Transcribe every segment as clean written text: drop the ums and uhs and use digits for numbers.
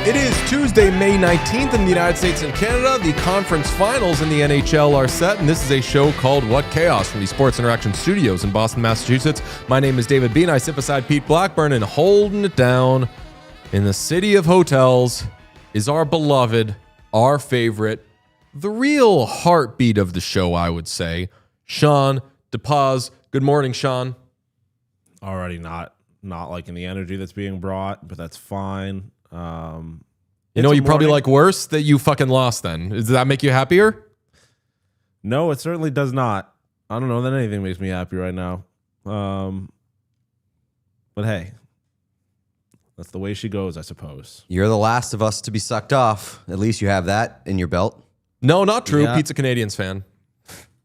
It is Tuesday, May 19th in the United States and Canada. The conference finals in the NHL are set, and this is a show called What Chaos from the Sports Interaction Studios in Boston, Massachusetts. My name is David Bean. I sit beside Pete Blackburn, and holding it down in the city of hotels is our beloved, our favorite, the real heartbeat of the show, I would say, Sean DePaz. Good morning, Sean. Already not liking the energy that's being brought, but that's fine. You probably like worse that you fucking lost then. Does that make you happier? No, it certainly does not. I don't know that anything makes me happy right now. But hey, that's the way she goes, I suppose. You're the last of us to be sucked off. At least you have that in your belt. No, not true. Yeah. Pete's a Canadiens fan.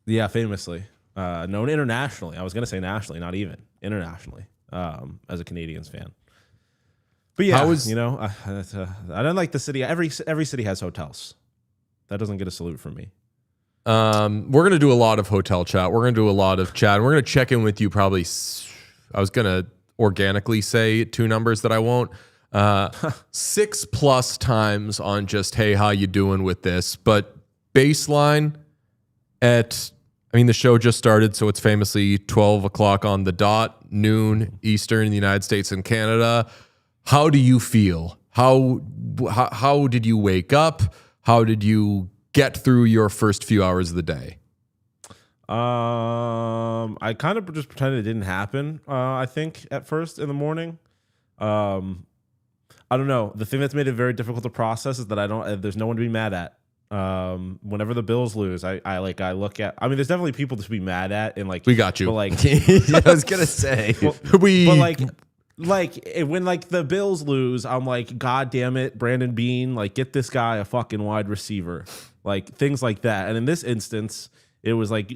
Yeah, famously. Known internationally. I was going to say nationally, not even. Internationally, as a Canadiens fan. But yeah, I don't like the city. Every city has hotels. That doesn't get a salute from me. We're going to do a lot of hotel chat. We're going to do a lot of chat. We're going to check in with you probably. I was going to organically say two numbers that I won't. 6+ times on just, hey, how you doing with this? But baseline the show just started, so it's famously 12 o'clock on the dot, noon Eastern in the United States and Canada. How do you feel? How did you wake up? How did you get through your first few hours of the day? I kind of just pretended it didn't happen. I think at first in the morning. I don't know. The thing that's made it very difficult to process is that there's no one to be mad at. Whenever the Bills lose, I look at. I mean, there's definitely people to be mad at, and like we got you. But like, I was gonna say, when the Bills lose, I'm like, God damn it, Brandon Beane, like get this guy a fucking wide receiver, like things like that. And in this instance, it was like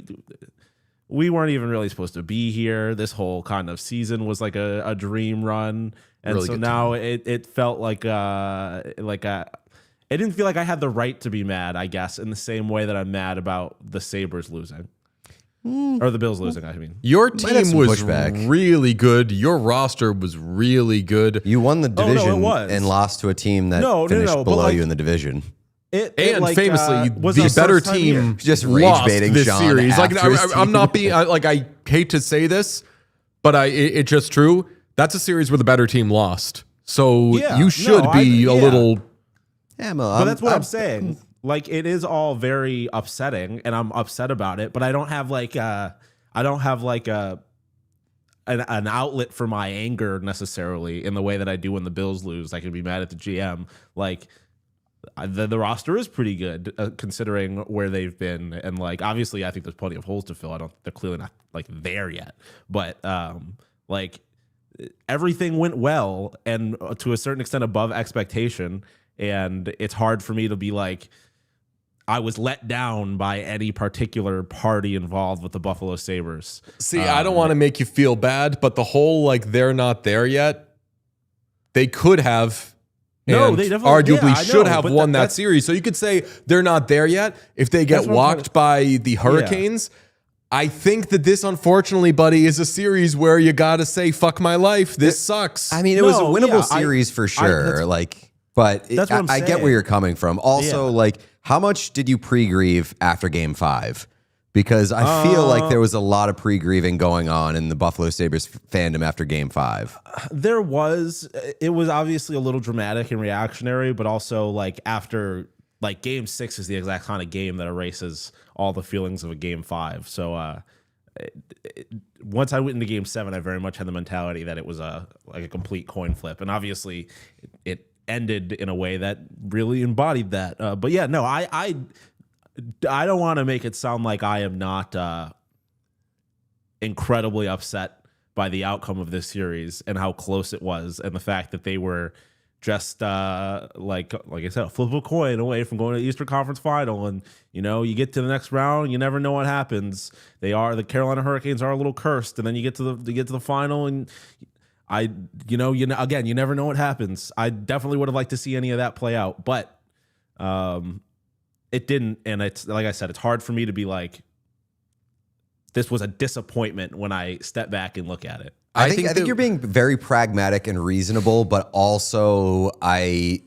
we weren't even really supposed to be here. This whole kind of season was like a dream run, and really so now it felt like it didn't feel like I had the right to be mad, I guess, in the same way that I'm mad about the Sabres losing. Or the Bills losing, I mean. Your team was really good. Your roster was really good. You won the division and lost to a team that finished below you in the division. Famously, the better team just lost rage-baiting this Sean series. I'm not being I hate to say this, but it's just true. That's a series where the better team lost. So you should be a little... Yeah, but that's what I'm saying. Like, it is all very upsetting, and I'm upset about it. But I don't have an outlet for my anger necessarily in the way that I do when the Bills lose. I can be mad at the GM. Like, the roster is pretty good considering where they've been, and like obviously I think there's plenty of holes to fill. They're clearly not like there yet, but everything went well and to a certain extent above expectation. And it's hard for me to be like, I was let down by any particular party involved with the Buffalo Sabres. See, I don't want to make you feel bad, but the whole they're not there yet, they could have, they arguably should have won that series. So you could say they're not there yet. If they get walked by the Hurricanes, I think that this, unfortunately, buddy, is a series where you got to say, fuck my life. This sucks. I mean, it was a winnable series for sure. But I get where you're coming from. Also, how much did you pre-grieve after Game 5? Because I feel like there was a lot of pre-grieving going on in the Buffalo Sabres fandom after Game 5. There was. It was obviously a little dramatic and reactionary, but also after Game 6 is the exact kind of game that erases all the feelings of a Game 5. So once I went into Game 7, I very much had the mentality that it was a complete coin flip, and obviously it ended in a way that really embodied that. But yeah, no, I don't want to make it sound like I am not incredibly upset by the outcome of this series and how close it was, and the fact that they were just like I said, a flip of a coin away from going to the Eastern Conference Final. And you get to the next round, you never know what happens. The Carolina Hurricanes are a little cursed, and then you get to the final, and again, you never know what happens. I definitely would have liked to see any of that play out, but it didn't. And it's like I said, it's hard for me to be like, this was a disappointment when I step back and look at it. I think you're being very pragmatic and reasonable, but also I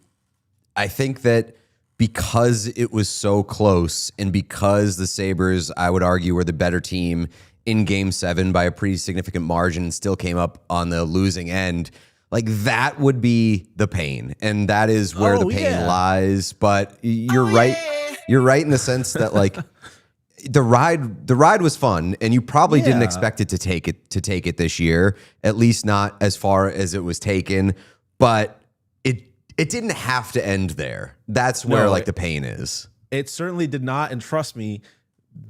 I think that because it was so close and because the Sabres, I would argue, were the better team in Game 7 by a pretty significant margin and still came up on the losing end, like that would be the pain. And that is where the pain lies. But you're right. Yeah. You're right in the sense that like the ride was fun, and you probably didn't expect it to take it this year, at least not as far as it was taken. But it didn't have to end there. That's where the pain is. It certainly did not. And trust me,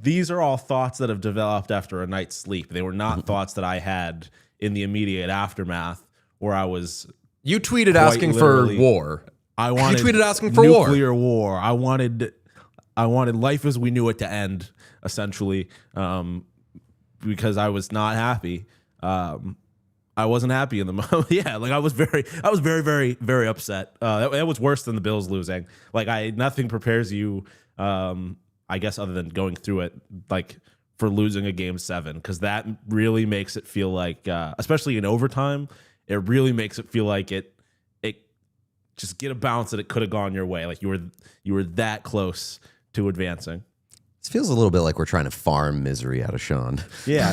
these are all thoughts that have developed after a night's sleep. They were not thoughts that I had in the immediate aftermath where I was. You tweeted asking for war. You tweeted asking for nuclear war. I wanted life as we knew it to end, essentially, because I was not happy. I wasn't happy in the moment. Yeah, like I was very, very, very upset. That was worse than the Bills losing. Like nothing prepares you, I guess, other than going through it, like for losing a Game 7, because that really makes it feel like, especially in overtime, it really makes it feel like it just get a bounce that it could have gone your way. Like you were that close to advancing. This feels a little bit like we're trying to farm misery out of Sean. Yeah,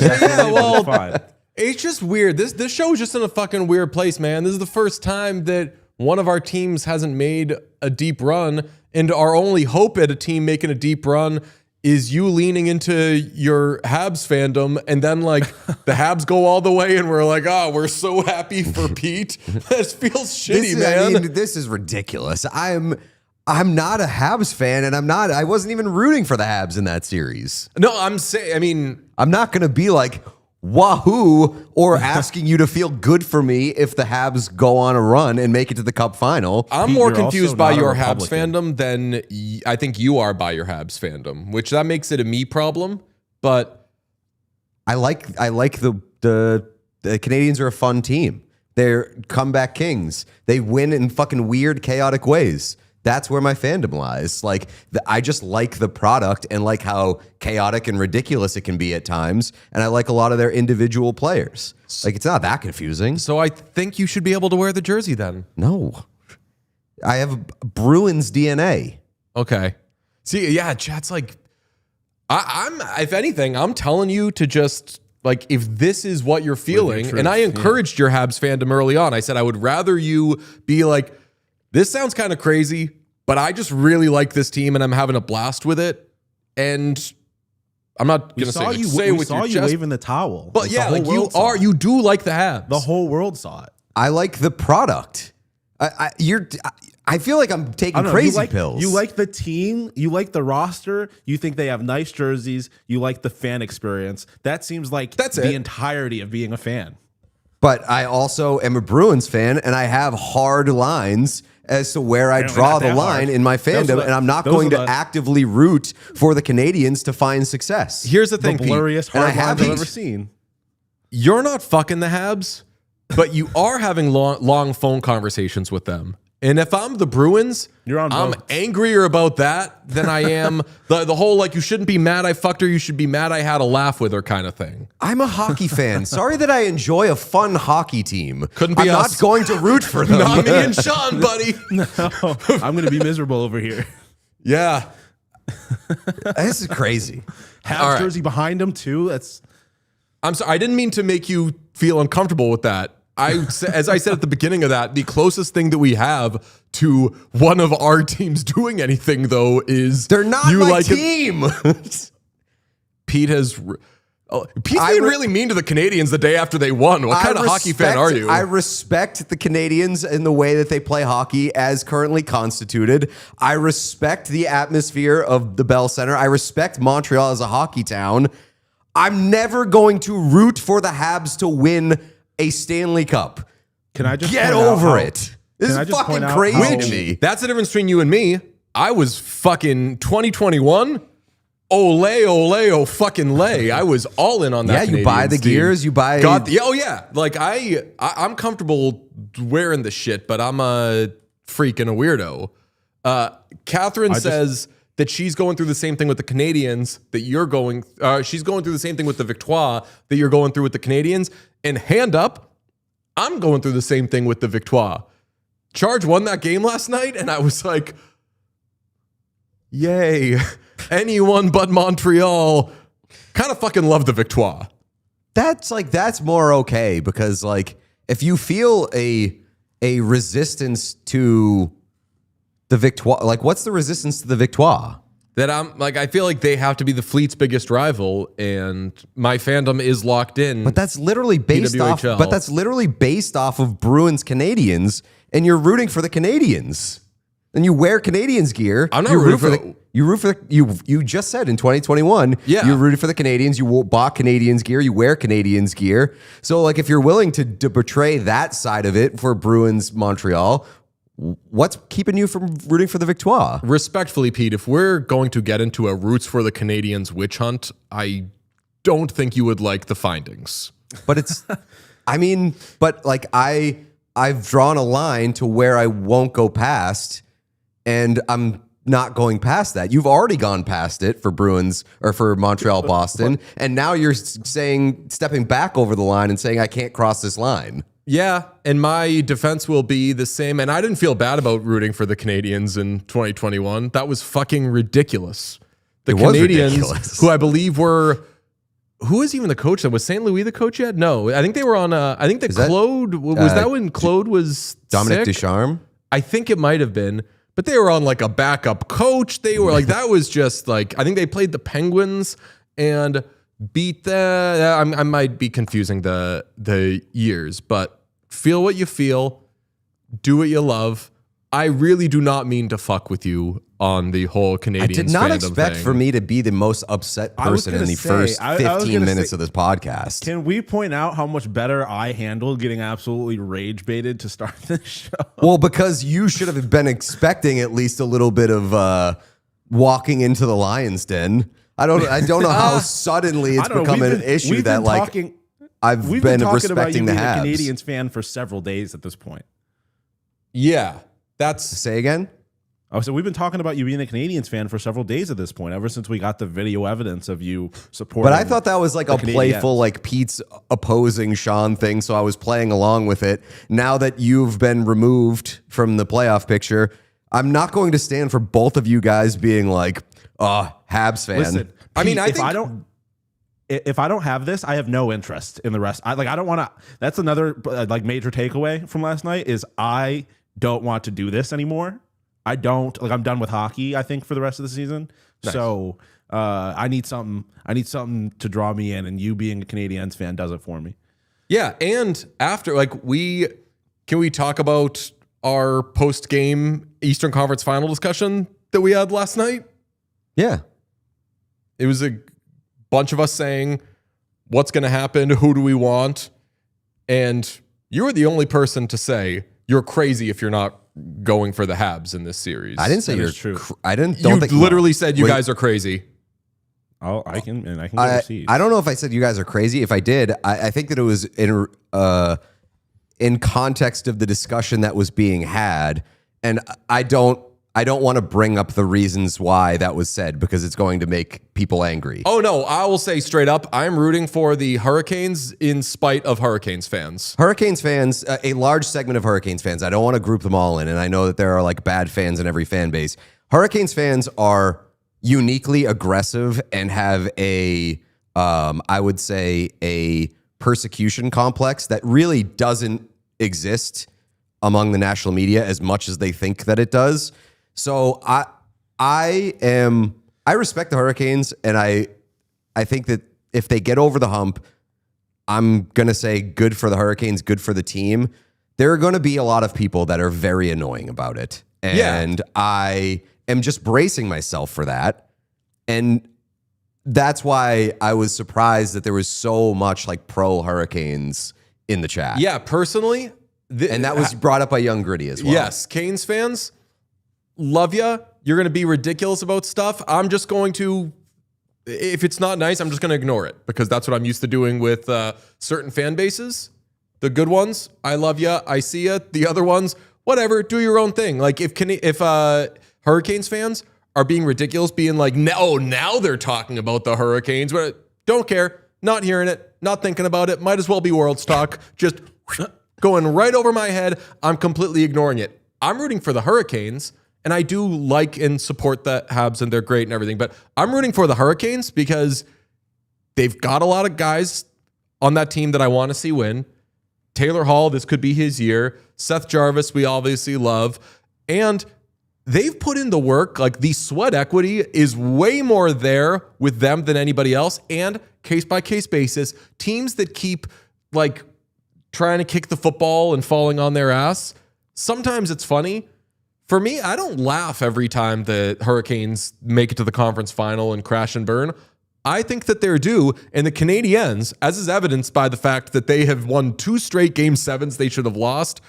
well, fine. It's just weird. This show is just in a fucking weird place, man. This is the first time that one of our teams hasn't made a deep run, and our only hope at a team making a deep run is you leaning into your Habs fandom, and then like the Habs go all the way, and we're like, oh, we're so happy for Pete. This feels shitty, man. I mean, this is ridiculous. I'm not a Habs fan, and I wasn't even rooting for the Habs in that series. No, I'm not going to be like, wahoo, or asking you to feel good for me if the Habs go on a run and make it to the Cup final. I'm more confused by your Habs fandom than I think you are by your Habs fandom, which that makes it a me problem. But I like the Canadiens are a fun team. They're comeback kings. They win in fucking weird, chaotic ways. That's where my fandom lies. Like, I just like the product and like how chaotic and ridiculous it can be at times. And I like a lot of their individual players. Like, it's not that confusing. So I think you should be able to wear the jersey then. No. I have Bruins DNA. Okay. See, yeah, chat's like, I'm if anything, I'm telling you to just, like, if this is what you're feeling, and I encouraged your Habs fandom early on. I said I would rather you be like, this sounds kind of crazy, but I just really like this team, and I'm having a blast with it. And I'm not going to say you with your chest, waving the towel. But yeah, like you do like the Habs. The whole world saw it. I like the product. I feel like I'm taking crazy pills. You like the team. You like the roster. You think they have nice jerseys. You like the fan experience. That seems like the entirety of being a fan. But I also am a Bruins fan, and I have hard lines as to where I draw the line in my fandom, and I'm not going to actively root for the Canadiens to find success. Here's the thing, the blurriest hard lines I've ever seen. You're not fucking the Habs, but you are having long phone conversations with them. And if I'm the Bruins, I'm angrier about that than I am the whole, like, you shouldn't be mad I fucked her, you should be mad I had a laugh with her kind of thing. I'm a hockey fan. Sorry that I enjoy a fun hockey team. Couldn't be I'm us. Not going to root for them. Not me and Sean, buddy. No, I'm going to be miserable over here. Yeah. This is crazy. Habs jersey behind him, too. I'm sorry. I didn't mean to make you feel uncomfortable with that. As I said at the beginning of that, the closest thing that we have to one of our teams doing anything, though, is they're not my team. Pete has. Pete's being really mean to the Canadiens the day after they won. What kind of hockey fan are you? I respect the Canadiens in the way that they play hockey as currently constituted. I respect the atmosphere of the Bell Center. I respect Montreal as a hockey town. I'm never going to root for the Habs to win a Stanley Cup. Can I just get over it? This is fucking crazy to me. That's the difference between you and me. I was fucking 2021. Ole, fucking lay. I was all in on that. Yeah, you buy the gears, you buy. Oh yeah, like I'm comfortable wearing the shit, but I'm a freak and a weirdo. Catherine says that she's going through the same thing with the Canadiens that you're going. She's going through the same thing with the Victoire that you're going through with the Canadiens. And hand up, I'm going through the same thing with the Victoire. Charge won that game last night, and I was like, yay. Anyone but Montreal. Kind of fucking love the victoire. That's more okay, because like if you feel a resistance to the victoire, like what's the resistance to the victoire? That I'm like, I feel like they have to be the Fleet's biggest rival, and my fandom is locked in. But that's literally based PWHL. off. But that's literally based off of Bruins Canadiens, and you're rooting for the Canadiens, and you wear Canadiens gear. I'm not rooting for the. You root for you just said in 2021, you rooted for the Canadiens, you bought Canadiens gear, you wear Canadiens gear. So like if you're willing to betray that side of it for Bruins Montreal, what's keeping you from rooting for the victoire? Respectfully, Pete, if we're going to get into a roots for the Canadiens witch hunt, I don't think you would like the findings. But it's I mean, but like I've drawn a line to where I won't go past, and I'm not going past that. You've already gone past it for Bruins or for Montreal, Boston, and now you're stepping back over the line and saying I can't cross this line. Yeah, and my defense will be the same. And I didn't feel bad about rooting for the Canadiens in 2021. That was fucking ridiculous. The Canadiens, who I believe were, who was even the coach? That was St. Louis the coach yet? No, I think they were on. I think Claude was that when Claude was Dominic sick? Ducharme. I think it might have been. But they were on like a backup coach. They were like, that was just like, I think they played the Penguins and beat the, I might be confusing the years, but feel what you feel, do what you love. I really do not mean to fuck with you on the whole Canadiens I did not fandom expect thing. for me to be the most upset person in the first 15 minutes of this podcast. Can we point out how much better I handled getting absolutely rage baited to start this show? Well, because you should have been expecting at least a little bit of walking into the lion's den. I don't know how suddenly it's become an issue that like I've been respecting the Habs. Being a Canadiens fan for several days at this point. Yeah, that's say again. Oh, so we've been talking about you being a Canadiens fan for several days at this point, ever since we got the video evidence of you supporting. But I thought that was like a playful, like Pete's opposing Sean thing, so I was playing along with it. Now that you've been removed from the playoff picture, I'm not going to stand for both of you guys being like, Habs fan. Listen, Pete, I mean, if I don't have this, I have no interest in the rest. I don't want to. That's another like major takeaway from last night is I don't want to do this anymore. I'm done with hockey, I think, for the rest of the season. Nice. So I need something to draw me in, and you being a Canadiens fan does it for me. Yeah, and after can we talk about our post-game Eastern Conference final discussion that we had last night? Yeah. It was a bunch of us saying, what's going to happen? Who do we want? And you were the only person to say you're crazy if you're not going for the Habs in this series. I didn't say you're true. I didn't. You literally said you guys are crazy. I can go overseas. I don't know if I said you guys are crazy. If I did, I think that it was in context of the discussion that was being had, and I don't want to bring up the reasons why that was said because it's going to make people angry. Oh, no. I will say straight up, I'm rooting for the Hurricanes in spite of Hurricanes fans. Hurricanes fans, a large segment of Hurricanes fans, I don't want to group them all in, and I know that there are like bad fans in every fan base. Hurricanes fans are uniquely aggressive and have I would say, a persecution complex that really doesn't exist among the national media as much as they think that it does. So I respect the Hurricanes, and I think that if they get over the hump, I'm going to say good for the Hurricanes, good for the team. There are going to be a lot of people that are very annoying about it. And I am just bracing myself for that. And that's why I was surprised that there was so much like pro Hurricanes in the chat. Yeah, personally. And that was brought up by Young Gritty as well. Yes, Canes fans, love ya. You're going to be ridiculous about stuff. I'm just going to, if it's not nice, I'm just going to ignore it because that's what I'm used to doing with certain fan bases. The good ones, I love ya, I see ya. The other ones, whatever, do your own thing. Like if Hurricanes fans are being ridiculous, being like, no, now they're talking about the Hurricanes. But don't care, not hearing it, not thinking about it. Might as well be World's talk. Just going right over my head. I'm completely ignoring it. I'm rooting for the Hurricanes, and I do like and support the Habs, and they're great and everything, but I'm rooting for the Hurricanes because they've got a lot of guys on that team that I want to see win. Taylor Hall, this could be his year. Seth Jarvis, we obviously love. And they've put in the work. Like, the sweat equity is way more there with them than anybody else. And case-by-case basis, teams that keep, like, trying to kick the football and falling on their ass, sometimes it's funny. For me, I don't laugh every time the Hurricanes make it to the conference final and crash and burn. I think that they're due, and the Canadiens, as is evidenced by the fact that they have won 2 straight Game 7s they should have lost,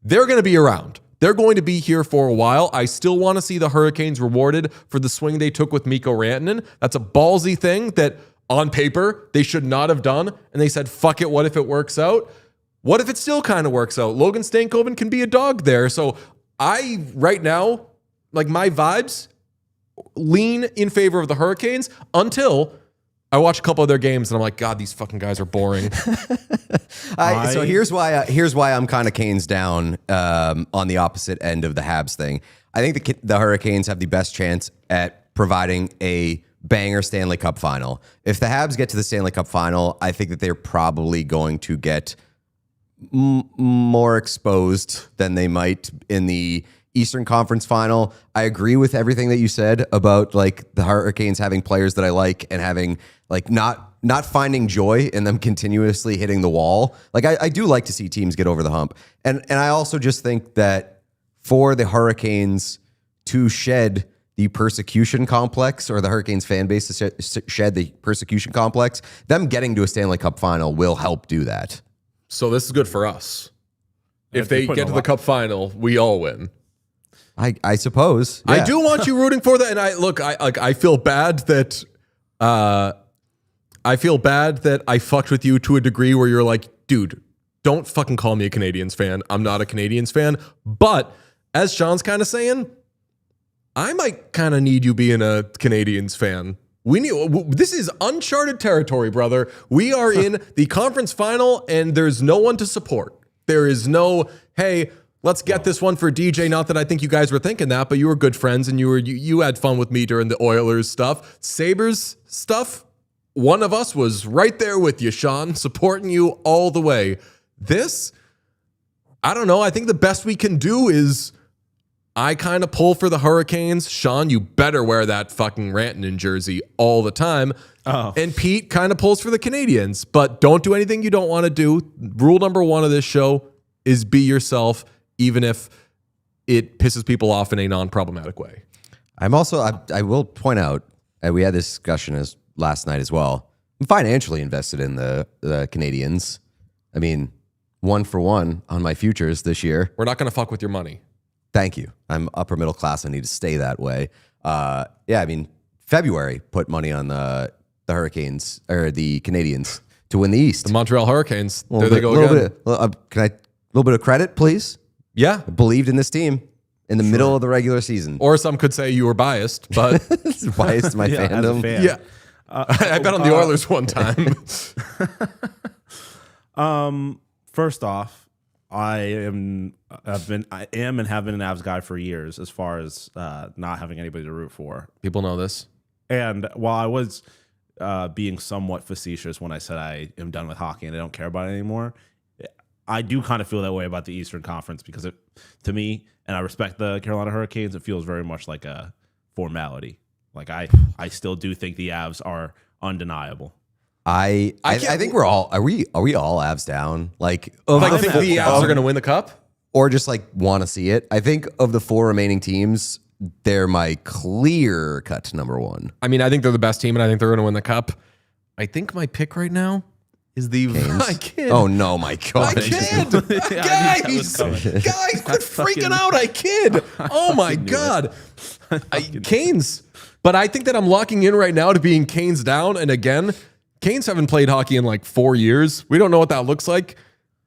they're going to be around. They're going to be here for a while. I still want to see the Hurricanes rewarded for the swing they took with Mikko Rantanen. That's a ballsy thing that, on paper, they should not have done, and they said, fuck it, what if it works out? What if it still kind of works out? Logan Stankoven can be a dog there. So right now, like, my vibes lean in favor of the Hurricanes until I watch a couple of their games and I'm like, God, these fucking guys are boring. So here's why I'm kind of Canes down on the opposite end of the Habs thing. I think the Hurricanes have the best chance at providing a banger Stanley Cup final. If the Habs get to the Stanley Cup final, I think that they're probably going to get more exposed than they might in the Eastern Conference final. I agree with everything that you said about, like, the Hurricanes having players that I like and having, like, not finding joy in them continuously hitting the wall. Like, I do like to see teams get over the hump. And I also just think that for the Hurricanes to shed the persecution complex, or the Hurricanes fan base to shed the persecution complex, them getting to a Stanley Cup final will help do that. So this is good for us. If they get to the Cup final, we all win. I suppose. Yeah. I do want you rooting for that, and I feel bad that I fucked with you to a degree where you're like, dude, don't fucking call me a Canadiens fan. I'm not a Canadiens fan. But as Sean's kind of saying, I might kind of need you being a Canadiens fan. This is uncharted territory, brother. We are in the conference final, and there's no one to support. There is no, hey, let's get this one for DJ. Not that I think you guys were thinking that, but you were good friends and you had fun with me during the Oilers stuff. Sabres stuff, one of us was right there with you, Sean, supporting you all the way. This, I don't know. I think the best we can do is I kind of pull for the Hurricanes. Sean, you better wear that fucking Rantanen jersey all the time. Oh. And Pete kind of pulls for the Canadiens. But don't do anything you don't want to do. Rule number 1 of this show is be yourself, even if it pisses people off in a non-problematic way. I will point out, we had this discussion last night as well. I'm financially invested in the Canadiens. I mean, 1 for 1 on my futures this year. We're not going to fuck with your money. Thank you. I'm upper middle class. I need to stay that way. I mean, February put money on the Hurricanes, or the Canadiens, to win the East. The Montreal Hurricanes. There they go again. Can I a little bit of credit, please? Yeah. I believed in this team in the middle of the regular season. Or some could say you were biased, but biased to my fandom. Fan. Yeah. I bet on the Oilers one time. First off, I am and have been an Avs guy for years, as far as not having anybody to root for. People know this. And while I was being somewhat facetious when I said I am done with hockey and I don't care about it anymore, I do kind of feel that way about the Eastern Conference, because to me, and I respect the Carolina Hurricanes, it feels very much like a formality. Like, I still do think the Avs are undeniable. I think we're all are we all Avs down? Like think the Avs are going to win the cup, or just like want to see it. I think of the 4 remaining teams, they're my clear cut number 1. I mean, I think they're the best team, and I think they're going to win the cup. I think my pick right now is the my kid. Oh no, my God! My kid, guys, quit freaking out! I kid. Oh my God, Canes. But I think that I'm locking in right now to being Canes down, and again, Canes haven't played hockey in like 4 years. We don't know what that looks like.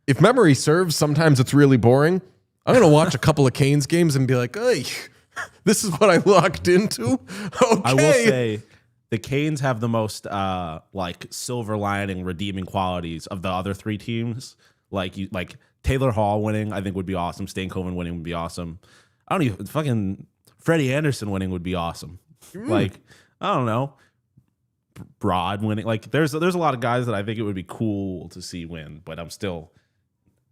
If memory serves, sometimes it's really boring. I'm going to watch a couple of Canes games and be like, hey, this is what I locked into. Okay. I will say the Canes have the most like silver lining redeeming qualities of the other 3 teams. Like Taylor Hall winning, I think, would be awesome. Stankoven winning would be awesome. I don't even fucking Freddie Anderson winning would be awesome. Like, I don't know. Broad winning. Like, there's a lot of guys that I think it would be cool to see win, but I'm still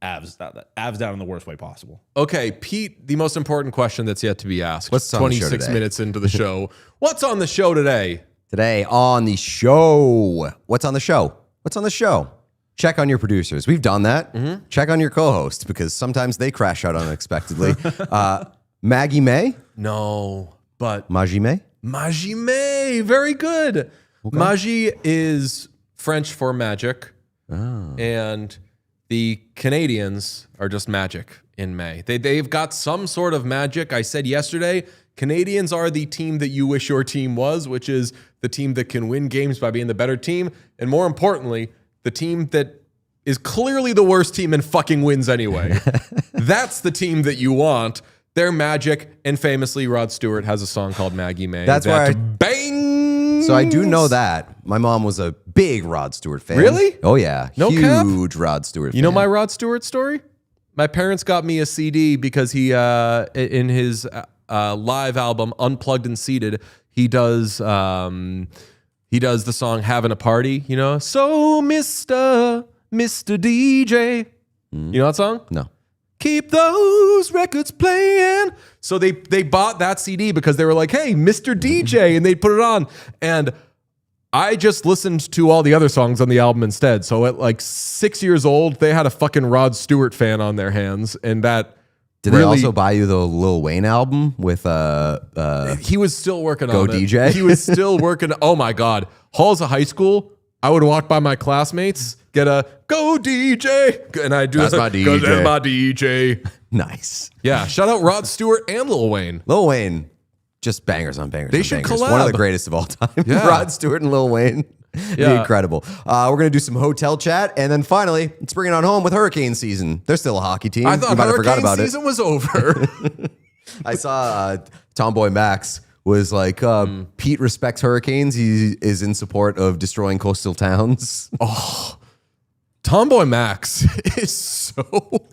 Avs down in the worst way possible. Okay, Pete, the most important question that's yet to be asked. What's on the show 26 today? Minutes into the show. What's on the show today? Today on the show. What's on the show? What's on the show? Check on your producers. We've done that. Check on your co-host because sometimes they crash out unexpectedly. Maggie May? No, but Maggie May? Maggie May. Very good. Okay. Maggie is French for magic. Oh. And the Canadiens are just magic in May. They've got some sort of magic. I said yesterday, Canadiens are the team that you wish your team was, which is the team that can win games by being the better team. And more importantly, the team that is clearly the worst team and fucking wins anyway. That's the team that you want. They're magic. And famously, Rod Stewart has a song called Maggie May. That's why bang. So I do know that. My mom was a big Rod Stewart fan. Really? Oh, yeah. No Huge cap? Rod Stewart fan. You know my Rod Stewart story? My parents got me a CD because he, in his live album, Unplugged and Seated, he does the song Having a Party, you know? So, Mr. DJ. You know that song? No. Keep those records playing. So they bought that CD because they were like, hey, Mr. DJ, and they put it on. And I just listened to all the other songs on the album instead. So at like 6 years old, they had a fucking Rod Stewart fan on their hands. And that Did they also buy you the Lil Wayne album with he was still working Go on it. DJ? He was still working. Oh my God. Halls of high school, I would walk by my classmates, get a Go DJ. And I do That's my DJ. That's my DJ. Nice. Yeah. Shout out Rod Stewart and Lil Wayne. Lil Wayne, just bangers on bangers. They on should bangers. collab. One of the greatest of all time. Yeah. Rod Stewart and Lil Wayne. Yeah. Incredible. We're going to do some hotel chat. And then finally, let's bring it on home with hurricane season. They're still a hockey team. I thought You might have forgot hurricane about season was over. I saw Tomboy Max was like, Pete respects hurricanes. He is in support of destroying coastal towns. Oh, Tomboy Max is so...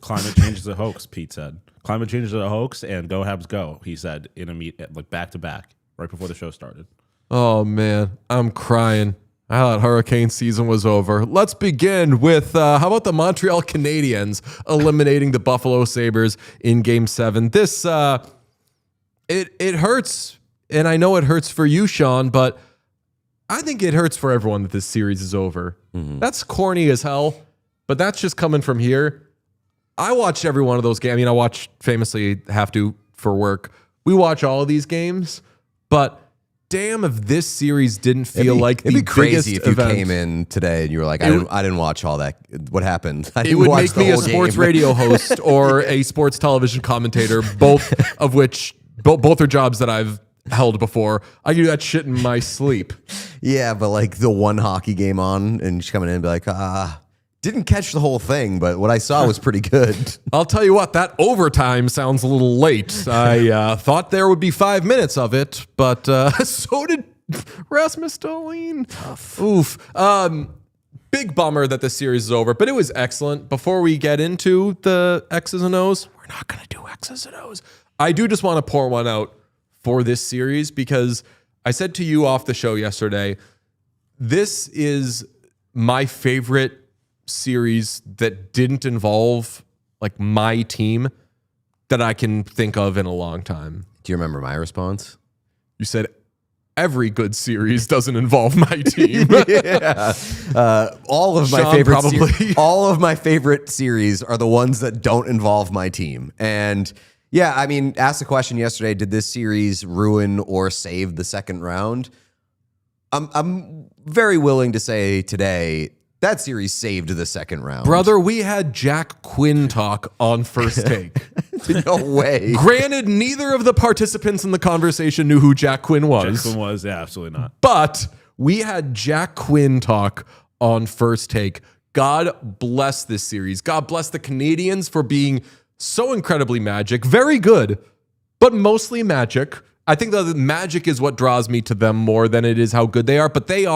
Climate change is a hoax, Pete said. Climate change is a hoax, and go Habs go, he said in a like back to back, right before the show started. Oh, man. I'm crying. I thought hurricane season was over. Let's begin with, how about the Montreal Canadiens eliminating the Buffalo Sabres in Game 7? This, it hurts, and I know it hurts for you, Sean, but I think it hurts for everyone that this series is over. Mm-hmm. That's corny as hell, but that's just coming from here. I watched every one of those games. I mean, I watch famously have to for work. We watch all of these games, but damn if this series didn't feel like the it'd be crazy biggest if you event. came in today and you were like, I didn't watch all that. What happened? It would make me a sports radio host or a sports television commentator, both of which, both are jobs that I've held before. I do that shit in my sleep. Yeah, but like the one hockey game on and she's coming in and be like, didn't catch the whole thing, but what I saw was pretty good. I'll tell you what, that overtime sounds a little late. I thought there would be 5 minutes of it, but so did Rasmus Dahlin. Tough. Oof. Big bummer that the series is over, but it was excellent. Before we get into the X's and O's, we're not going to do X's and O's. I do just want to pour one out for this series because I said to you off the show yesterday, this is my favorite series that didn't involve like my team that I can think of in a long time. Do you remember my response? You said every good series doesn't involve my team. Yeah. All of my Sean, favorite probably. all of my favorite series are the ones that don't involve my team. And yeah, I mean, asked the question yesterday, did this series ruin or save the second round? I'm very willing to say today that series saved the second round. Brother, we had Jack Quinn talk on First Take. No way. Granted, neither of the participants in the conversation knew who Jack Quinn was. Jack Quinn was, yeah, absolutely not. But we had Jack Quinn talk on First Take. God bless this series. God bless the Canadiens for being so incredibly magic. Very good, but mostly magic. I think the magic is what draws me to them more than it is how good they are. But they're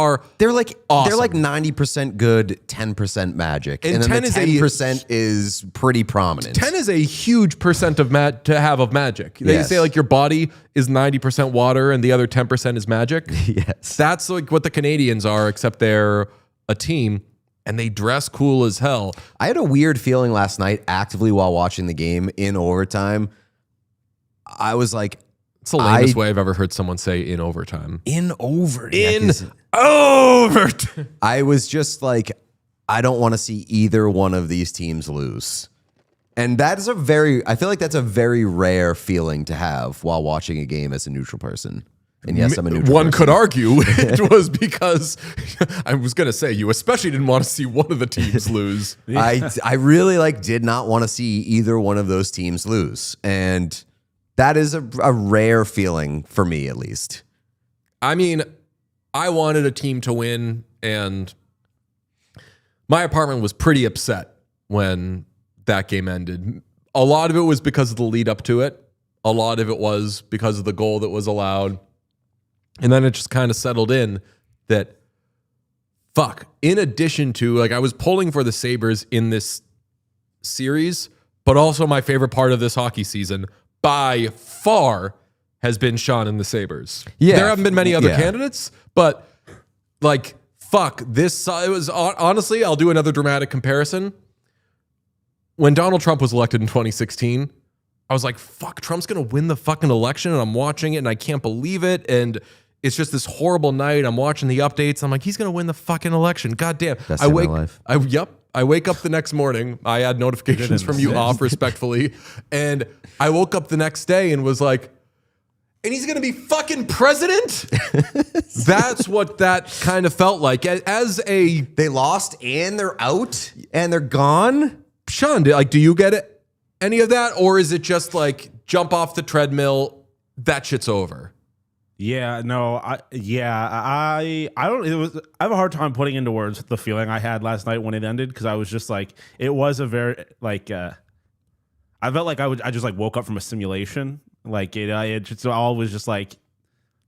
like awesome. They're like 90% good, 10% magic, and then 10 the 10% is pretty prominent. 10 is a huge percent of to have of magic. They say like your body is 90% water and the other 10% is magic. Yes, that's like what the Canadiens are, except they're a team and they dress cool as hell. I had a weird feeling last night, actively while watching the game in overtime. I was like, it's the lamest way I've ever heard someone say in overtime. In overtime. In overtime. I was just like, I don't want to see either one of these teams lose. And that is I feel like that's a very rare feeling to have while watching a game as a neutral person. And yes, I'm a neutral One person. could argue it was because I was going to say you especially didn't want to see one of the teams lose. I really did not want to see either one of those teams lose. And that is a rare feeling for me, at least. I mean, I wanted a team to win, and my apartment was pretty upset when that game ended. A lot of it was because of the lead up to it. A lot of it was because of the goal that was allowed. And then it just kind of settled in that, fuck, in addition to, I was pulling for the Sabres in this series, but also my favorite part of this hockey season by far has been Sean and the Sabres. Yeah. There haven't been many other candidates, but fuck, this, it was, honestly, I'll do another dramatic comparison. When Donald Trump was elected in 2016, I was like, fuck, Trump's going to win the fucking election, and I'm watching it and I can't believe it. And it's just this horrible night. I'm watching the updates. I'm like, he's going to win the fucking election. God damn. Best day of my life. I wake up the next morning. I had notifications from you off respectfully. And I woke up the next day and was like, and he's going to be fucking president? That's what that kind of felt like. They lost and they're out and they're gone? Sean, do you get it? Any of that? Or is it just jump off the treadmill, that shit's over? Yeah, no, I don't. I have a hard time putting into words the feeling I had last night when it ended, because I was just it was a very I felt like I just woke up from a simulation. It all was just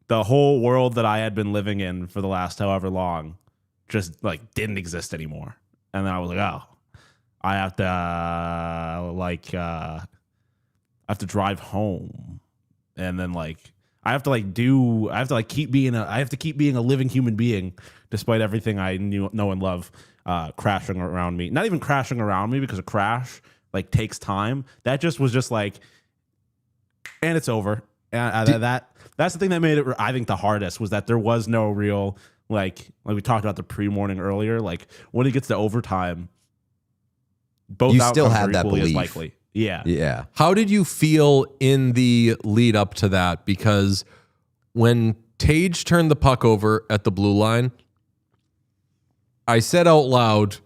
the whole world that I had been living in for the last however long just didn't exist anymore. And then I was like, oh, I have to I have to drive home, and then I have to keep being a living human being despite everything I know and love crashing around me. Not even crashing around me, because a crash takes time. That just was just and it's over. And that's the thing that made it, I think, the hardest, was that there was no real like we talked about the pre-morning earlier. When it gets to overtime, both you outcomes still have are that equally belief. as likely. Yeah. Yeah. How did you feel in the lead up to that? Because when Tage turned the puck over at the blue line, I said out loud,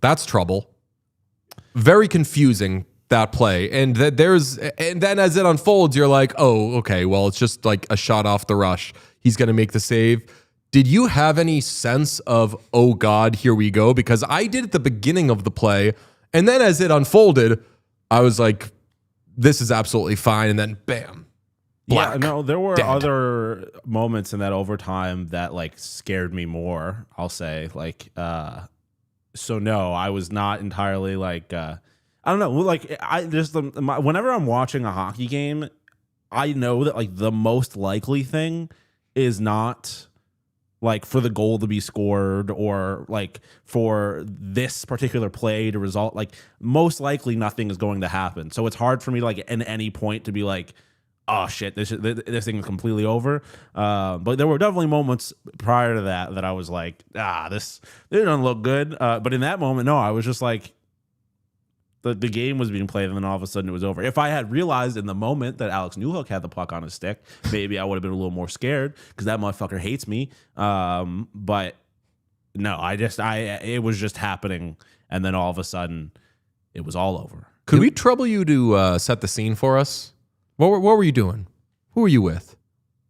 that's trouble. Very confusing, that play. And then as it unfolds, you're like, oh, okay, well, it's just a shot off the rush. He's going to make the save. Did you have any sense of, oh God, here we go? Because I did at the beginning of the play. And then as it unfolded, I was like, this is absolutely fine. And then bam. Black, yeah, no, there were dead. other moments in that overtime that scared me more, I'll say. So no, I was not entirely I don't know. I just whenever I'm watching a hockey game, I know that the most likely thing is not for the goal to be scored, or for this particular play to result. Most likely nothing is going to happen. So it's hard for me at any point to be oh shit, this thing is completely over. But there were definitely moments prior to that I was this doesn't look good. But in that moment, no, I was just the game was being played, and then all of a sudden it was over. If I had realized in the moment that Alex Newhook had the puck on his stick, maybe I would have been a little more scared, because that motherfucker hates me. But no, it was just happening, and then all of a sudden it was all over. Could we trouble you to set the scene for us? What were you doing? Who were you with?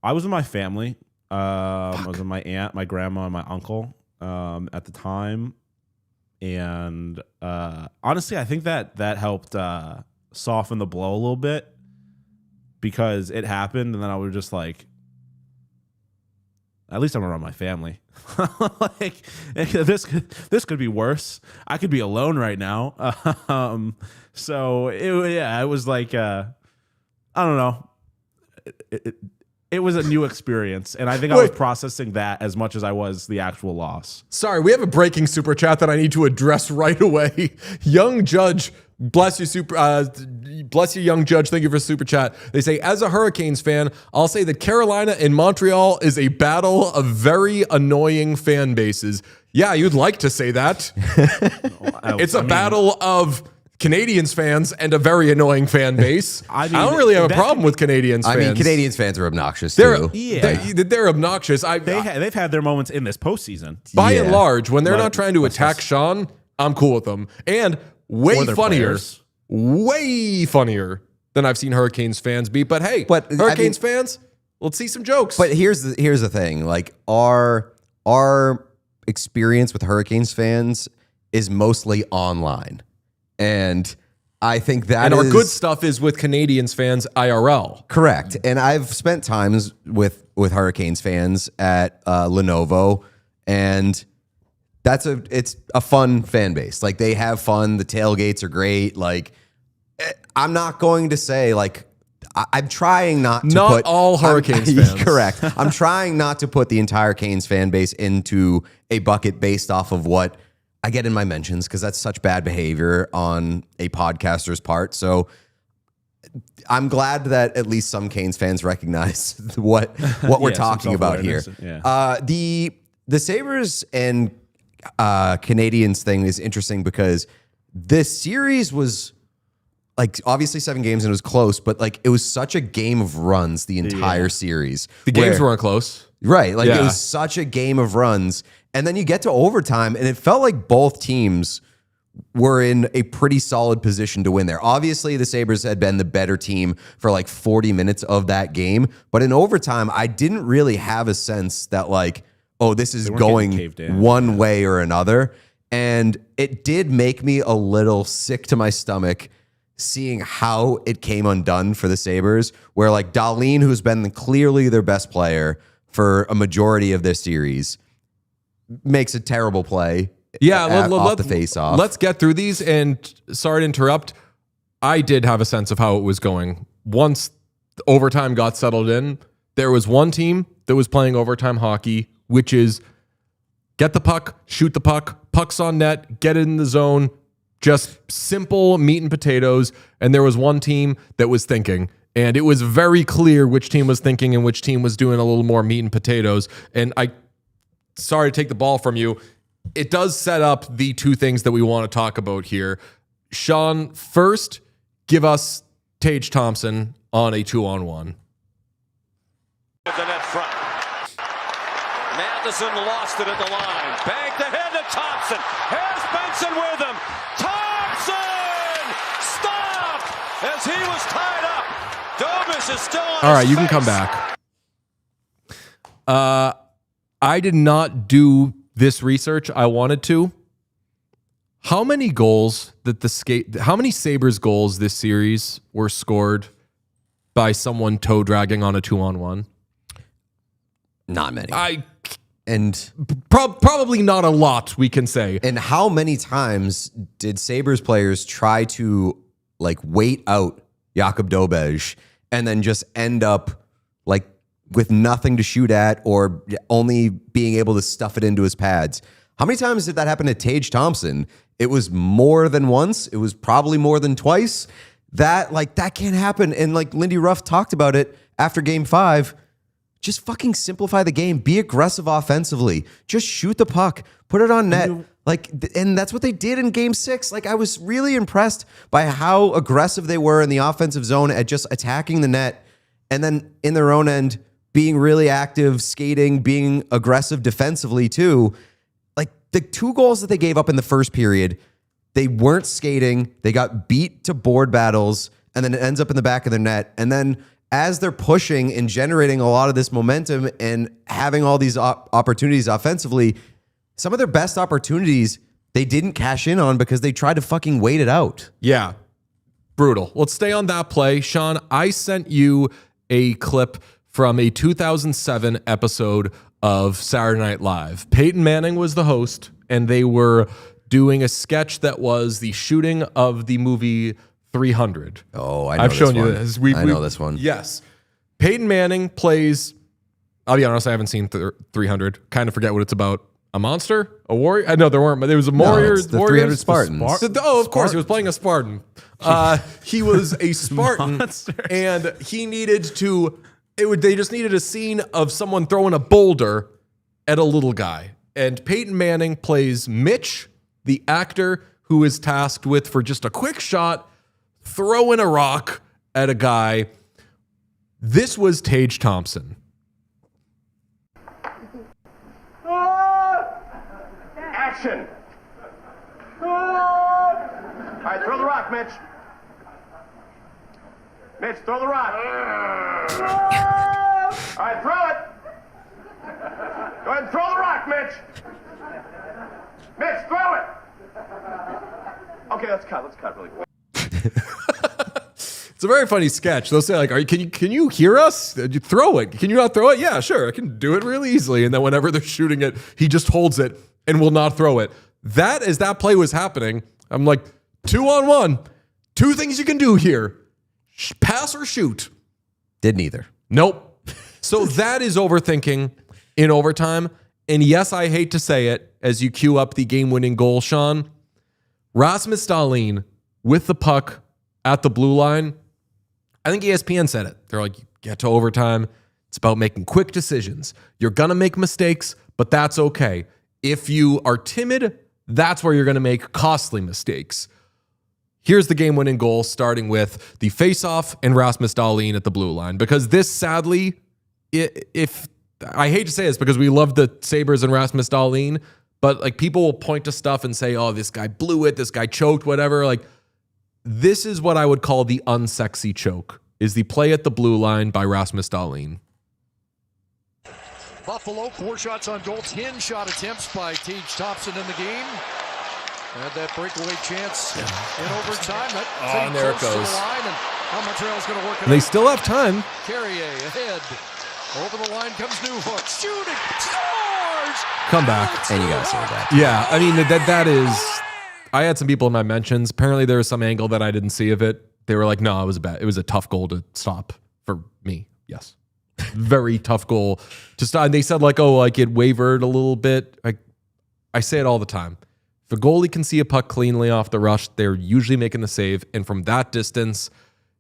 I was with my family. I was with my aunt, my grandma, and my uncle at the time. And honestly, I think that helped soften the blow a little bit. because it happened, and then I was just like, at least I'm around my family. Like this could be worse. I could be alone right now. So it was like I don't know. It was a new experience, and I think I was processing that as much as I was the actual loss. Sorry, we have a breaking super chat that I need to address right away. Young Judge, bless you, bless you, Young Judge. Thank you for super chat. They say, as a Hurricanes fan, I'll say that Carolina and Montreal is a battle of very annoying fan bases. Yeah, you'd like to say that. It's a battle of Canadiens fans and a very annoying fan base. I don't really have a problem with Canadiens fans. I mean, Canadiens fans are obnoxious too. They're obnoxious. They've had their moments in this postseason. By and large, when they're not trying to attack Sean, I'm cool with them. And way funnier than I've seen Hurricanes fans be. But hey, Hurricanes fans, let's see some jokes. But here's the thing: like our experience with Hurricanes fans is mostly online. And I think that our good stuff is with Canadiens fans IRL. Correct. And I've spent times with Hurricanes fans at Lenovo, and it's a fun fan base. Like, they have fun. The tailgates are great. Like, I'm not going to say, like, I'm trying not to put all Hurricanes fans. Correct. I'm trying not to put the entire Canes fan base into a bucket based off of what I get in my mentions, because that's such bad behavior on a podcaster's part. So I'm glad that at least some Canes fans recognize what we're talking about here. Yeah. The Sabres and Canadiens thing is interesting because this series was, like, obviously 7 games and it was close, but like it was such a game of runs the entire series. The games weren't close. Right. Like it was such a game of runs. And then you get to overtime, and it felt like both teams were in a pretty solid position to win there. Obviously, the Sabres had been the better team for like 40 minutes of that game. But in overtime, I didn't really have a sense that, like, oh, this is going one way or another. And it did make me a little sick to my stomach seeing how it came undone for the Sabres, where, like, Dahlin, who's been clearly their best player for a majority of this series, makes a terrible play. Off the face-off. Let's get through these. And sorry to interrupt. I did have a sense of how it was going. Once the overtime got settled in, there was one team that was playing overtime hockey, which is get the puck, shoot the puck, pucks on net, get it in the zone, just simple meat and potatoes. And there was one team that was thinking. And it was very clear which team was thinking and which team was doing a little more meat and potatoes. And sorry to take the ball from you. It does set up the two things that we want to talk about here. Sean, first, give us Tage Thompson on a 2-on-1. At the net front. Matheson lost it at the line. Banked ahead to Thompson. Here's Benson with him. Thompson! Stopped as he was tied up. Dobis is still on. All right, you can come back. I did not do this research. I wanted to. How many goals how many Sabres goals this series were scored by someone toe dragging on a 2-on-1? Not many. Probably not a lot, we can say. And how many times did Sabres players try to, like, wait out Jakub Dobej and then just end up, like, with nothing to shoot at or only being able to stuff it into his pads? How many times did that happen to Tage Thompson? It was more than once. It was probably more than twice. That can't happen. And like Lindy Ruff talked about it after Game 5, just fucking simplify the game. Be aggressive offensively. Just shoot the puck. Put it on net. And that's what they did in Game 6. Like, I was really impressed by how aggressive they were in the offensive zone at just attacking the net. And then in their own end, being really active, skating, being aggressive defensively too. Like, the 2 goals that they gave up in the first period, they weren't skating. They got beat to board battles, and then it ends up in the back of their net. And then as they're pushing and generating a lot of this momentum and having all these opportunities offensively, some of their best opportunities they didn't cash in on because they tried to fucking wait it out. Yeah. Brutal. Let's stay on that play. Sean, I sent you a clip from a 2007 episode of Saturday Night Live. Peyton Manning was the host, and they were doing a sketch that was the shooting of the movie 300. Oh, I know I've this shown one. you this. I know this one. Yes. Peyton Manning plays, I'll be honest, I haven't seen 300. Kind of forget what it's about. A monster? A warrior? No, there weren't, but there was a warrior. It's the 300 Spartans. Of course, he was playing a Spartan. He was a Spartan, and he needed to, they just needed a scene of someone throwing a boulder at a little guy. And Peyton Manning plays Mitch, the actor who is tasked with, for just a quick shot, throwing a rock at a guy. This was Tage Thompson. Action! All right, throw the rock, Mitch. Mitch, throw the rock. All right, throw it. Go ahead and throw the rock, Mitch. Mitch, throw it. Okay, let's cut really quick. It's a very funny sketch. They'll say, like, can you hear us? You throw it. Can you not throw it? Yeah, sure. I can do it really easily. And then whenever they're shooting it, he just holds it and will not throw it. As that play was happening, I'm like, 2-on-1. Two things you can do here. Pass or shoot. Did neither. Nope. So that is overthinking in overtime. And yes, I hate to say it as you cue up the game-winning goal, Sean. Rasmus Dahlin with the puck at the blue line. I think ESPN said it. They're like, you get to overtime. It's about making quick decisions. You're going to make mistakes, but that's okay. If you are timid, that's where you're going to make costly mistakes. Here's the game-winning goal, starting with the face-off and Rasmus Dahlin at the blue line. Because this, sadly, if I hate to say this because we love the Sabres and Rasmus Dahlin, but like people will point to stuff and say, oh, this guy blew it, this guy choked, whatever. Like, this is what I would call the unsexy choke, is the play at the blue line by Rasmus Dahlin. Buffalo, 4 shots on goal, 10 shot attempts by Tage Thompson in the game. Had that breakaway chance in overtime. And there it goes. To the line, and now Montreal's going to work it They out. still have time. Carrier ahead. Over the line comes Newhook. Shooting. Scores! Come back. And you got to say that. Yeah, I mean, that is... I had some people in my mentions. Apparently, there was some angle that I didn't see of it. They were like, no, it was a tough goal to stop for me. Yes. Very tough goal to stop. And they said, like, oh, like it wavered a little bit. I say it all the time. If a goalie can see a puck cleanly off the rush, they're usually making the save. And from that distance,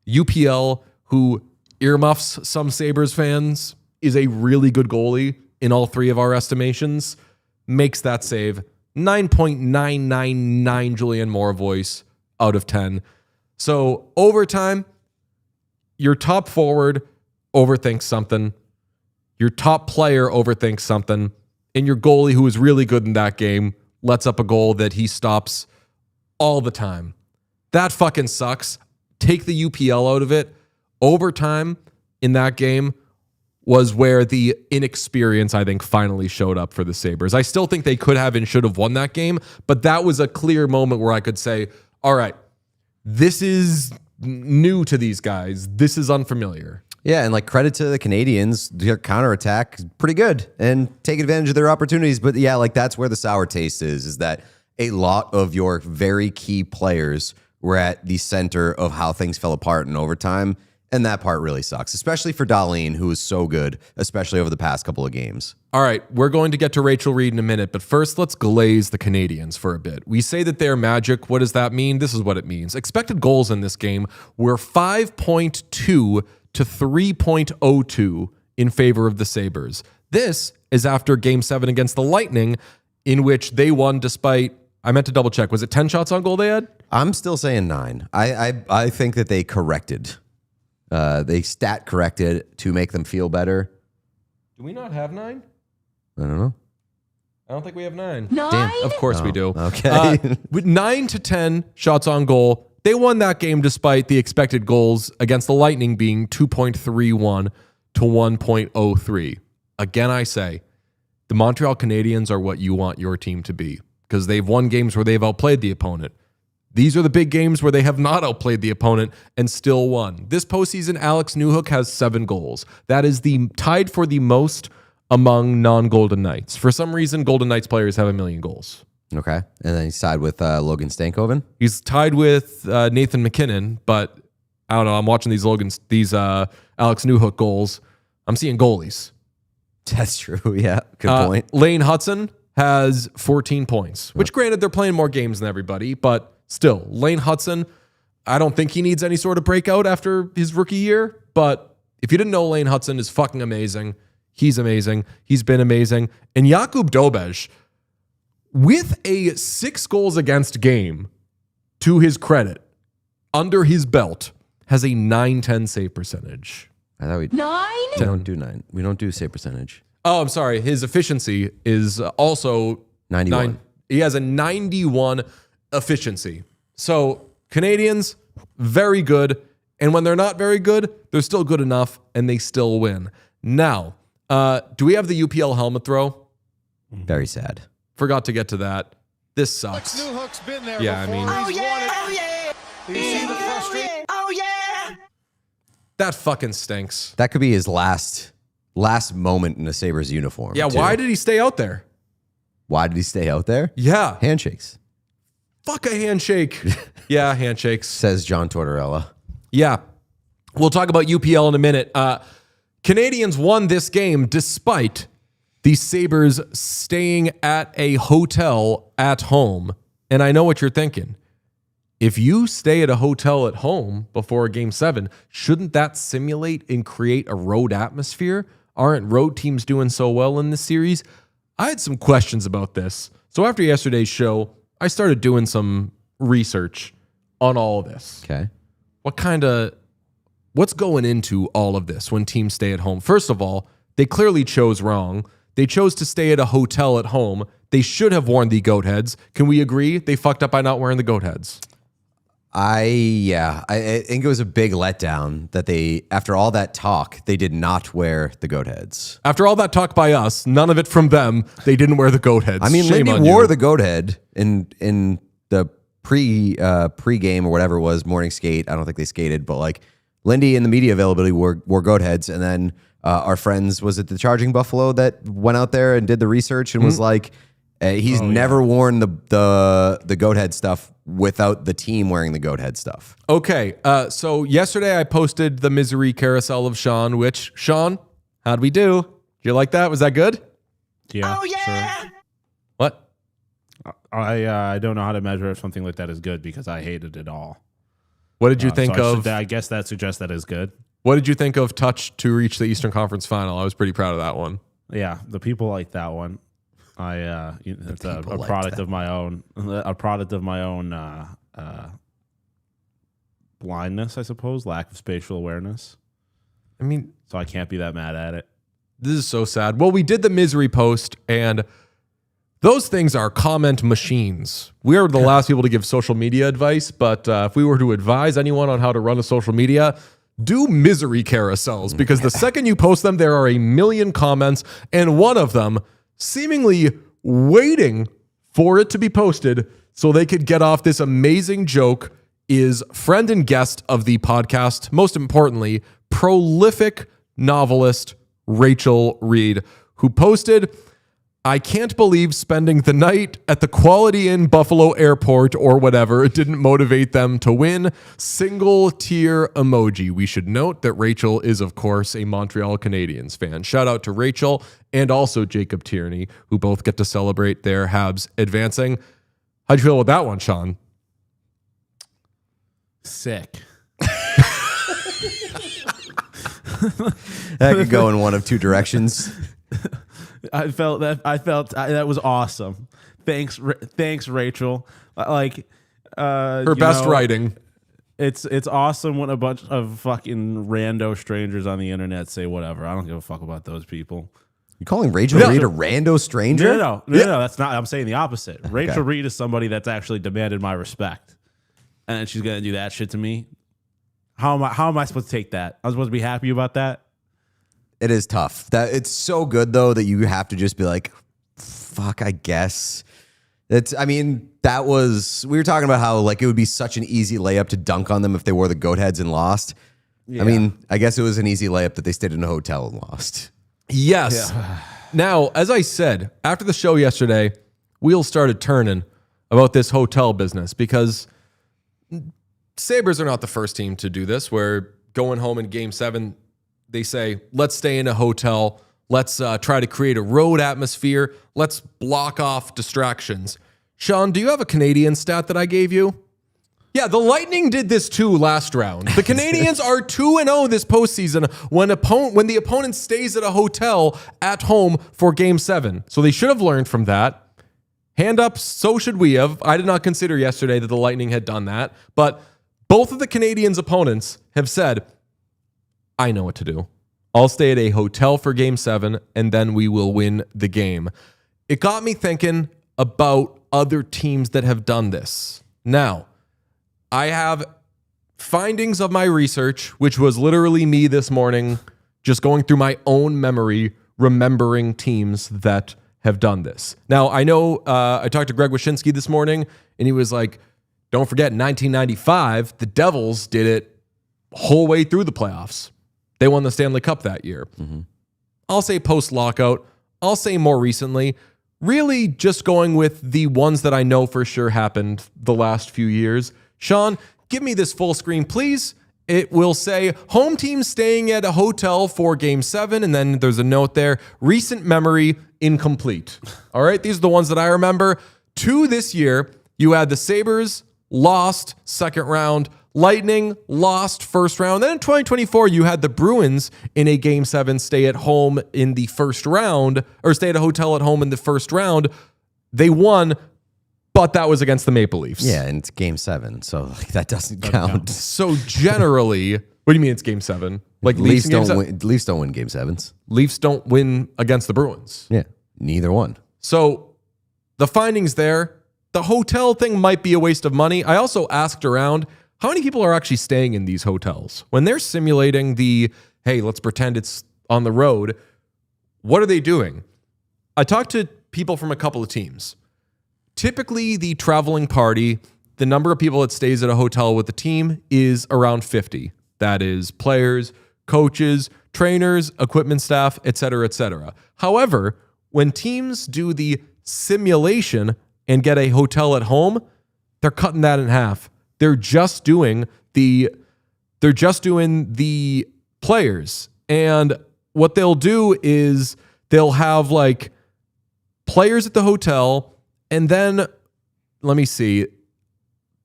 UPL, who earmuffs some Sabres fans, is a really good goalie in all three of our estimations, makes that save. 9.999 Julian Moore voice out of 10. So overtime, your top forward overthinks something, your top player overthinks something, and your goalie, who is really good in that game, lets up a goal that he stops all the time. That fucking sucks. Take the UPL out of it. Overtime in that game was where the inexperience, I think, finally showed up for the Sabres. I still think they could have and should have won that game, but that was a clear moment where I could say, all right, this is new to these guys. This is unfamiliar. Yeah, and like credit to the Canadiens, their counterattack is pretty good and take advantage of their opportunities. But yeah, like that's where the sour taste is that a lot of your very key players were at the center of how things fell apart in overtime. And that part really sucks, especially for Dahlin, who is so good, especially over the past couple of games. All right, we're going to get to Rachel Reed in a minute, but first let's glaze the Canadiens for a bit. We say that they're magic. What does that mean? This is what it means. Expected goals in this game were 5.2 to 3.02 in favor of the Sabres. This is after Game 7 against the Lightning, in which they won despite, I meant to double check, was it 10 shots on goal they had? I'm still saying 9. I think that they corrected. They stat corrected to make them feel better. Do we not have 9? I don't know. I don't think we have 9. 9? Damn. Of course we do. Okay. With 9 to 10 shots on goal, they won that game despite the expected goals against the Lightning being 2.31 to 1.03. Again, I say, the Montreal Canadiens are what you want your team to be because they've won games where they've outplayed the opponent. These are the big games where they have not outplayed the opponent and still won. This postseason, Alex Newhook has 7 goals. That is tied for the most among non-Golden Knights. For some reason, Golden Knights players have 1 million goals. Okay. And then he's tied with Logan Stankoven. He's tied with Nathan McKinnon, but I don't know. I'm watching these Alex Newhook goals. I'm seeing goalies. That's true. Yeah. Good point. Lane Hudson has 14 points, which granted, they're playing more games than everybody, but still, Lane Hudson, I don't think he needs any sort of breakout after his rookie year, but if you didn't know, Lane Hudson is fucking amazing. He's amazing. He's been amazing. And Jakub Dobeš, with a 6 goals against game, to his credit, under his belt, has a 9-10 save percentage. I thought we don't do 9. We don't do save percentage. Oh, I'm sorry. His efficiency is also 91. He has a 91 efficiency. So Canadians, very good. And when they're not very good, they're still good enough and they still win. Now, do we have the UPL helmet throw? Very sad. Forgot to get to that. This sucks. Newhook's been there Yeah, before. I mean, He's won it. You see the frustration? that fucking stinks. That could be his last moment in a Sabres uniform. Yeah, too. why did he stay out there? Why did he stay out there? Yeah. Handshakes, Fuck a handshake. Yeah, handshakes. says John Tortorella. Yeah. We'll talk about UPL in a minute. Canadians won this game despite the Sabres staying at a hotel at home. And I know what you're thinking. If you stay at a hotel at home before a Game 7, shouldn't that simulate and create a road atmosphere? Aren't road teams doing so well in this series? I had some questions about this. So after yesterday's show, I started doing some research on all of this. Okay. What's going into all of this when teams stay at home? First of all, they clearly chose wrong. They chose to stay at a hotel at home. They should have worn the goat heads. Can we agree they fucked up by not wearing the goat heads? I think it was a big letdown that they, after all that talk, they did not wear the goat heads. After all that talk by us, none of it from them, they didn't wear the goat heads. I mean, Shame Lindy on wore you. the goat head in the pre-game or whatever it was, morning skate. I don't think they skated, but like Lindy in the media availability wore goat heads, and then our friends, was it the Charging Buffalo, that went out there and did the research and was like, he's never worn the goat head stuff without the team wearing the goat head stuff. Okay, so yesterday I posted the misery carousel of Sean, which, Sean, how'd we do? Did you like that? Was that good? Yeah. Oh, yeah. Sure. What? I don't know how to measure if something like that is good because I hated it all. What did you think of? I guess that suggests that is good. What did you think of Touch to reach the Eastern Conference Final? I was pretty proud of that one. Yeah, the people like that one. It's a product of my own. A product of my own blindness, I suppose, lack of spatial awareness. I mean, so I can't be that mad at it. This is so sad. Well, we did the misery post, and those things are comment machines. We are the last people to give social media advice, but if we were to advise anyone on how to run a social media, do misery carousels, because the second you post them, there are 1 million comments, and one of them seemingly waiting for it to be posted so they could get off this amazing joke is friend and guest of the podcast, most importantly, prolific novelist Rachel Reed, who posted, "I can't believe spending the night at the Quality Inn Buffalo Airport or whatever didn't motivate them to win. Single tear emoji." We should note that Rachel is, of course, a Montreal Canadiens fan. Shout out to Rachel and also Jacob Tierney, who both get to celebrate their Habs advancing. How'd you feel with that one, Sean? Sick. That could go in one of two directions. I felt that was awesome. Thanks, Rachel. Her best writing. It's awesome when a bunch of fucking rando strangers on the internet say whatever. I don't give a fuck about those people. You calling Rachel Reed a rando stranger? No, that's not. I'm saying the opposite. Rachel Reed is somebody that's actually demanded my respect, and she's gonna do that shit to me. How am I supposed to take that? I'm supposed to be happy about that? It is tough. That it's so good though that you have to just be like, fuck, I guess. That was, we were talking about how like it would be such an easy layup to dunk on them if they wore the goat heads and lost. Yeah. I guess it was an easy layup that they stayed in a hotel and lost. Yes. Yeah. Now, as I said, after the show yesterday, wheels started turning about this hotel business because Sabres are not the first team to do this, where going home in Game 7, they say, let's stay in a hotel. Let's try to create a road atmosphere. Let's block off distractions. Sean, do you have a Canadian stat that I gave you? Yeah, the Lightning did this too last round. The Canadiens are 2-0 this postseason when the opponent stays at a hotel at home for Game 7. So they should have learned from that. Hand up, so should we have. I did not consider yesterday that the Lightning had done that. But both of the Canadiens' opponents have said, I know what to do. I'll stay at a hotel for Game 7, and then we will win the game. It got me thinking about other teams that have done this. Now, I have findings of my research, which was literally me this morning, just going through my own memory, remembering teams that have done this. Now, I know I talked to Greg Wyshynski this morning, and he was like, don't forget, in 1995, the Devils did it whole way through the playoffs. They won the Stanley Cup that year. Mm-hmm. I'll say post-lockout. I'll say more recently. Really just going with the ones that I know for sure happened the last few years. Sean, give me this full screen, please. It will say home team staying at a hotel for Game 7, and then there's a note there, recent memory incomplete. All right, these are the ones that I remember. 2 this year, you had the Sabres, lost second round. Lightning lost first round. Then in 2024, you had the Bruins in a Game 7 stay at home in the first round, or stay at a hotel at home in the first round. They won, but that was against the Maple Leafs. Yeah, and it's Game 7, so like, that doesn't count. So generally, what do you mean it's Game 7? Like Leafs don't win Game 7s. Leafs don't win against the Bruins. Yeah, neither one. So the findings there, the hotel thing might be a waste of money. I also asked around, how many people are actually staying in these hotels? When they're simulating the, hey, let's pretend it's on the road, what are they doing? I talked to people from a couple of teams. Typically, the traveling party, the number of people that stays at a hotel with the team is around 50. That is players, coaches, trainers, equipment staff, et cetera, et cetera. However, when teams do the simulation and get a hotel at home, they're cutting that in half. They're just doing the players. And what they'll do is they'll have like players at the hotel, and then let me see,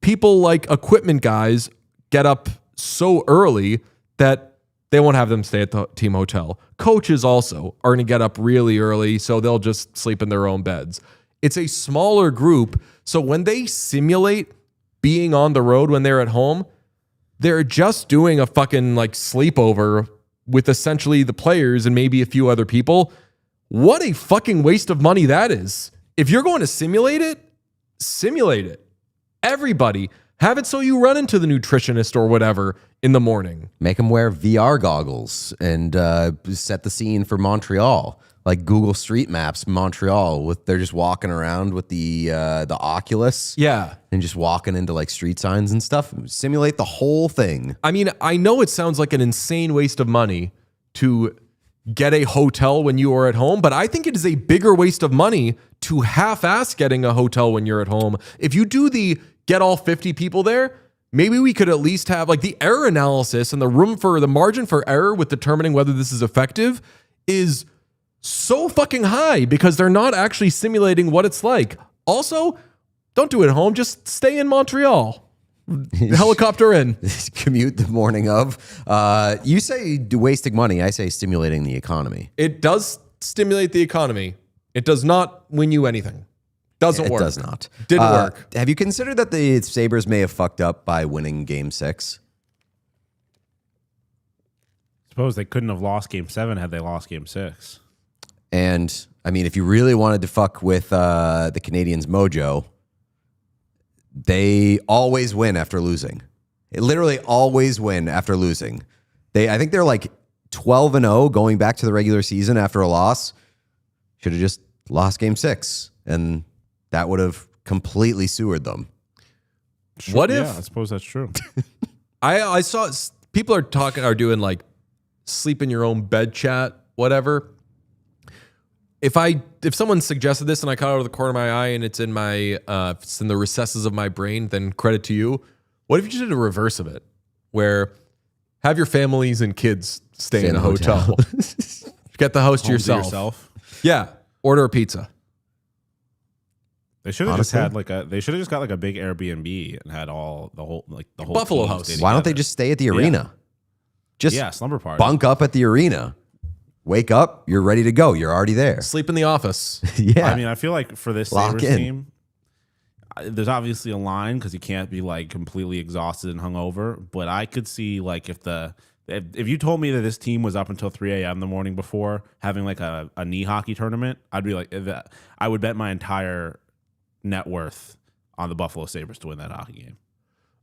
people like equipment guys get up so early that they won't have them stay at the team hotel. Coaches also are going to get up really early, so they'll just sleep in their own beds. It's a smaller group, so when they simulate being on the road when they're at home, they're just doing a fucking like sleepover with essentially the players and maybe a few other people. What a fucking waste of money that is. If you're going to simulate it, simulate it. Everybody, have it so you run into the nutritionist or whatever in the morning. Make them wear VR goggles and set the scene for Montreal. Like Google Street Maps, Montreal, they're just walking around with the Oculus. Yeah. And just walking into like street signs and stuff. Simulate the whole thing. I mean, I know it sounds like an insane waste of money to get a hotel when you are at home, but I think it is a bigger waste of money to half-ass getting a hotel when you're at home. If you do the get all 50 people there, maybe we could at least have like the error analysis and the margin for error with determining whether this is effective is so fucking high because they're not actually simulating what it's like. Also, don't do it at home. Just stay in Montreal. Helicopter in. Commute the morning of. You say wasting money. I say stimulating the economy. It does stimulate the economy. It does not win you anything. Doesn't work. It does not. Didn't work. Have you considered that the Sabres may have fucked up by winning Game 6? Suppose they couldn't have lost Game 7 had they lost Game 6. And, I mean, if you really wanted to fuck with the Canadiens' mojo, they always win after losing. They literally always win after losing. I think they're like 12-0 going back to the regular season after a loss. Should have just lost Game 6, and that would have completely sewered them. Sure, What if? Yeah, I suppose that's true. I saw people are doing like sleep in your own bed chat, whatever. If someone suggested this and I caught it out of the corner of my eye and it's in the recesses of my brain, then credit to you. What if you just did a reverse of it, where have your families and kids stay in a hotel. Get the house to yourself. Yeah, order a pizza. They should have just had They should have just got like a big Airbnb and had the whole Buffalo house. Why don't they just stay at the arena? Just slumber party. Bunk up at the arena. Wake up, you're ready to go. You're already there. Sleep in the office. Yeah. I mean, I feel like for this Sabres team, there's obviously a line because you can't be like completely exhausted and hungover. But I could see like if you told me that this team was up until 3 a.m. the morning before having like a knee hockey tournament, I'd be like, I would bet my entire net worth on the Buffalo Sabres to win that hockey game.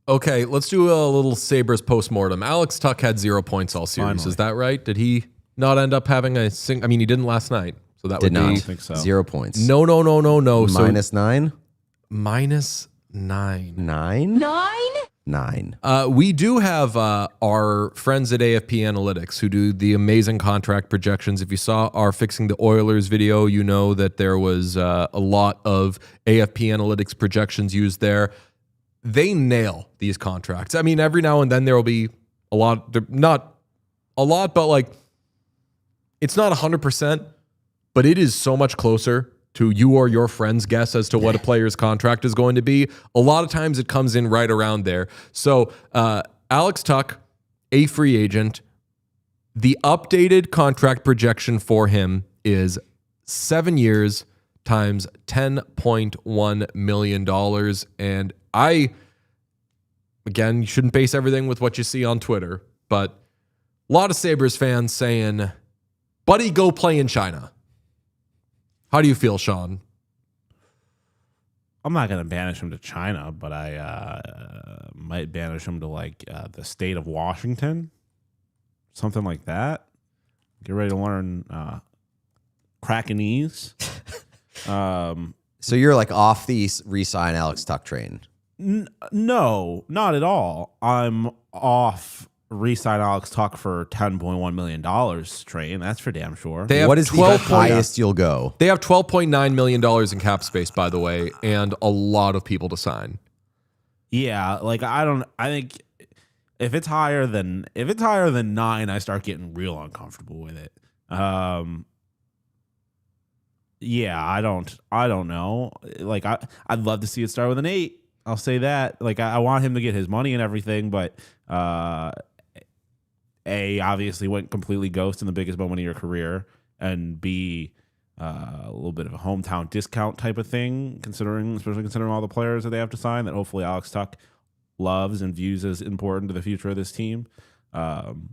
Okay, let's do a little Sabres postmortem. Alex Tuch had 0 points all series. Finally. Is that right? Did he not end up having I mean, he didn't last night. So that would be. I don't think so. 0 points. No. Minus 9? Minus 9. 9? 9. We do have our friends at AFP Analytics who do the amazing contract projections. If you saw our Fixing the Oilers video, you know that there was a lot of AFP Analytics projections used there. They nail these contracts. I mean, every now and then there will be a lot, not a lot, but like it's not 100%, but it is so much closer to you or your friend's guess as to what a player's contract is going to be. A lot of times it comes in right around there. So Alex Tuch, a free agent, the updated contract projection for him is 7 years times $10.1 million. And again, you shouldn't base everything with what you see on Twitter, but a lot of Sabres fans saying, buddy, go play in China. How do you feel, Sean? I'm not going to banish him to China, but I might banish him to like the state of Washington, something like that. Get ready to learn Krakenese. So you're like off the re-sign Alex Tuch train? No, not at all. I'm off re-sign Alex Tuch for $10.1 million train. That's for damn sure. What is the highest you'll go? They have $12.9 million in cap space, by the way, and a lot of people to sign. Yeah, like I think if it's higher than 9, I start getting real uncomfortable with it. Yeah, I don't know. Like I'd love to see it start with an 8. I'll say that. Like I want him to get his money and everything, but A, obviously went completely ghost in the biggest moment of your career, and B, a little bit of a hometown discount type of thing, especially considering all the players that they have to sign that hopefully Alex Tuch loves and views as important to the future of this team. $10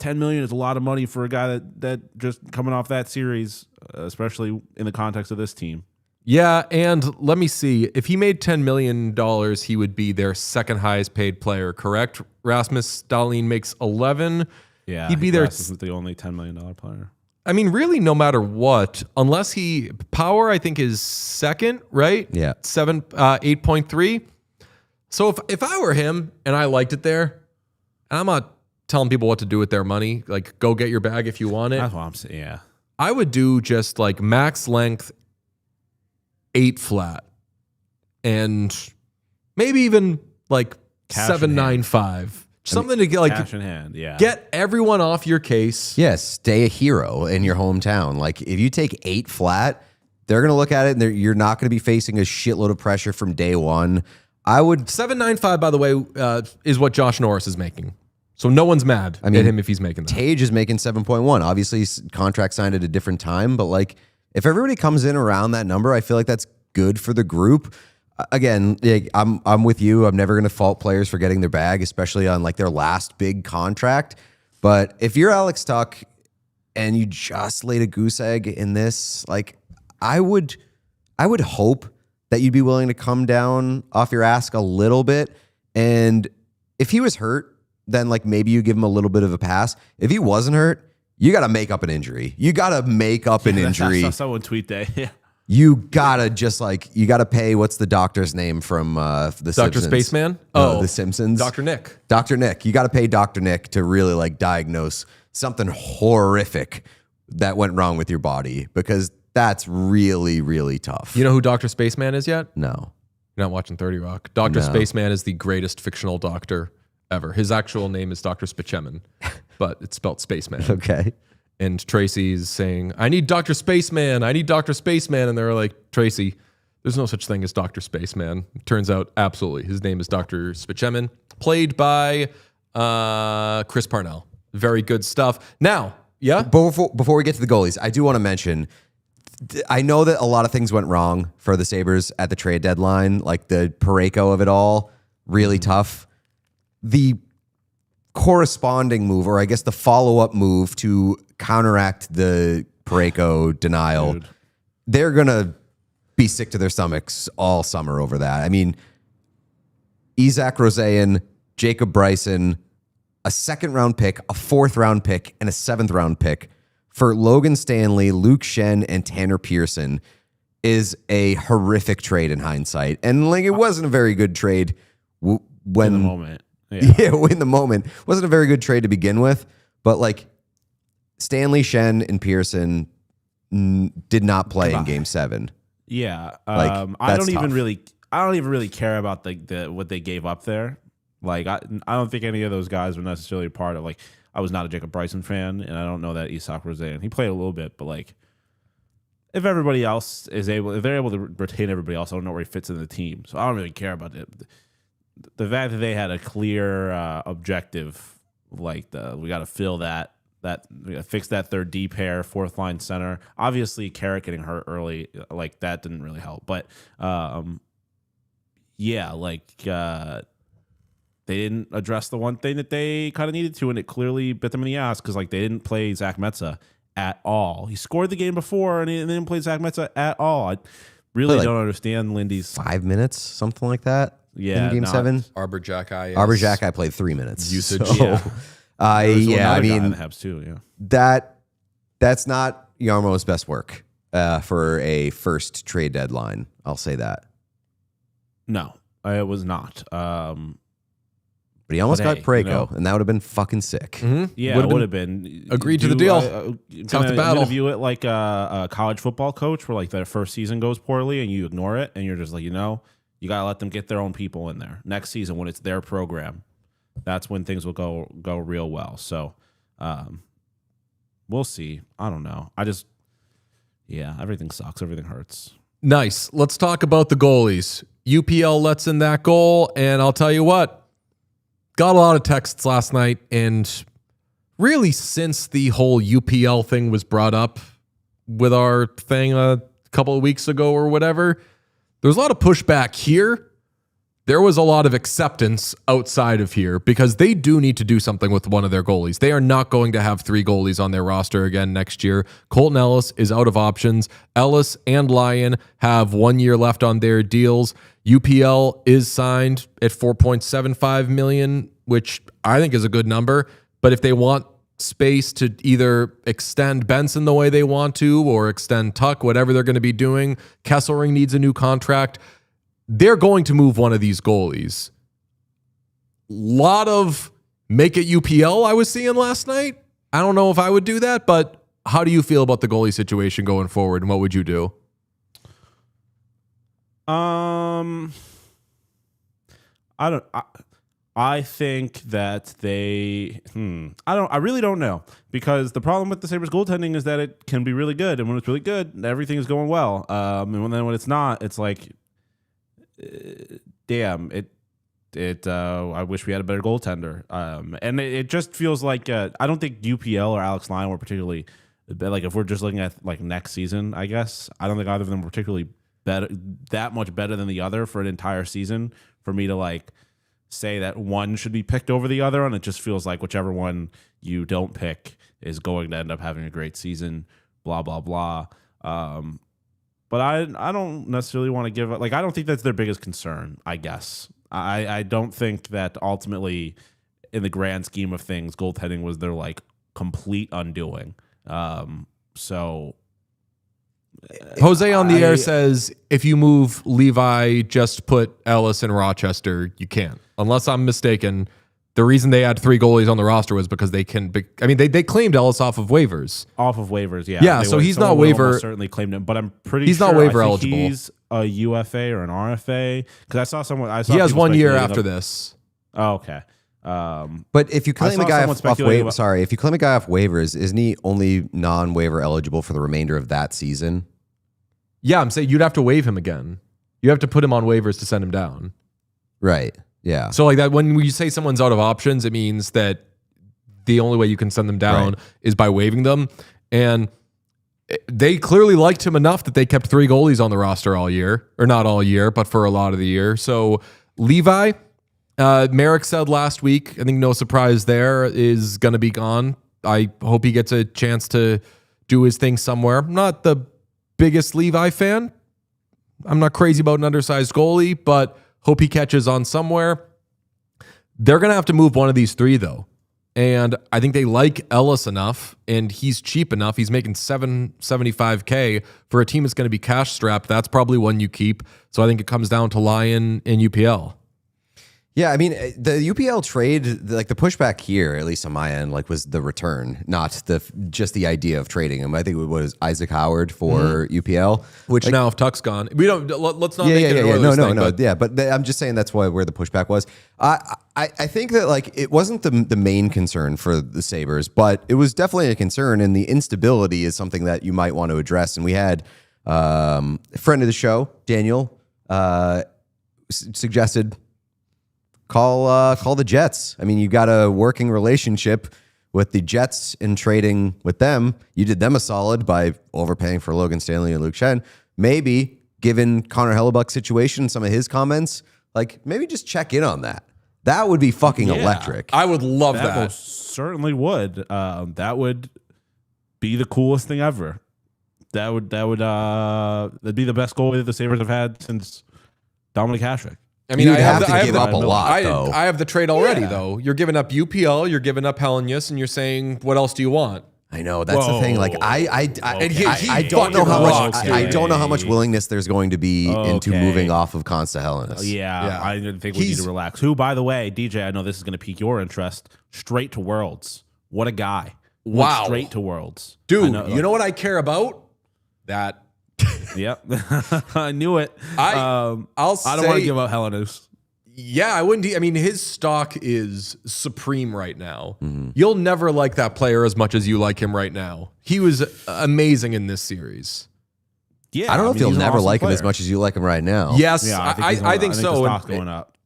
million is a lot of money for a guy that just coming off that series, especially in the context of this team. Yeah, and let me see. If he made $10 million, he would be their second highest paid player, correct? Rasmus Dahlin makes 11. Yeah, he'd be their the only $10 million player. I mean, really, no matter what, unless Power, I think, is second, right? Yeah. 8.3. So if I were him and I liked it there, and I'm not telling people what to do with their money, like go get your bag if you want it. That's what I'm saying, yeah. I would do just like max length 8 flat and maybe even like 7.95. Something to get like cash in hand, yeah. Get everyone off your case. Yes, stay a hero in your hometown. Like if you take 8 flat, they're going to look at it and you're not going to be facing a shitload of pressure from day one. I would 7.95, by the way, is what Josh Norris is making. So no one's mad at him if he's making that. Tage is making 7.1. Obviously, contract signed at a different time, but like if everybody comes in around that number, I feel like that's good for the group. Again, I'm with you. I'm never going to fault players for getting their bag, especially on like their last big contract. But if you're Alex Tuch and you just laid a goose egg in this, like I would hope that you'd be willing to come down off your ask a little bit. And if he was hurt, then like maybe you give him a little bit of a pass. If he wasn't hurt, you got to make up an injury. You got to make up an injury. I saw someone tweet that. Yeah. You gotta pay. What's the doctor's name from the Dr. Simpsons? Spaceman? No, the Simpsons. Dr. Nick. Dr. Nick. You got to pay Dr. Nick to really like diagnose something horrific that went wrong with your body, because that's really, really tough. You know who Dr. Spaceman is yet? No. You're not watching 30 Rock. Dr. Spaceman is the greatest fictional doctor ever. His actual name is Dr. Spaceman, but it's spelled Spaceman. Okay. And Tracy's saying, I need Dr. Spaceman. I need Dr. Spaceman. And they're like, Tracy, there's no such thing as Dr. Spaceman. Turns out, absolutely. His name is Dr. Spaceman, played by Chris Parnell. Very good stuff. Now, yeah? Before we get to the goalies, I do want to mention, I know that a lot of things went wrong for the Sabres at the trade deadline, like the Parayko of it all, really tough. The corresponding move, or I guess the follow-up move to counteract the Parayko denial, they're going to be sick to their stomachs all summer over that. I mean, Isaac Roseyan, Jacob Bryson, a second-round pick, a fourth-round pick, and a seventh-round pick for Logan Stanley, Luke Shen, and Tanner Pearson is a horrific trade in hindsight. And like, it wasn't a very good trade when in the moment. In the moment. Wasn't a very good trade to begin with, but like Stanley, Shen, and Pearson did not play in Game 7. Yeah. Like, I don't even really care about the what they gave up there. Like, I don't think any of those guys were necessarily a part of, like, I was not a Jacob Bryson fan, and I don't know that Isak Roseyan. He played a little bit, but like, if they're able to retain everybody else, I don't know where he fits in the team. So I don't really care about it. The fact that they had a clear objective, like we got to fill that we got to fix that third D pair, fourth line center. Obviously, Carrick getting hurt early, like that didn't really help. But yeah, like they didn't address the one thing that they kind of needed to, and it clearly bit them in the ass because like they didn't play Zach Metza at all. He scored the game before, and they didn't play Zach Metza at all. I really don't understand Lindy's 5 minutes, something like that. Yeah, in Game 7. Arbor Jackeye. Arbor Jackeye played 3 minutes. Usage. So, I mean, the Habs too. Yeah, that's not Yarmo's best work for a first trade deadline. I'll say that. No, it was not. But he almost got Parayko, and that would have been fucking sick. Mm-hmm. Yeah, it would have been. Agreed to the deal. Tough the battle. You view it like a college football coach where like their first season goes poorly and you ignore it, and you're just like, you got to let them get their own people in there. Next season, when it's their program, that's when things will go real well. So we'll see. I don't know. Everything sucks. Everything hurts. Nice. Let's talk about the goalies. UPL lets in that goal, and I'll tell you what, got a lot of texts last night, and really since the whole UPL thing was brought up with our thing a couple of weeks ago or whatever, there was a lot of pushback here. There was a lot of acceptance outside of here because they do need to do something with one of their goalies. They are not going to have 3 goalies on their roster again next year. Colton Ellis is out of options. Ellis and Lyon have 1 year left on their deals. UPL is signed at $4.75 million, which I think is a good number. But if they want space to either extend Benson the way they want to or extend Tuck, whatever they're going to be doing, Kesselring needs a new contract. They're going to move one of these goalies. Lot of make it UPL I was seeing last night. I don't know if I would do that, but how do you feel about the goalie situation going forward, and what would you do? I think that they I really don't know, because the problem with the Sabres goaltending is that it can be really good, and when it's really good, everything is going well. And then when it's not, it's like damn, I wish we had a better goaltender. And it just feels like I don't think UPL or Alex Lyon were particularly, like, if we're just looking at like next season, I guess I don't think either of them were particularly that much better than the other for an entire season for me to like say that one should be picked over the other. And it just feels like whichever one you don't pick is going to end up having a great season, blah blah blah. But I don't necessarily want to give it, like, I don't think that's their biggest concern, I guess. I don't think that ultimately, in the grand scheme of things, goaltending was their, like, complete undoing. So Jose on the air says if you move Levi, just put Ellis in Rochester. You can't, unless I'm mistaken. The reason they had 3 goalies on the roster was because they claimed Ellis off of waivers. Off of waivers, yeah. Yeah, so he's not waiver. Certainly claimed him, but I'm pretty he's sure not waiver eligible. He's a UFA or an RFA because I saw someone. He has 1 year after this. Oh, okay. But if you claim a guy off waivers, if you claim a guy off waivers, isn't he only non-waiver eligible for the remainder of that season? Yeah, I'm saying you'd have to waive him again. You have to put him on waivers to send him down. Right. Yeah. So like that, when you say someone's out of options, it means that the only way you can send them down is by waiving them. And they clearly liked him enough that they kept 3 goalies on the roster all year, or not all year, but for a lot of the year. So Levi, Merrick said last week, I think no surprise there, is going to be gone. I hope he gets a chance to do his thing somewhere. I'm not the biggest Levi fan. I'm not crazy about an undersized goalie, but hope he catches on somewhere. They're going to have to move one of these 3, though. And I think they like Ellis enough, and he's cheap enough. He's making $775K for a team that's going to be cash strapped. That's probably one you keep. So I think it comes down to Lyon and UPL. Yeah, I mean, the UPL trade, like the pushback here, at least on my end, like was the return, not just the idea of trading him. I think it was Isaac Howard for UPL. Which now if Tuck's gone, we don't. Let's not make it an Oilers thing. No. Yeah, but I'm just saying that's where the pushback was. I think that like it wasn't the main concern for the Sabres, but it was definitely a concern, and the instability is something that you might want to address. And we had a friend of the show, Daniel, suggested. Call the Jets. I mean, you got a working relationship with the Jets and trading with them. You did them a solid by overpaying for Logan Stanley and Luke Shen. Maybe, given Connor Hellebuck's situation, some of his comments, like maybe just check in on that. That would be fucking electric. I would love that. Most certainly would. That would be the coolest thing ever. That'd be the best goalie that the Sabres have had since Dominic Hasek. I mean, I have to give up a lot, though. I have the trade already, though. You're giving up UPL, you're giving up Helenius, and you're saying, what else do you want? I know that's the thing. Like I don't know how much. I don't know how much willingness there's going to be into moving off of Consta Helenius. Yeah, I think we need to relax. Who, by the way, DJ, I know this is going to pique your interest. Straight to Worlds. What a guy! Wow, went straight to Worlds, dude. You know what I care about? That. Yep, I knew it. I don't want to give up Helenius. Yeah, I wouldn't. I mean, his stock is supreme right now. Mm-hmm. You'll never like that player as much as you like him right now. He was amazing in this series. Yeah, I don't know if you'll never like him as much as you like him right now. Yes, yeah, I think so. The stock's going up.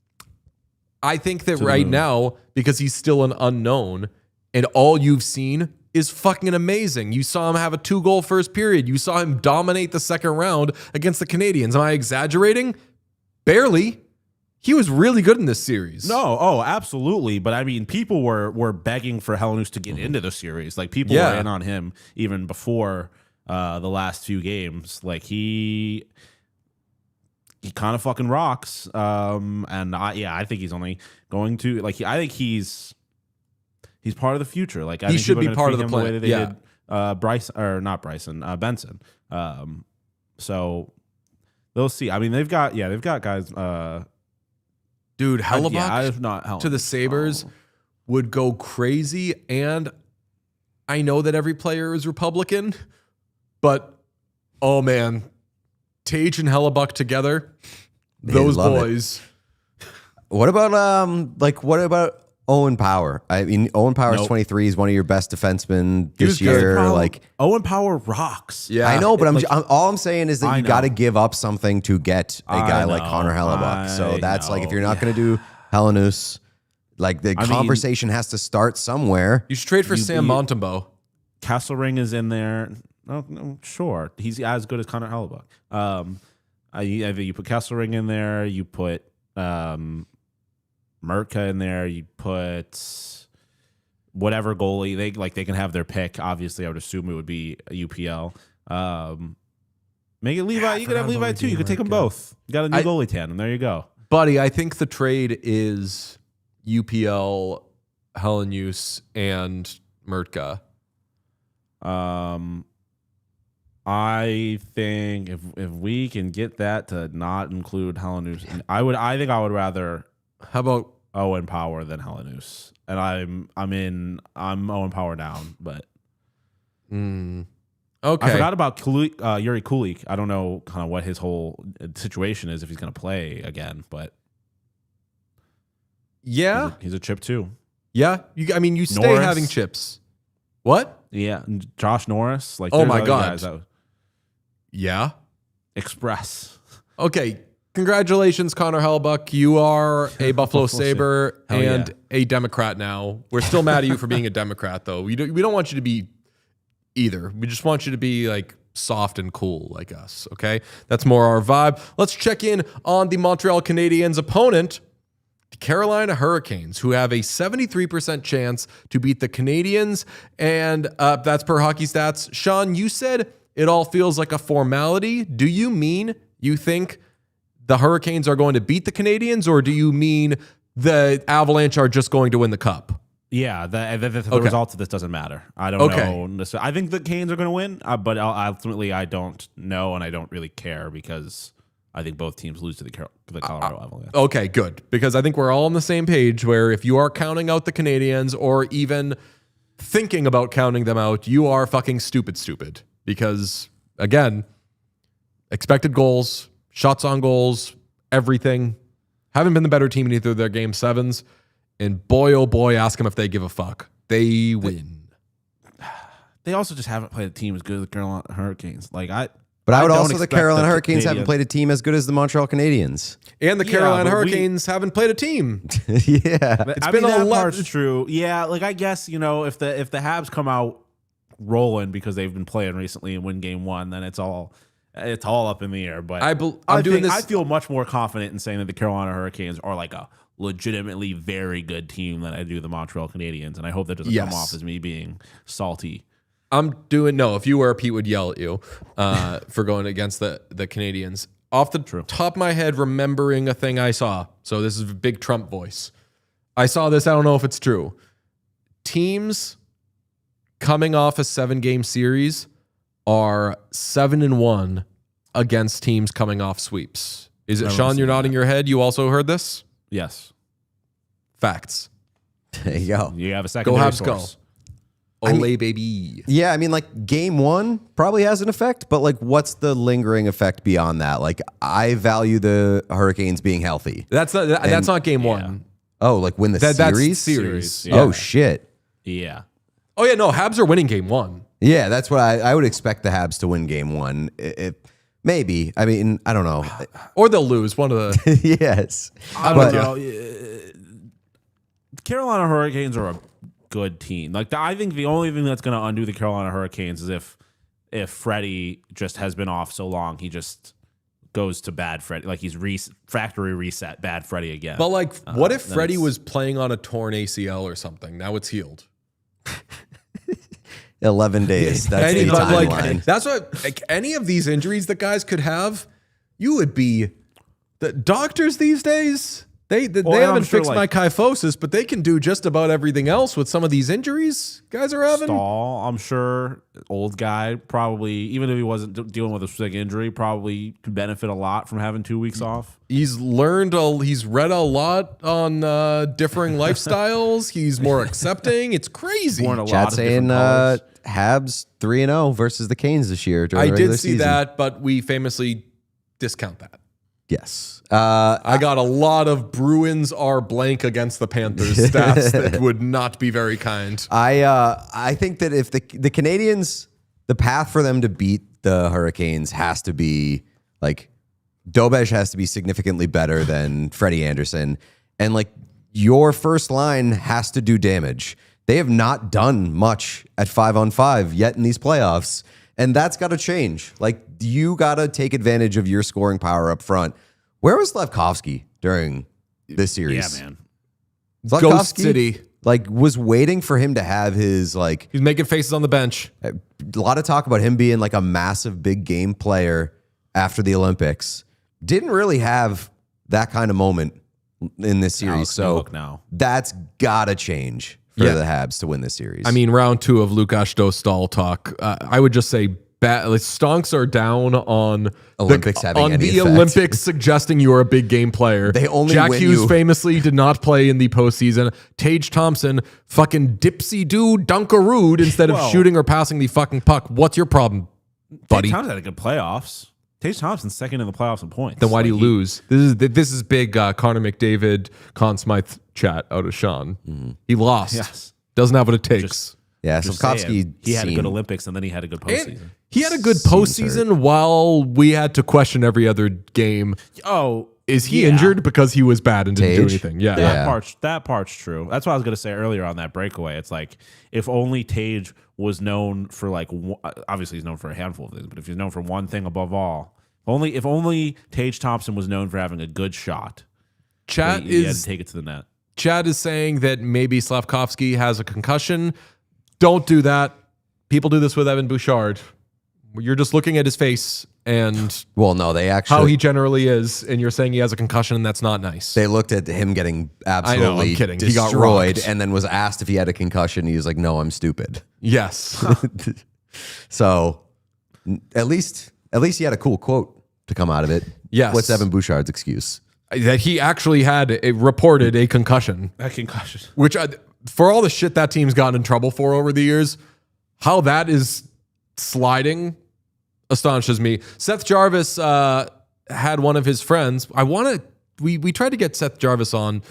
I think that right now, because he's still an unknown, and all you've seen is fucking amazing. You saw him have a 2-goal first period. You saw him dominate the second round against the Canadiens. Am I exaggerating? Barely. He was really good in this series. No, absolutely. But I mean, people were begging for Helenius to get into the series. Like people were in on him even before the last few games. Like he kind of fucking rocks. And I think he's only going to I think he's part of the future. Like I think should be part of the plan. The way that they did Benson. So they'll see. I mean, they've got guys. Dude, Hellebuck to the Sabres would go crazy, and I know that every player is Republican, but oh man, Tage and Hellebuck together, those boys. What about Owen Power? I mean, Owen Power's 23. He's one of your best defensemen this year. Owen Power rocks. Yeah, I know, but all I'm saying is that you got to give up something to get a guy like Connor Hellebuck. So that's if you're not going to do Helenius, the conversation has to start somewhere. You should trade for Sam Montembeault. Kesselring is in there. No, sure, he's as good as Connor Hellebuck. I think you put Kesselring in there. You put Mertka in there, you put whatever goalie they can have their pick. Obviously, I would assume it would be a UPL. Make it Levi. You could have Levi too. You could take them both. You got a new goalie tandem. There you go, buddy. I think the trade is UPL, Helenius, and Mertka. I think if we can get that to not include Helenius, I think I would rather. How about Owen Power than Helenius, and I'm Owen Power down, but okay. I forgot about Yuri Kulik. I don't know kind of what his whole situation is if he's going to play again, but yeah, he's a chip too. Yeah, you stay Norris. having chips. What? Yeah, Josh Norris. Like, oh my god, yeah, Express. Okay, congratulations, Connor Hellbuck. You are a Buffalo Sabre and a Democrat now. We're still mad at you for being a Democrat, though. We don't want you to be either. We just want you to be like soft and cool like us. Okay, that's more our vibe. Let's check in on the Montreal Canadiens opponent, the Carolina Hurricanes, who have a 73% chance to beat the Canadiens, and that's per Hockey Stats. Sean, you said it all feels like a formality. Do you mean you think the Hurricanes are going to beat the Canadiens, or do you mean the Avalanche are just going to win the cup? Yeah, the result of this doesn't matter. I don't know. I think the Canes are going to win, but ultimately I don't know, and I don't really care because I think both teams lose to the Colorado Avalanche. Okay, good. Because I think we're all on the same page where if you are counting out the Canadiens or even thinking about counting them out, you are fucking stupid. Because, again, expected goals, shots on goals, everything. Haven't been the better team in either of their game sevens. And boy, oh boy, ask them if they give a fuck. They win. They also just haven't played a team as good as the Carolina Hurricanes. But I would also the Carolina Hurricanes haven't played a team as good as the Montreal Canadiens. And the Carolina Hurricanes haven't played a team. Yeah. It's been a lot. Part's true. Yeah, I guess, if the Habs come out rolling because they've been playing recently and win game one, then it's all up in the air. But I feel much more confident in saying that the Carolina Hurricanes are like a legitimately very good team than I do the Montreal Canadiens, and I hope that doesn't come off as me being salty. If you were, Pete would yell at you for going against the Canadiens. Off the top of my head, remembering a thing I saw. So this is a big Trump voice. I saw this. I don't know if it's true. Teams coming off a 7-game series are 7-1 against teams coming off sweeps. Is it, Sean, you're nodding your head? You also heard this? Yes. Facts. There you go. You have a secondary Habs, source. Go. Ole, baby. Yeah, game one probably has an effect, but what's the lingering effect beyond that? I value the Hurricanes being healthy. That's not game one. Oh, win the series? That's series. Yeah. Oh, shit. Yeah. Oh, yeah, no, Habs are winning game one. Yeah, that's what I would expect the Habs to win game one. Maybe. I don't know. Or they'll lose, one of the... Yes. I don't know. Carolina Hurricanes are a good team. I think the only thing that's going to undo the Carolina Hurricanes is if Freddie just has been off so long, he just goes to bad Freddie. He's factory reset bad Freddie again. But what if Freddie was playing on a torn ACL or something? Now it's healed. 11 days. That's the timeline. That's what any of these injuries that guys could have, you would be the doctors these days. They haven't fixed my kyphosis, but they can do just about everything else with some of these injuries guys are having. Stahl, I'm sure, old guy, probably, even if he wasn't dealing with a sick injury, probably could benefit a lot from having 2 weeks off. He's read a lot on differing lifestyles. He's more accepting. It's crazy. Chad saying Habs 3-0 versus the Canes this year during the regular season. I did see that, but we famously discount that. Yes. I got a lot of Bruins are blank against the Panthers stats that would not be very kind. I think that if the Canadiens, the path for them to beat the Hurricanes has to be Dobej has to be significantly better than Freddie Anderson. And your first line has to do damage. They have not done much at 5-on-5 yet in these playoffs. And that's got to change. You got to take advantage of your scoring power up front. Where was Slafkovsky during this series? Yeah, man. Ghost City. Was waiting for him to have his, He's making faces on the bench. A lot of talk about him being, a massive big game player after the Olympics. Didn't really have that kind of moment in this series. So that's got to change for the Habs to win this series. Round 2 of Lukas Dostal talk. I would just say stonks are down on Olympics having on any the effect. Olympics suggesting you're a big game player. They only Jack win Hughes you- famously did not play in the postseason. Tage Thompson fucking dipsy do dunkarood instead of shooting or passing the fucking puck. What's your problem, buddy? Tage Thompson had a good playoffs. Tage Thompson's second in the playoffs in points. Then why do you lose? This is big Connor McDavid, Conn Smythe chat out of Sean. He lost. Yes. Doesn't have what it takes. Yeah, Just Slavkovsky. saying, he had a good Olympics and then he had a good postseason. And he had a good postseason while we had to question every other game. Oh, Is he injured because he was bad and didn't do Tage? anything? Yeah. That part's true. That's what I was going to say earlier on that breakaway. It's like if only Tage was known for like obviously he's known for a handful of things, but if he's known for one thing above all, if only Tage Thompson was known for having a good shot. Chat he had is to take it to the net. Chad is saying that maybe Slavkovsky has a concussion. Don't do that. People do this with Evan Bouchard. You're just looking at his face and Well, no, they actually how he generally is, and you're saying he has a concussion, and that's not nice. They looked at him getting absolutely I'm kidding. He got destroyed, rocked. and then was asked if he had a concussion. He was like, "No, I'm stupid." Yes. So at least he had a cool quote to come out of it. Yes. What's Evan Bouchard's excuse? That he actually had reported a concussion. That concussion. Which, for all the shit that team's gotten in trouble for over the years, how that is sliding astonishes me. Seth Jarvis had one of his friends. We tried to get Seth Jarvis on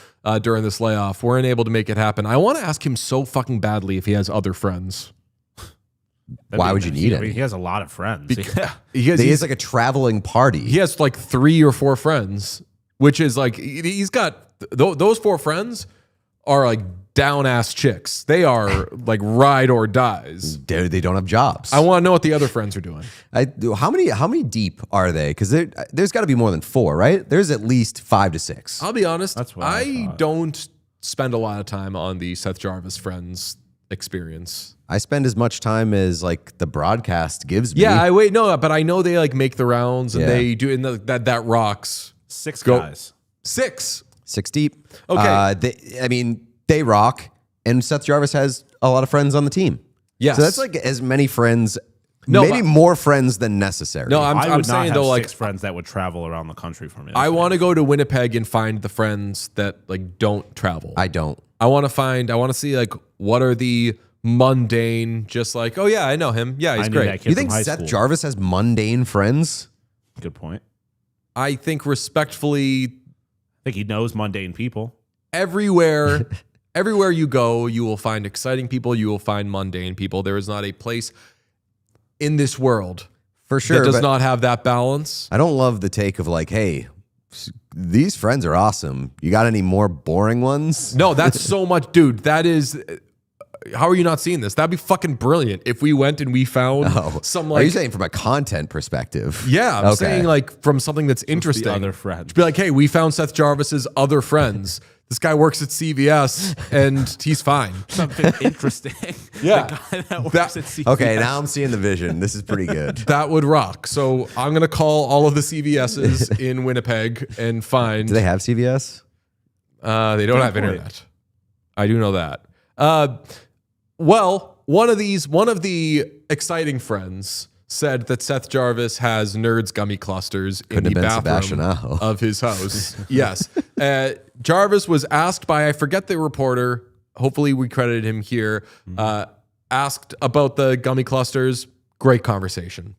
during this layoff. Weren't able to make it happen. I want to ask him so fucking badly if he has other friends. Why would you need I mean, him? he has a lot of friends. He He's like a traveling party. he has like 3 or 4 friends, which is like he's got those 4 friends are like down ass chicks. They are like ride or dies. They don't have jobs. I want to know what the other friends are doing. How many deep are they? Because there's got to be more than 4, right? There's at least 5 to 6. I'll be honest. That's what I thought. Don't spend a lot of time on the Seth Jarvis friends experience. I spend as much time as like the broadcast gives me. Yeah, but I know they like make the rounds and they do, and that rocks. 6 Go. guys. 6. 6 deep. Okay. They rock, and Seth Jarvis has a lot of friends on the team. Yes. So that's like as many friends, No, maybe but- more friends than necessary. No, I I'm would not saying have though, like 6 friends that would travel around the country for me. I want to go to Winnipeg and find the friends that like don't travel. I don't. I want to see like what are the mundane, just like, oh yeah, I know him. Yeah, he's I knew great. that kid You from think high Seth school. Jarvis has mundane friends? Good point. I think respectfully, I think he knows mundane people. everywhere you go, you will find exciting people, you will find mundane people. There is not a place in this world For sure. that does but not have that balance. I don't love the take of like, hey, these friends are awesome. You got any more boring ones? No, that's so much, dude. That is, how are you not seeing this? That'd be fucking brilliant if we went and we found some Are you like, saying from a content perspective? yeah, I'm Okay. saying like from something that's interesting. other friends? Be like, hey, we found Seth Jarvis's other friends. This guy works at CVS and he's fine. Something interesting. Yeah. The guy that works That- at CVS. Okay, now I'm seeing the vision. This is pretty good. That would rock. So I'm gonna call all of the CVS's in Winnipeg and find. Do they have CVS? They don't have internet. I do know that. Well, one of the exciting friends said that Seth Jarvis has Nerds gummy clusters in Couldn't the have been bathroom Sebastian Aho. of his house. Yes. Jarvis was asked by, I forget the reporter, hopefully we credited him here, asked about the gummy clusters. Great conversation.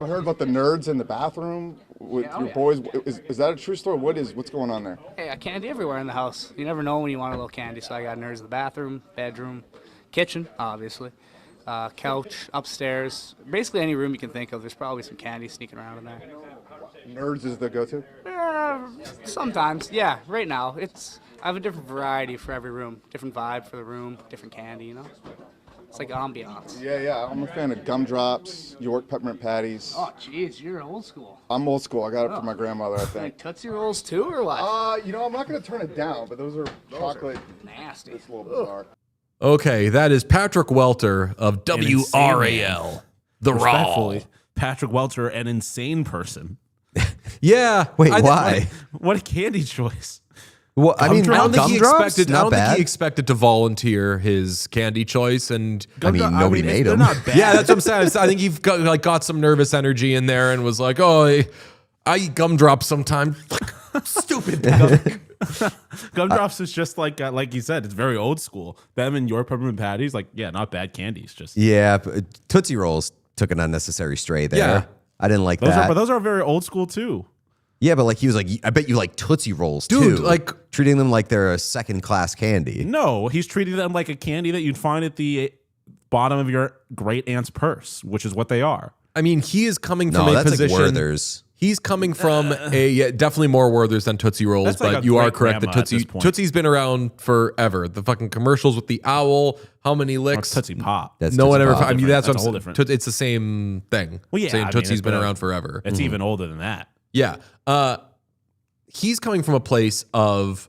I heard about the nerds in the bathroom with your boys. Is that a true story? What's going on there? Hey, candy everywhere in the house. You never know when you want a little candy. So I got nerds in the bathroom, bedroom, kitchen, obviously, couch, upstairs. Basically any room you can think of. There's probably some candy sneaking around in there. Nerds is the go-to? Sometimes, yeah. Right now, I have a different variety for every room. Different vibe for the room, different candy, you know? It's like ambiance. Yeah. I'm a fan of gumdrops, York peppermint patties. Oh, jeez, you're old school. I'm old school. I got it from my grandmother, I think. Like Tootsie Rolls too, or what? I'm not going to turn it down, but those are chocolate. Nasty. It's a little bizarre. Okay, that is Patrick Welter of WRAL. The Raw. Respectfully, Patrick Welter, an insane person. Yeah. Wait, why? What a candy choice. Well, I mean, I don't think he bad. expected to volunteer his candy choice, and nobody made him. Yeah, that's what I'm saying. I think he got some nervous energy in there and was like, "Oh, I eat gumdrops sometime." Stupid. Gumdrops is just like you said, it's very old school. Them and your peppermint patties, like not bad candies. Just Tootsie Rolls took an unnecessary stray there. Yeah. I didn't like that. But those are very old school too. Yeah, but like he was like, I bet you like Tootsie Rolls Dude, too. like treating them like they're a second class candy. No, he's treating them like a candy that you'd find at the bottom of your great aunt's purse, which is what they are. I mean, he is coming from a position. Like Werther's. He's coming from definitely more Werther's than Tootsie Rolls, That's like but a you are great correct that grandma at this point. Tootsie's been around forever. The fucking commercials with the owl, how many licks? Tootsie Pop. That's no one Tootsie ever. Pop. I mean, that's what a whole I'm different. saying. It's the same thing. Well, yeah, saying Tootsie's it's been around forever. It's even older than that. Yeah. He's coming from a place of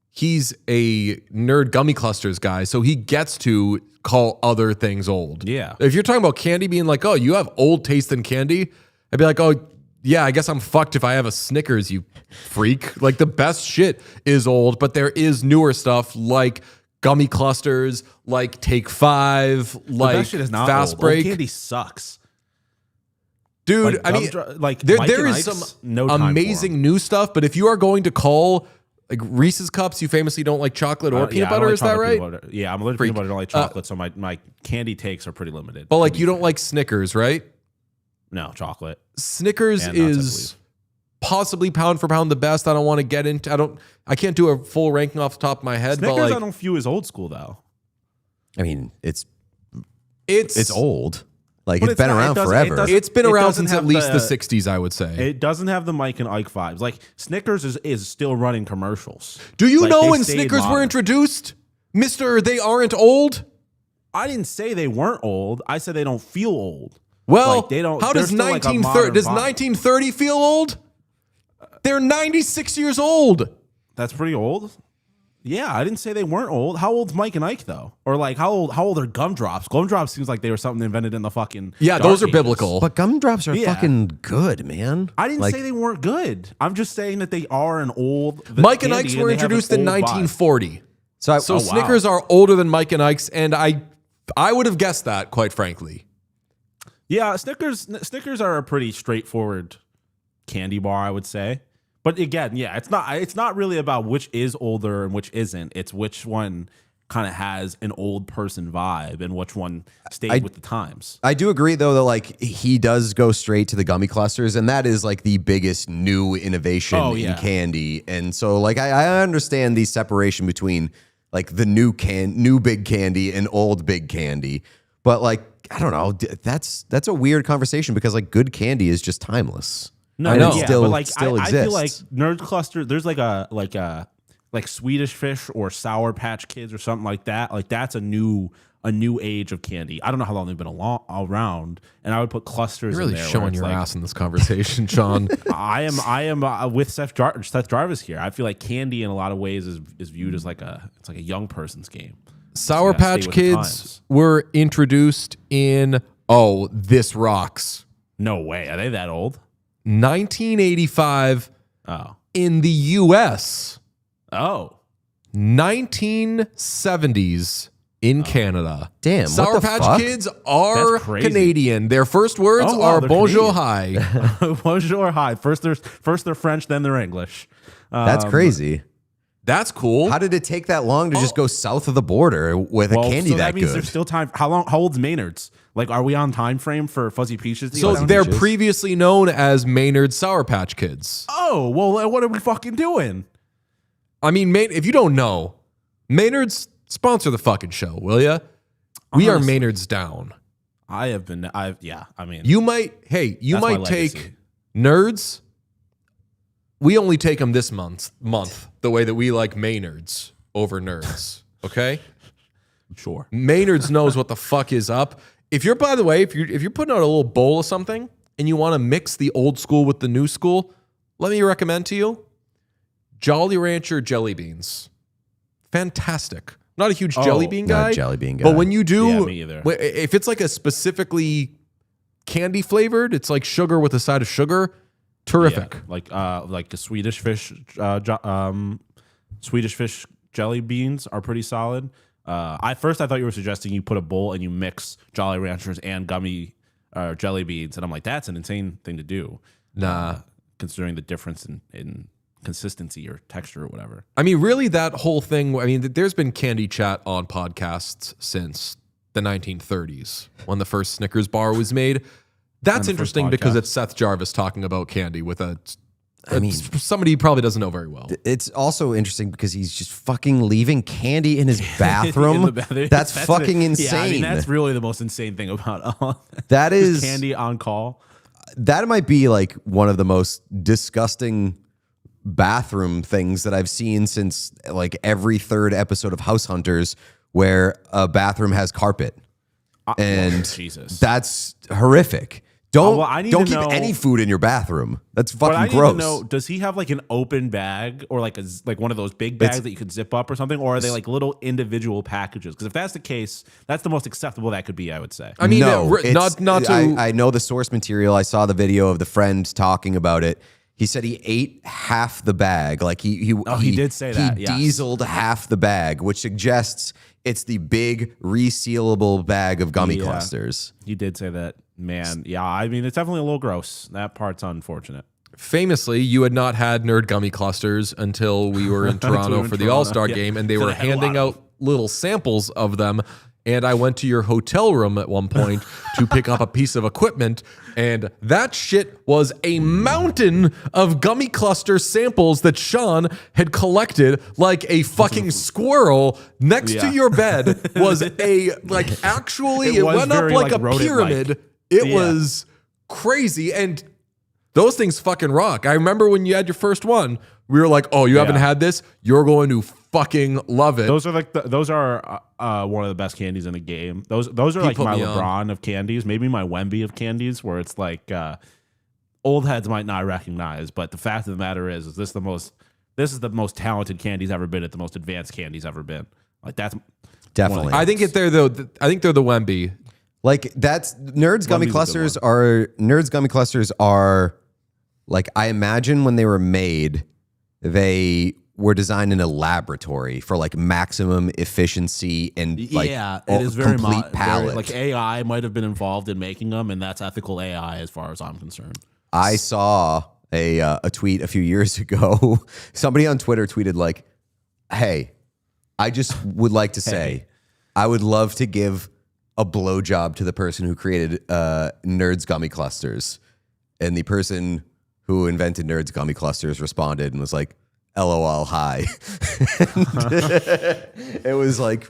he's a nerd gummy clusters guy, so he gets to call other things old. Yeah. If you're talking about candy being like, oh, you have old taste in candy, I'd be like, oh, yeah, I guess I'm fucked if I have a Snickers, you freak. Like the best shit is old, but there is newer stuff like gummy clusters, like Take 5, like that shit is not Fast old. Break. Old candy sucks. Dude, Like I mean, like there Mike and is Ike's, some no time for 'em. amazing new stuff, but if you are going to call like Reese's Cups, you famously don't like chocolate or peanut I don't butter, like is that chocolate right? peanut butter. Yeah, I'm allergic to peanut butter. I don't like chocolate, so my candy takes are pretty limited. But like you don't like Snickers, right? No, chocolate. Snickers And nuts, I is possibly pound for pound the best. I don't want to get into I can't do a full ranking off the top of my head, Snickers but like, I don't view as old school though. I mean, it's it's old. Like But it's been not- around forever. It's been it around doesn't since at have least the the 60s, I would say. It doesn't have the Mike and Ike vibes. Like Snickers is still running commercials. Do you Like, know they when stayed Snickers were modern. introduced? Mister, they aren't old? I didn't say they weren't old. I said they don't feel old. Well, Like, they don't. how they're does still like a 1930 modern does vibe. 1930 feel old? They're 96 years old. That's pretty old. Yeah, I didn't say they weren't old. How old's Mike and Ike though? Or like how old are Gumdrops? Gumdrops seems like they were something invented in the fucking Yeah, dark those are ages. biblical. But gumdrops are Yeah. fucking good, man. I didn't Like, say they weren't good. I'm just saying that they are an old. Mike and candy Ike's were they have an introduced in old vibe. 1940. So, So wow. Snickers are older than Mike and Ike's, and I would have guessed that, quite frankly. Yeah, Snickers are a pretty straightforward candy bar, I would say. But again, yeah, it's not really about which is older and which isn't. It's which one kind of has an old person vibe and which one stayed with the times. I do agree though that like he does go straight to the gummy clusters, and that is like the biggest new innovation in candy. And so like I understand the separation between like the new big candy and old big candy, but like I don't know, that's a weird conversation because like good candy is just timeless. No, I know. yeah, Still- but like still I feel like exists. Nerd Cluster. There's like Swedish Fish or Sour Patch Kids or something like that. Like that's a new age of candy. I don't know how long they've been around, and I would put clusters. You're really in there where showing it's your like, ass in this conversation, Sean. I am with Seth Jarvis here. I feel like candy in a lot of ways is viewed as like a young person's game. Sour You gotta Patch stay with the Kids times. were introduced in, this rocks, No way. Are they that old? 1985 Oh. in the U.S., Oh. 1970s in Canada. Damn, what Sour the Patch fuck? Kids are That's crazy. Canadian. Their first words Oh, wow, are they're bonjour, Canadian. hi. Bonjour, hi. First they're French, then they're English. That's crazy. That's cool. How did it take that long to just go south of the border with a candy so that means good? there's still time. How old's Maynard's? Like, are we on time frame for Fuzzy Peaches? So down? they're previously known as Maynard Sour Patch Kids. Oh, well, what are we fucking doing? I mean, if you don't know, Maynard's sponsor the fucking show, will ya? We are Honestly. Maynard's down. I mean, You might That's my take legacy. Nerds. We only take them this month, the way that we like Maynard's over Nerds. Okay? sure. Maynard's knows what the fuck is up. If you're, by the way, if you're putting out a little bowl of something and you want to mix the old school with the new school, let me recommend to you Jolly Rancher jelly beans. Fantastic. Not a huge jelly bean not guy. a jelly bean guy. But when you do, Yeah, me either. if it's like a specifically candy flavored, it's like sugar with a side of sugar. Terrific. Yeah, like a Swedish Fish Swedish fish jelly beans are pretty solid. I thought you were suggesting you put a bowl and you mix Jolly Ranchers and gummy jelly beans, and I'm like, that's an insane thing to do. Nah, considering the difference in consistency or texture or whatever. I mean, really, that whole thing. I mean, there's been candy chat on podcasts since the 1930s when the first Snickers bar was made. That's interesting because it's Seth Jarvis talking about candy with somebody he probably doesn't know very well. It's also interesting because he's just fucking leaving candy in his bathroom. That's fucking insane. Yeah, I mean, that's really the most insane thing about all that is candy on call. That might be like one of the most disgusting bathroom things that I've seen since like every third episode of House Hunters, where a bathroom has carpet, and Jesus, that's horrific. Don't keep know, any food in your bathroom. That's fucking I gross. Need to know, does he have like an open bag or like one of those big bags that you could zip up or something, or are they like little individual packages? Because if that's the case, that's the most acceptable that could be, I would say. I mean, no, not to. I know the source material. I saw the video of the friend talking about it. He said he ate half the bag. Like he did say that. He dieseled half the bag, which suggests it's the big resealable bag of gummy clusters. He did say that. Man, yeah, I mean, it's definitely a little gross. That part's unfortunate. Famously, you had not had nerd gummy clusters until we were in Toronto for the All-Star game, and they were handing out little samples of them. And I went to your hotel room at one point to pick up a piece of equipment, and that shit was a mountain of gummy cluster samples that Sean had collected like a fucking squirrel next to your bed. Was actually it went up like a pyramid. It was crazy, and those things fucking rock. I remember when you had your first one, we were like, "Oh, you haven't had this? You're going to fucking love it." Those are one of the best candies in the game. Those are like my LeBron of candies, maybe my Wemby of candies, where it's like old heads might not recognize, but the fact of the matter is this is the most talented candies ever been at the most advanced candies ever been. Like that's definitely. I think they're the Wemby. Like that's Nerds gummy clusters are like, I imagine when they were made, they were designed in a laboratory for like maximum efficiency and like it is very complete palate. Like AI might have been involved in making them, and that's ethical AI as far as I'm concerned. I saw a tweet a few years ago. Somebody on Twitter tweeted like, "Hey, I just would like to say, I would love to give a blowjob to the person who created Nerds gummy clusters." And the person who invented Nerds gummy clusters responded and was like, "LOL, hi." It was like,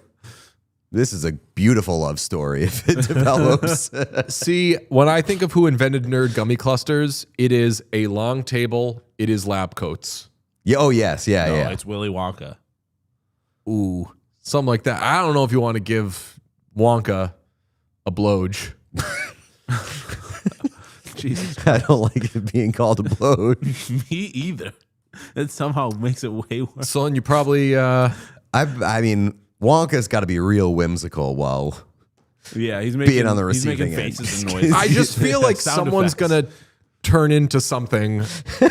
this is a beautiful love story if it develops. See, when I think of who invented Nerd gummy clusters, it is a long table. It is lab coats. Yeah. Oh yes. Yeah. No, yeah. It's Willy Wonka. Ooh, something like that. I don't know if you want to give Wonka a blowj. Jesus, I don't like it being called a blowj. Me either. It somehow makes it way worse. Son, you probably. I mean, Wonka's got to be real whimsical while he's making, being on the receiving end. faces and noises. I just feel like someone's gonna turn into something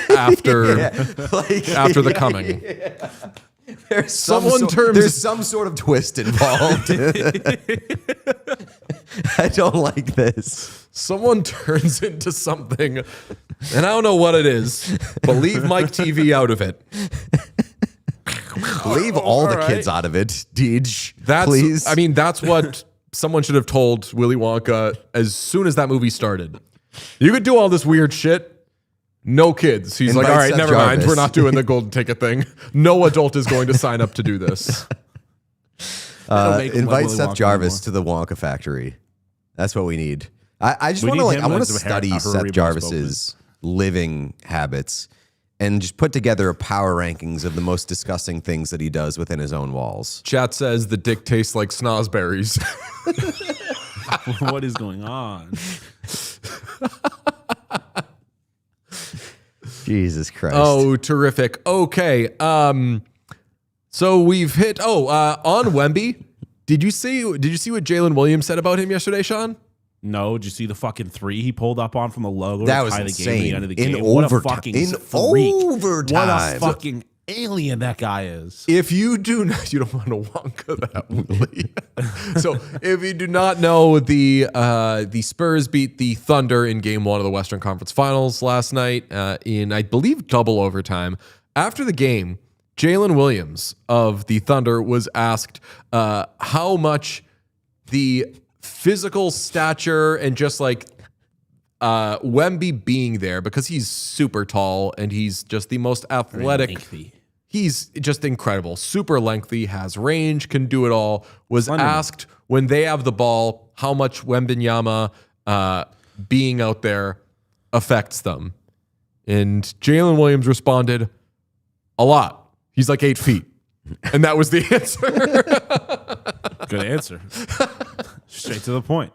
after after the coming. Yeah. There's there's some sort of twist involved. I don't like this. Someone turns into something, and I don't know what it is, but leave Mike TV out of it. Leave all the kids out of it, Deej. Please. I mean, that's what someone should have told Willy Wonka as soon as that movie started. You could do all this weird shit. No kids. He's like, all right, never mind. We're not doing the golden ticket thing. No adult is going to sign up to do this. Invite Seth Jarvis to the Wonka factory. That's what we need. I just want to I want to study Seth Jarvis's living habits and just put together a power rankings of the most disgusting things that he does within his own walls. Chat says the dick tastes like snozberries. What is going on? Jesus Christ. Oh, terrific. Okay. So we've hit on Wemby. Did you see what Jalen Williams said about him yesterday, Sean? No, did you see the fucking three he pulled up on from the logo? That was insane. insane. The game at the end of the In game. What a overtime. fucking In freak. overtime. What a fucking alien that guy is. If you do not, you don't want to Wonka that, Willie. So if you do not know, the Spurs beat the Thunder in Game 1 of the Western Conference Finals last night in, I believe, double overtime. After the game, Jalen Williams of the Thunder was asked how much the physical stature and just like Wemby being there, because he's super tall and he's just the most athletic. He's just incredible, super lengthy, has range, can do it all. Was asked when they have the ball how much Wembanyama being out there affects them. And Jalen Williams responded, a lot. He's like 8 feet. And that was the answer. Good answer. Straight to the point.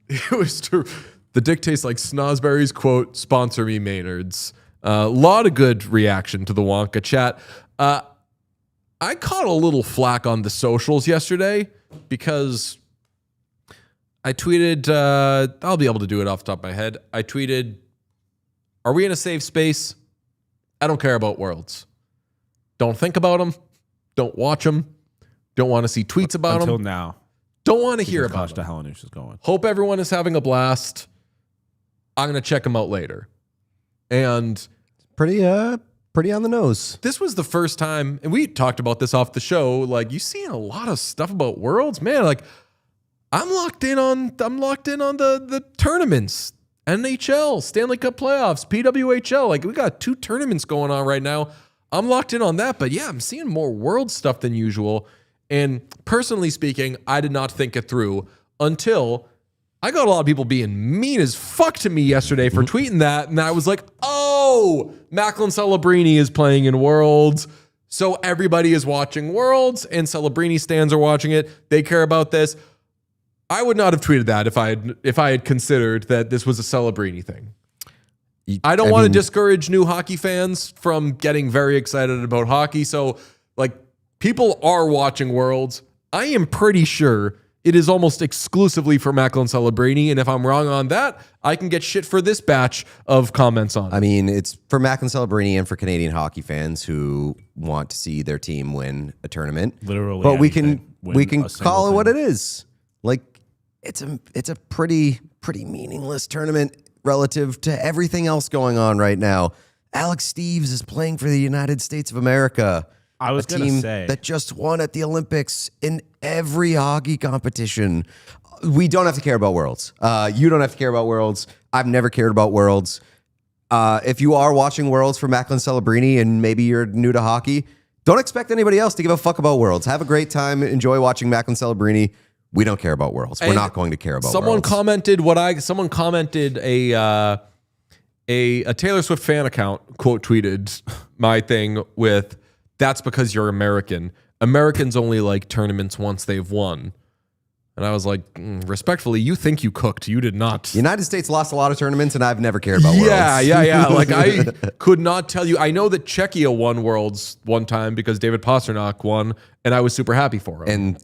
It was true. The dick tastes like Snosberries, quote, sponsor me, Maynards. A lot of good reaction to the Wonka chat. I caught a little flack on the socials yesterday because I tweeted, I'll be able to do it off the top of my head. I tweeted, are we in a safe space? I don't care about Worlds. Don't think about them. Don't watch them. Don't want to see tweets about them. Until now. Don't want to hear about them. Hellenish is going. Hope everyone is having a blast. I'm going to check them out later. And pretty on the nose. This was the first time, and we talked about this off the show, like you seen a lot of stuff about Worlds, man. Like I'm locked in on the tournaments. NHL, Stanley Cup playoffs, PWHL. Like we got 2 tournaments going on right now. I'm locked in on that, but yeah, I'm seeing more World stuff than usual. And personally speaking, I did not think it through until I got a lot of people being mean as fuck to me yesterday for tweeting that. And I was like, oh, Macklin Celebrini is playing in Worlds. So everybody is watching Worlds and Celebrini stands are watching it. They care about this. I would not have tweeted that if I had considered that this was a Celebrini thing. I don't want to discourage new hockey fans from getting very excited about hockey. So like people are watching Worlds. I am pretty sure it is almost exclusively for Macklin Celebrini. And if I'm wrong on that, I can get shit for this batch of comments on it. I mean, it's for Macklin Celebrini and for Canadian hockey fans who want to see their team win a tournament. Literally. But we can call it what it is. Like it's a pretty meaningless tournament relative to everything else going on right now. Alex Steves is playing for the United States of America. I was going to say that just won at the Olympics in every hockey competition. We don't have to care about Worlds. You don't have to care about Worlds. I've never cared about Worlds. If you are watching Worlds for Macklin Celebrini and maybe you're new to hockey, don't expect anybody else to give a fuck about Worlds. Have a great time. Enjoy watching Macklin Celebrini. We don't care about Worlds. We're not going to care about Worlds. Someone commented a Taylor Swift fan account quote tweeted my thing with, that's because you're American. Americans only like tournaments once they've won. And I was like, respectfully, you think you cooked. You did not. The United States lost a lot of tournaments, and I've never cared about Worlds. Yeah. Like, I could not tell you. I know that Czechia won Worlds one time because David Pastrnak won, and I was super happy for him. And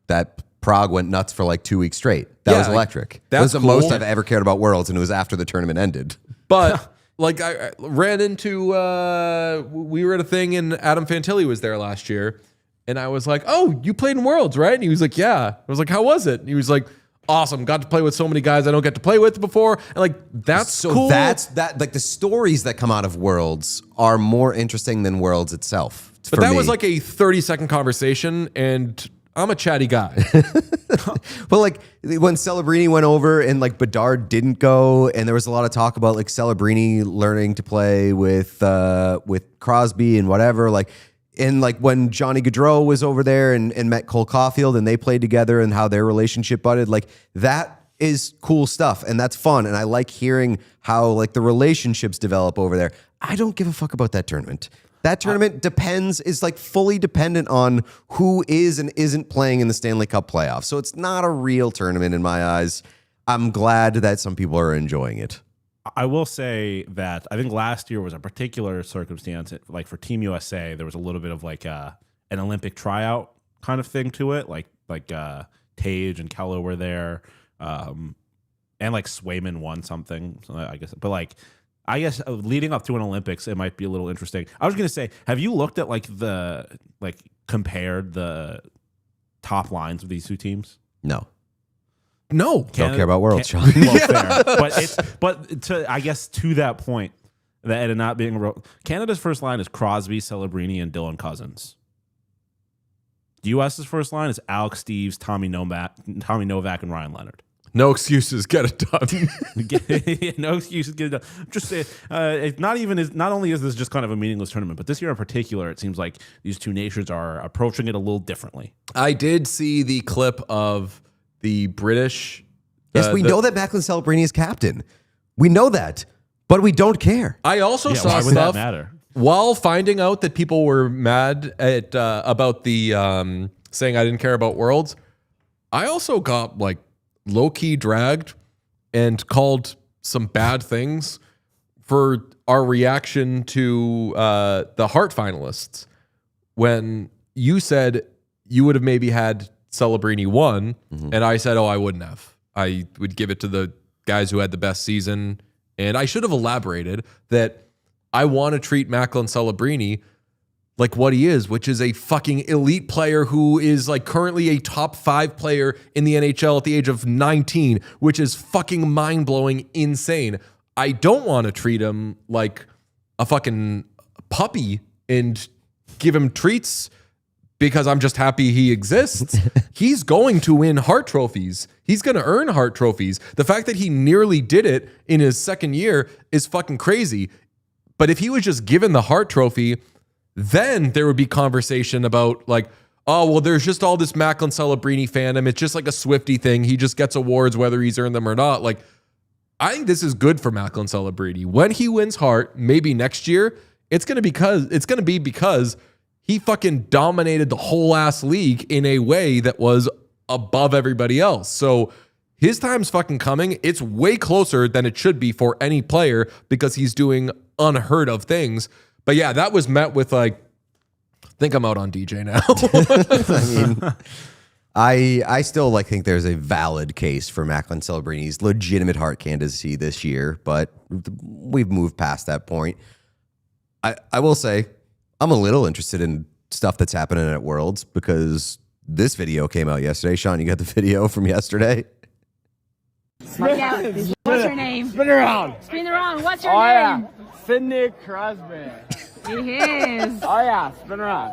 that Prague went nuts for like 2 weeks straight. That was electric. That was the cool. most I've ever cared about Worlds, and it was after the tournament ended. But like I ran into, we were at a thing and Adam Fantilli was there last year. And I was like, oh, you played in Worlds, right? And he was like, yeah. I was like, how was it? And he was like, awesome. Got to play with so many guys I don't get to play with before. And like, that's cool. Like the stories that come out of Worlds are more interesting than Worlds itself. But that was like a 30-second conversation, and I'm a chatty guy. But like when Celebrini went over and like Bedard didn't go, and there was a lot of talk about like Celebrini learning to play with Crosby and whatever, like. And like when Johnny Gaudreau was over there and met Cole Caulfield and they played together and how their relationship budded, like that is cool stuff and that's fun. And I like hearing how like the relationships develop over there. I don't give a fuck about that tournament. That tournament is like fully dependent on who is and isn't playing in the Stanley Cup playoffs. So it's not a real tournament in my eyes. I'm glad that some people are enjoying it. I will say that I think last year was a particular circumstance. Like for Team USA, there was a little bit of like an Olympic tryout kind of thing to it. Like Tage and Keller were there, and like Swayman won something, I guess. But like I guess leading up to an Olympics, it might be a little interesting. I was going to say, have you looked at compared the top lines of these two teams? No. No. Don't care about Worlds, Sean. Well, fair. But I guess to that point, that it not being Canada's first line is Crosby, Celebrini, and Dylan Cousins. The U.S.'s first line is Alex Steves, Tommy Novak, and Ryan Leonard. No excuses. Get it done. No excuses. Get it done. Just say, not only is this just kind of a meaningless tournament, but this year in particular, it seems like these two nations are approaching it a little differently. I did see the clip of the British. Yes, we know that Macklin Celebrini is captain. We know that, but we don't care. I also saw why would stuff that matter? while finding out that people were mad at about the saying I didn't care about Worlds. I also got like low-key dragged and called some bad things for our reaction to the Hart finalists when you said you would have maybe had Celebrini won, and I said, I wouldn't have. I would give it to the guys who had the best season, and I should have elaborated that I want to treat Macklin Celebrini like what he is, which is a fucking elite player who is like currently a top 5 player in the NHL at the age of 19, which is fucking mind-blowing insane. I don't want to treat him like a fucking puppy and give him treats because I'm just happy he exists. He's going to win Hart trophies. He's going to earn Hart trophies. The fact that he nearly did it in his second year is fucking crazy. But if he was just given the Hart trophy, then there would be conversation about like, oh, well, there's just all this Macklin Celebrini fandom. It's just like a Swiftie thing. He just gets awards whether he's earned them or not. Like, I think this is good for Macklin Celebrini. When he wins Hart, maybe next year, it's going to be because he fucking dominated the whole ass league in a way that was above everybody else. So his time's fucking coming. It's way closer than it should be for any player because he's doing unheard of things. But yeah, that was met with like, I think I'm out on DJ now. I mean, I still think there's a valid case for Macklin Celebrini's legitimate Hart candidacy this year, but we've moved past that point. I will say I'm a little interested in stuff that's happening at Worlds because this video came out yesterday. Sean, you got the video from yesterday? Yeah. What's your name? Spin around. Spin around. What's your name? Yeah. Sidney Crosby. He is. Oh yeah, spin around.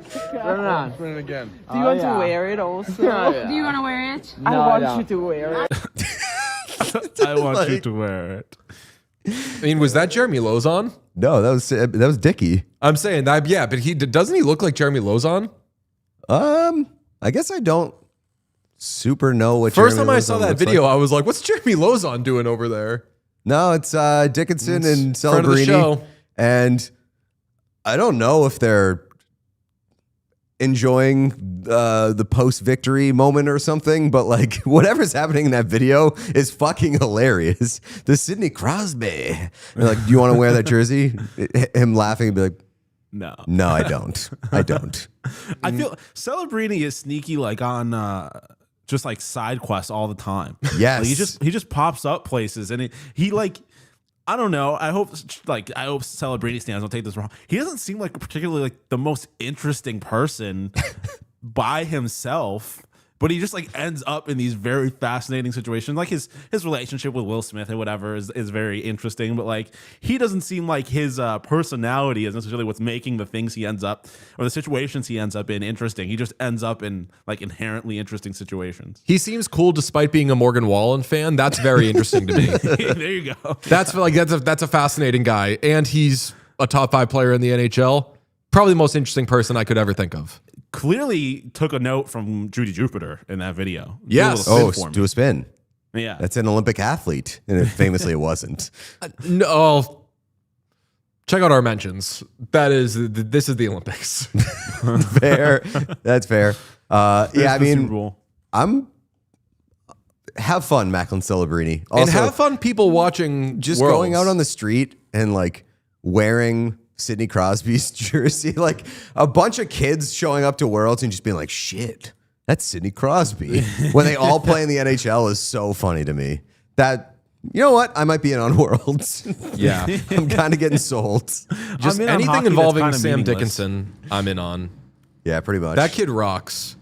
Spin around. Spin it again. Do you want to wear it also? Do you want to wear it? No, I want you to wear it. I want you to wear it. I mean, was that Jeremy Lozon? No, that was Dickie. I'm saying that, yeah, but doesn't he look like Jeremy Lozon? I guess I don't super know what. First Jeremy time I Lozon saw that looks video, like. I was like, "What's Jeremy Lozon doing over there?" No, it's Dickinson and friend of the Celebrini, show. and I don't know if they're enjoying the post-victory moment or something, but like whatever's happening in that video is fucking hilarious. The Sidney Crosby, they're like, "Do you want to wear that jersey?" Him laughing and be like, No, I don't. I don't. I feel Celebrini is sneaky, like on just like side quests all the time. Yes, like he just pops up places, and he like, I don't know. I hope Celebrini stands don't take this wrong. He doesn't seem like particularly like the most interesting person by himself. But he just like ends up in these very fascinating situations. Like his relationship with Will Smith or whatever is very interesting. But like he doesn't seem like his personality is necessarily what's making the things he ends up or the situations he ends up in interesting. He just ends up in like inherently interesting situations. He seems cool despite being a Morgan Wallen fan. That's very interesting to me. There you go. That's a fascinating guy, and he's a top 5 player in the NHL. Probably the most interesting person I could ever think of. Clearly took a note from Judy Jupiter in that video. Yes. Do a spin. Yeah. That's an Olympic athlete. And famously it wasn't. No. Check out our mentions. This is the Olympics. Fair. That's fair. Yeah, I mean, have fun, Macklin Celebrini. Also, and have fun people watching just Worlds. going out on the street and like wearing Sidney Crosby's jersey, like a bunch of kids showing up to Worlds and just being like, shit, that's Sidney Crosby. When they all play in the NHL is so funny to me. That You know what? I might be in on Worlds. Yeah. I'm kind of getting sold. Just anything involving Sam Dickinson, I'm in on. Yeah, pretty much. That kid rocks.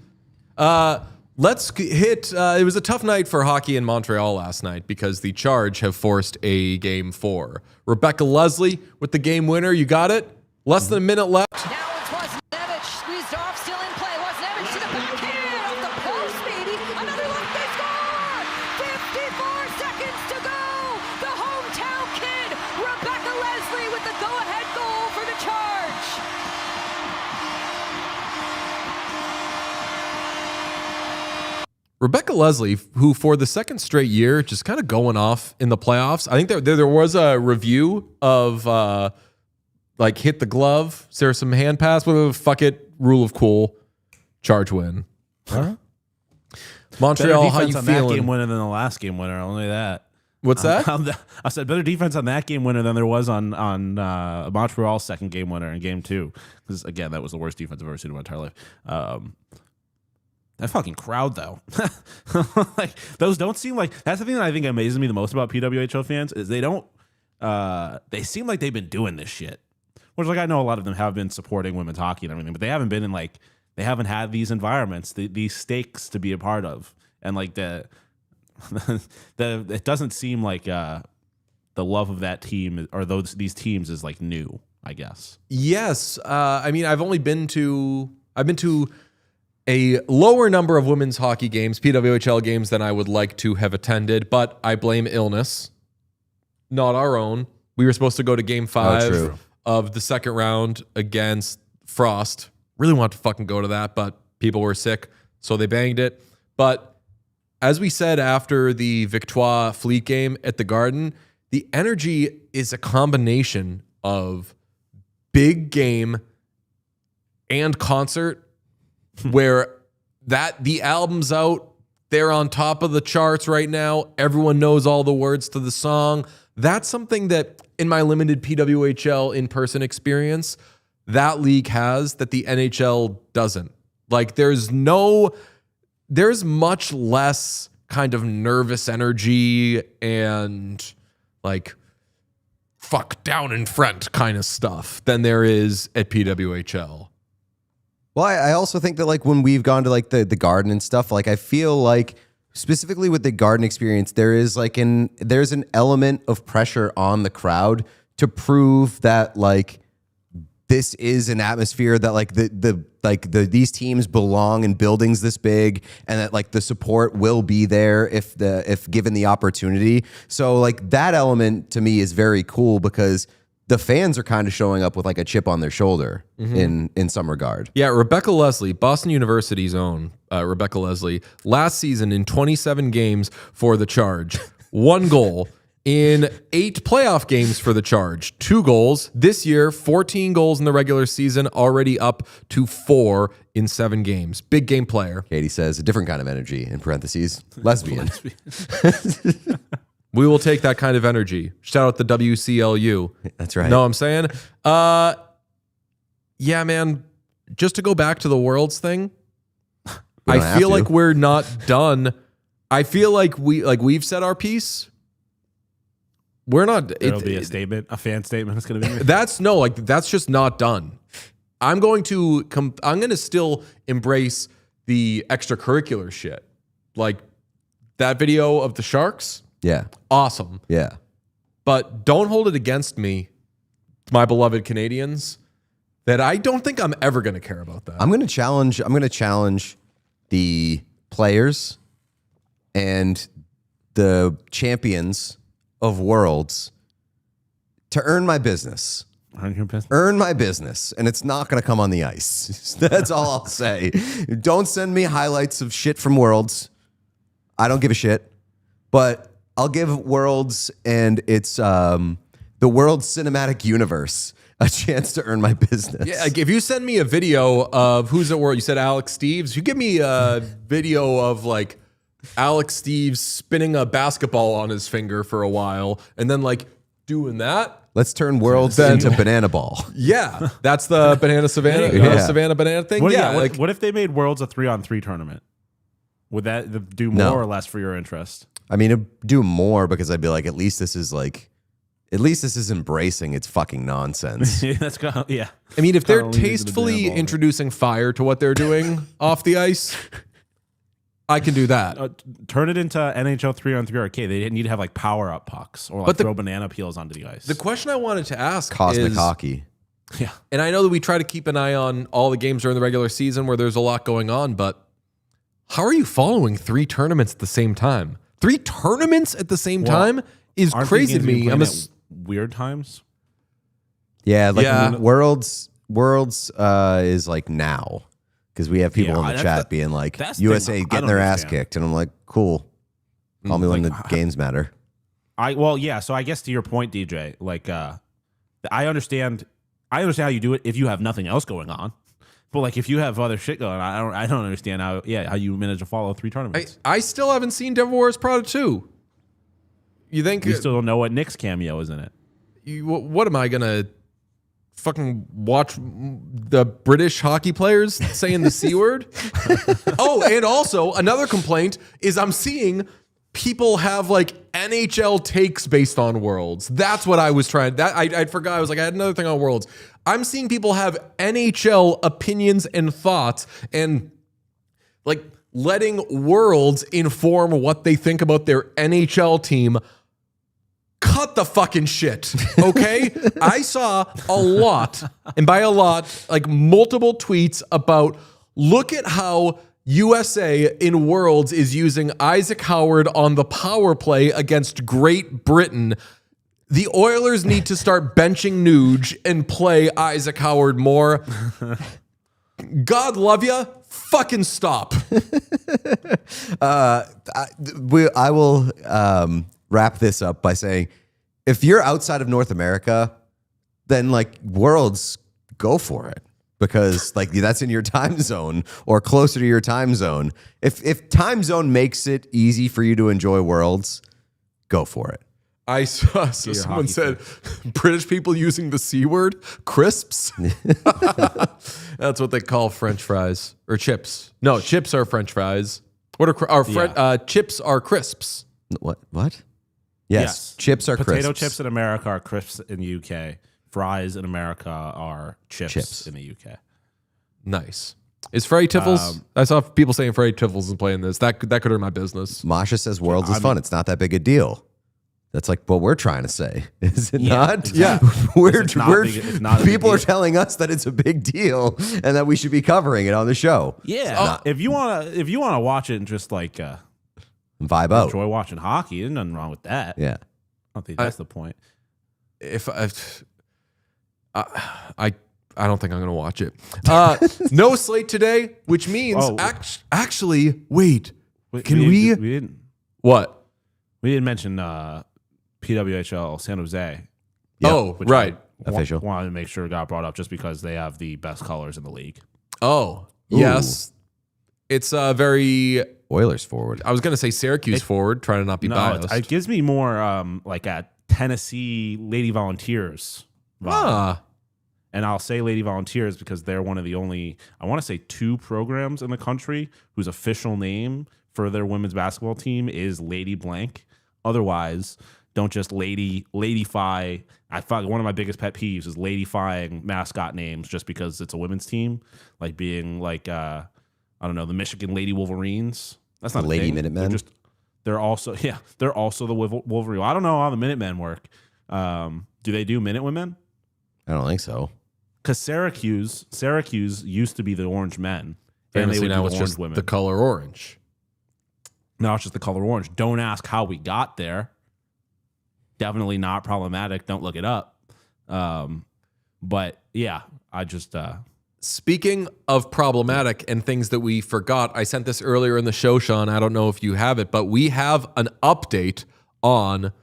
Let's hit. It was a tough night for hockey in Montreal last night because the Charge have forced a Game 4. Rebecca Leslie with the game winner. You got it? Less than a minute left. Now it's Wozniewicz, squeezed off, still in play. Wozniewicz to the backhand, off the post, baby. Another look, they score! 54 seconds to go! The hometown kid, Rebecca Leslie, with the go-ahead goal for the Charge. Rebecca Leslie, who for the second straight year, just kind of going off in the playoffs. I think there was a review of like hit the glove, is there some hand pass? Fuck it, rule of cool, Charge win. Huh? Montreal, how you on feeling? That game winner than the last game winner. Only that. What's that? I said better defense on that game winner than there was on Montreal's second game winner in game 2. Because again, that was the worst defense I've ever seen in my entire life. That fucking crowd, though, like those don't seem like. That's the thing that I think amazes me the most about PWHL fans is they don't. They seem like they've been doing this shit. Which, like, I know a lot of them have been supporting women's hockey and everything, but they haven't been in like they haven't had these environments, these stakes to be a part of, and like the it doesn't seem like the love of that team or these teams is like new. I guess. Yes, I mean I've been to a lower number of women's hockey games, PWHL games, than I would like to have attended, but I blame illness, not our own. We were supposed to go to Game 5 of the second round against Frost. Really wanted to fucking go to that, but people were sick, so they banged it. But as we said after the Victoire Fleet game at the Garden, the energy is a combination of big game and concert, where the album's out, they're on top of the charts right now. Everyone knows all the words to the song. That's something that in my limited PWHL in-person experience, that league has that the NHL doesn't. Like there's much less kind of nervous energy and like fuck down in front kind of stuff than there is at PWHL. Well, I also think that like when we've gone to like the Garden and stuff, like I feel like specifically with the Garden experience, there's an element of pressure on the crowd to prove that like this is an atmosphere that like these teams belong in buildings this big, and that like the support will be there if given the opportunity. So like that element to me is very cool because the fans are kind of showing up with like a chip on their shoulder in some regard. Yeah, Rebecca Leslie, Boston University's own Rebecca Leslie, last season in 27 games for the Charge, 1 goal. In 8 playoff games for the Charge, 2 goals. This year, 14 goals in the regular season, already up to 4 in 7 games. Big game player. Katie says a different kind of energy, in parentheses, lesbian. We will take that kind of energy. Shout out the WCLU. That's right. Know what I'm saying? Yeah, man. Just to go back to the Worlds thing, I feel like we're not done. I feel like we've said our piece. We're not. It'll be a statement, a fan statement. It's going to be. That's just not done. I'm going to still embrace the extracurricular shit, like that video of the Sharks. Yeah. Awesome. Yeah. But don't hold it against me, my beloved Canadians, that I don't think I'm ever going to care about that. I'm going to challenge the players and the champions of Worlds to earn my business. Earn my business, and it's not going to come on the ice. That's all I'll say. Don't send me highlights of shit from Worlds. I don't give a shit. But I'll give Worlds and its the World Cinematic Universe a chance to earn my business. Yeah, like if you send me a video of who's at World, you said Alex Steves. You give me a video of like Alex Steves spinning a basketball on his finger for a while, and then like doing that. Let's turn Worlds into Banana Ball. Yeah, that's the Banana Savannah, Savannah Banana thing. What if they made Worlds a 3-on-3 tournament? Would that do more or less for your interest? I mean, it'd do more because I'd be like, at least this is embracing its fucking nonsense. That's yeah. I mean, if they're tastefully introducing fire to what they're doing off the ice, I can do that. Turn it into NHL 3-on-3 arcade. They need to have like power up pucks or like throw banana peels onto the ice. The question I wanted to ask Cosmic is, hockey. Yeah. And I know that we try to keep an eye on all the games during the regular season where there's a lot going on, but how are you following 3 tournaments at the same time? 3 tournaments at the same time is crazy to me. Weird times. Yeah, like Worlds is like now because we have people in the chat being like USA getting their ass kicked, and I'm like, cool. Call me when the games matter. So I guess to your point, DJ, like I understand how you do it if you have nothing else going on. But like if you have other shit going on, I don't understand how you manage to follow 3 tournaments. I still haven't seen Devil Wars Prada 2. You think you still don't know what Nick's cameo is in it? What am I gonna fucking watch the British hockey players saying the C word? Oh, and also another complaint is I'm seeing people have like NHL takes based on Worlds. That's what I was trying. I forgot. I was like, I had another thing on Worlds. I'm seeing people have NHL opinions and thoughts and like letting Worlds inform what they think about their NHL team. Cut the fucking shit, okay? I saw a lot, and by a lot, like multiple tweets about look at how USA in Worlds is using Isaac Howard on the power play against Great Britain. The Oilers need to start benching Nuge and play Isaac Howard more. God love you. Fucking stop. I will wrap this up by saying, if you're outside of North America, then like Worlds, go for it. Because like that's in your time zone or closer to your time zone. If time zone makes it easy for you to enjoy Worlds, go for it. I saw someone said British people using the C word, crisps. That's what they call French fries or chips. No, chips are French fries. What are chips are crisps? What? Yes. Chips are potato crisps. chips in America are crisps in the UK. Fries in America are chips in the UK. Nice. Is Freddy Tiffles? I saw people saying Freddy Tiffles is playing this. That could hurt my business. Masha says Worlds is fun. It's not that big a deal. That's like what we're trying to say, is it not? Exactly. Yeah, people are telling us that it's a big deal and that we should be covering it on the show. Yeah, if you wanna watch it and just like vibe out, enjoy watching hockey, there's nothing wrong with that. Yeah, I don't think that's the point. I don't think I'm going to watch it. No slate today, which means actually, wait. Can we didn't. What? We didn't mention PWHL San Jose. Yep. Right. Official. Wanted to make sure it got brought up just because they have the best colors in the league. Oh, yes. It's very Oilers forward. I was going to say Syracuse forward, trying to not be biased. It gives me more like a Tennessee Lady Volunteers vibe. And I'll say Lady Volunteers because they're one of the only, I want to say 2 programs in the country whose official name for their women's basketball team is Lady Blank. Otherwise, don't just ladyfy. One of my biggest pet peeves is ladyfying mascot names just because it's a women's team, like being like I don't know, the Michigan Lady Wolverines. That's not the a Lady thing. Minutemen. They're also the Wolverine. I don't know how the Minutemen work. Do they do Minutewomen? I don't think so. Because Syracuse used to be the Orange Men. Famously now it's just women. The color orange. Now it's just the color orange. Don't ask how we got there. Definitely not problematic. Don't look it up. But yeah, I just... Speaking of problematic and things that we forgot, I sent this earlier in the show, Sean. I don't know if you have it, but we have an update on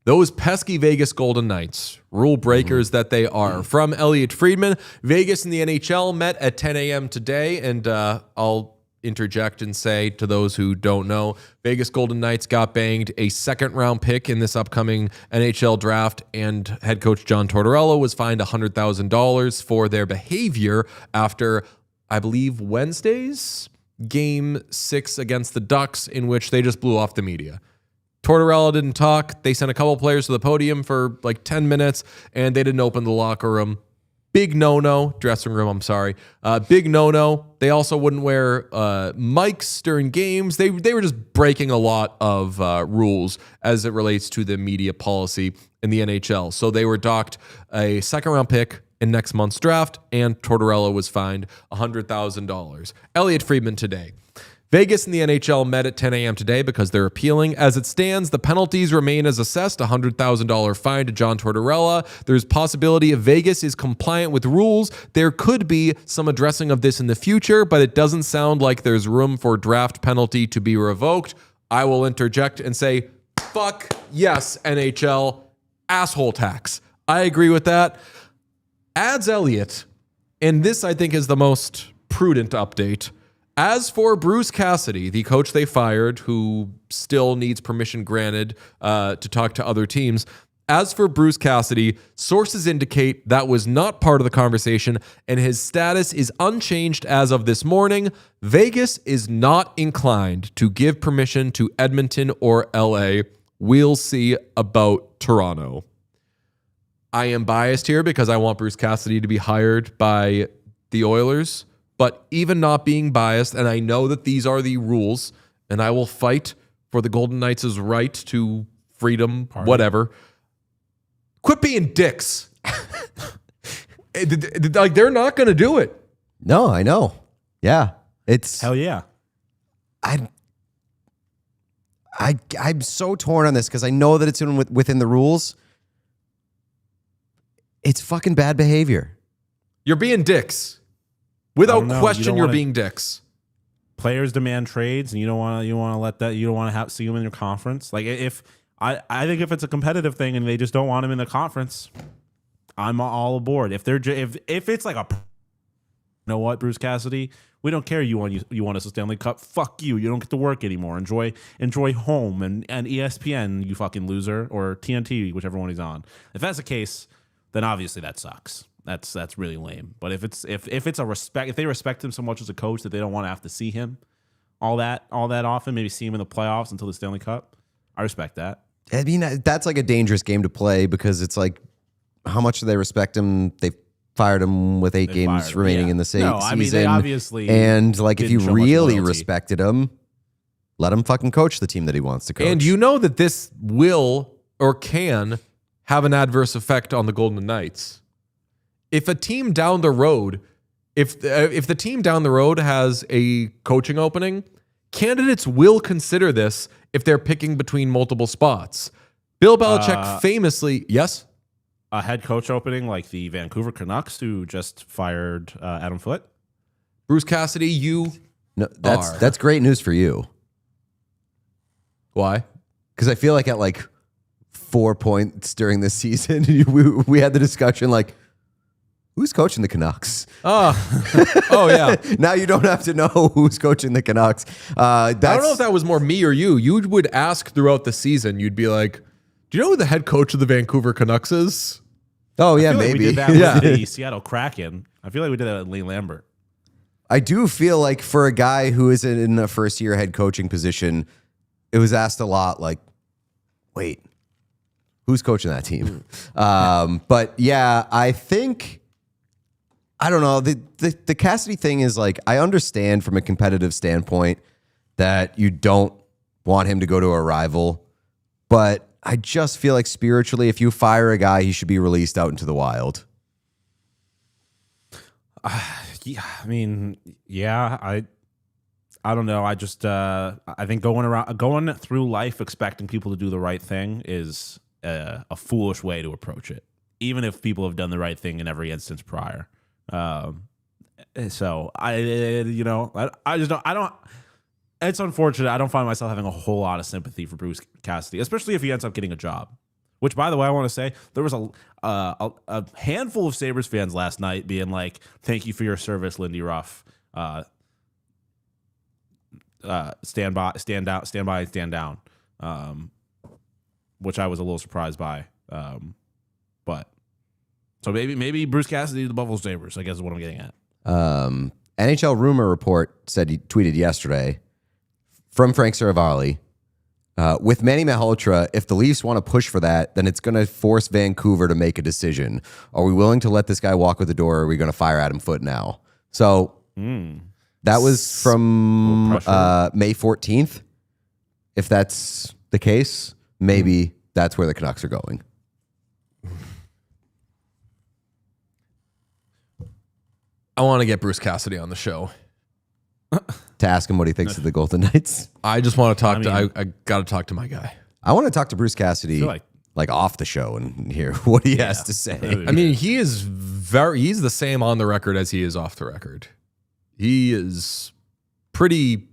those pesky Vegas Golden Knights, rule breakers that they are. From Elliot Friedman, Vegas and the NHL met at 10 a.m. today, and I'll interject and say to those who don't know, Vegas Golden Knights got banged a second-round pick in this upcoming NHL draft, and head coach John Tortorella was fined $100,000 for their behavior after, I believe, Wednesday's Game 6 against the Ducks, in which they just blew off the media. Tortorella didn't talk. They sent a couple players to the podium for like 10 minutes, and they didn't open the locker room. Big no-no. Dressing room, I'm sorry. Big no-no. They also wouldn't wear mics during games. They were just breaking a lot of rules as it relates to the media policy in the NHL. So they were docked a second-round pick in next month's draft, and Tortorella was fined $100,000. Elliot Friedman today. Vegas and the NHL met at 10 a.m. today because they're appealing. As it stands, the penalties remain as assessed, $100,000 fine to John Tortorella. There's possibility if Vegas is compliant with rules, there could be some addressing of this in the future, but it doesn't sound like there's room for draft penalty to be revoked. I will interject and say, fuck yes, NHL, asshole tax. I agree with that. Adds Elliott, and this I think is the most prudent update. As for Bruce Cassidy, the coach they fired, who still needs permission granted to talk to other teams, as for Bruce Cassidy, sources indicate that was not part of the conversation, and his status is unchanged as of this morning. Vegas is not inclined to give permission to Edmonton or LA. We'll see about Toronto. I am biased here because I want Bruce Cassidy to be hired by the Oilers. But even not being biased, and I know that these are the rules, and I will fight for the Golden Knights' right to freedom, whatever. Quit being dicks. Like, they're not going to do it. No, I know. Yeah. It's hell yeah. I'm so torn on this because I know that it's within the rules. It's fucking bad behavior. You're being dicks. Without question, you're being dicks. Players demand trades, and you don't want to let that. You don't want to see them in your conference. Like if I think if it's a competitive thing and they just don't want him in the conference, I'm all aboard. If it's like you know what, Bruce Cassidy, we don't care. You want us a Stanley Cup? Fuck you. You don't get to work anymore. Enjoy home and ESPN, you fucking loser, or TNT, whichever one he's on. If that's the case, then obviously that sucks. That's really lame. But if it's a respect, if they respect him so much as a coach that they don't want to have to see him all that often, maybe see him in the playoffs until the Stanley Cup, I respect that. I mean, that's like a dangerous game to play because it's like, how much do they respect him? They fired him with 8 games remaining in the season. I mean, they obviously and like if you really respected him, let him fucking coach the team that he wants to coach. And you know that this will or can have an adverse effect on the Golden Knights. If a team down the road, if the team down the road has a coaching opening, candidates will consider this if they're picking between multiple spots. Bill Belichick famously, yes? A head coach opening like the Vancouver Canucks, who just fired Adam Foote. Bruce Cassidy, that's great news for you. Why? Because I feel like at like 4 points during this season, we had the discussion like, who's coaching the Canucks? Oh yeah. Now you don't have to know who's coaching the Canucks. I don't know if that was more me or you. You would ask throughout the season. You'd be like, "Do you know who the head coach of the Vancouver Canucks is?" Oh yeah, maybe. Like we did that with the Seattle Kraken. I feel like we did that with Lee Lambert. I do feel like for a guy who is in a first-year head coaching position, it was asked a lot. Like, wait, who's coaching that team? But yeah, I think. I don't know. The Cassidy thing is like, I understand from a competitive standpoint that you don't want him to go to a rival, but I just feel like spiritually, if you fire a guy, he should be released out into the wild. Yeah, I mean, yeah, I don't know. I just I think going through life expecting people to do the right thing is a foolish way to approach it, even if people have done the right thing in every instance prior. So I just don't. It's unfortunate. I don't find myself having a whole lot of sympathy for Bruce Cassidy, especially if he ends up getting a job. Which, by the way, I want to say there was a handful of Sabres fans last night being like, "Thank you for your service, Lindy Ruff. Stand by, stand down." Which I was a little surprised by. But so maybe Bruce Cassidy to the Buffalo Sabres, I guess is what I'm getting at. NHL Rumor Report tweeted yesterday from Frank Saravalli, with Manny Malhotra, if the Leafs want to push for that, then it's going to force Vancouver to make a decision. Are we willing to let this guy walk with the door, or are we going to fire Adam Foote now? So that was from May 14th. If that's the case, maybe that's where the Canucks are going. I want to get Bruce Cassidy on the show to ask him what he thinks of the Golden Knights. I just want to talk I got to talk to my guy. I want to talk to Bruce Cassidy like off the show and hear what he has to say. I mean, he's the same on the record as he is off the record. He is pretty.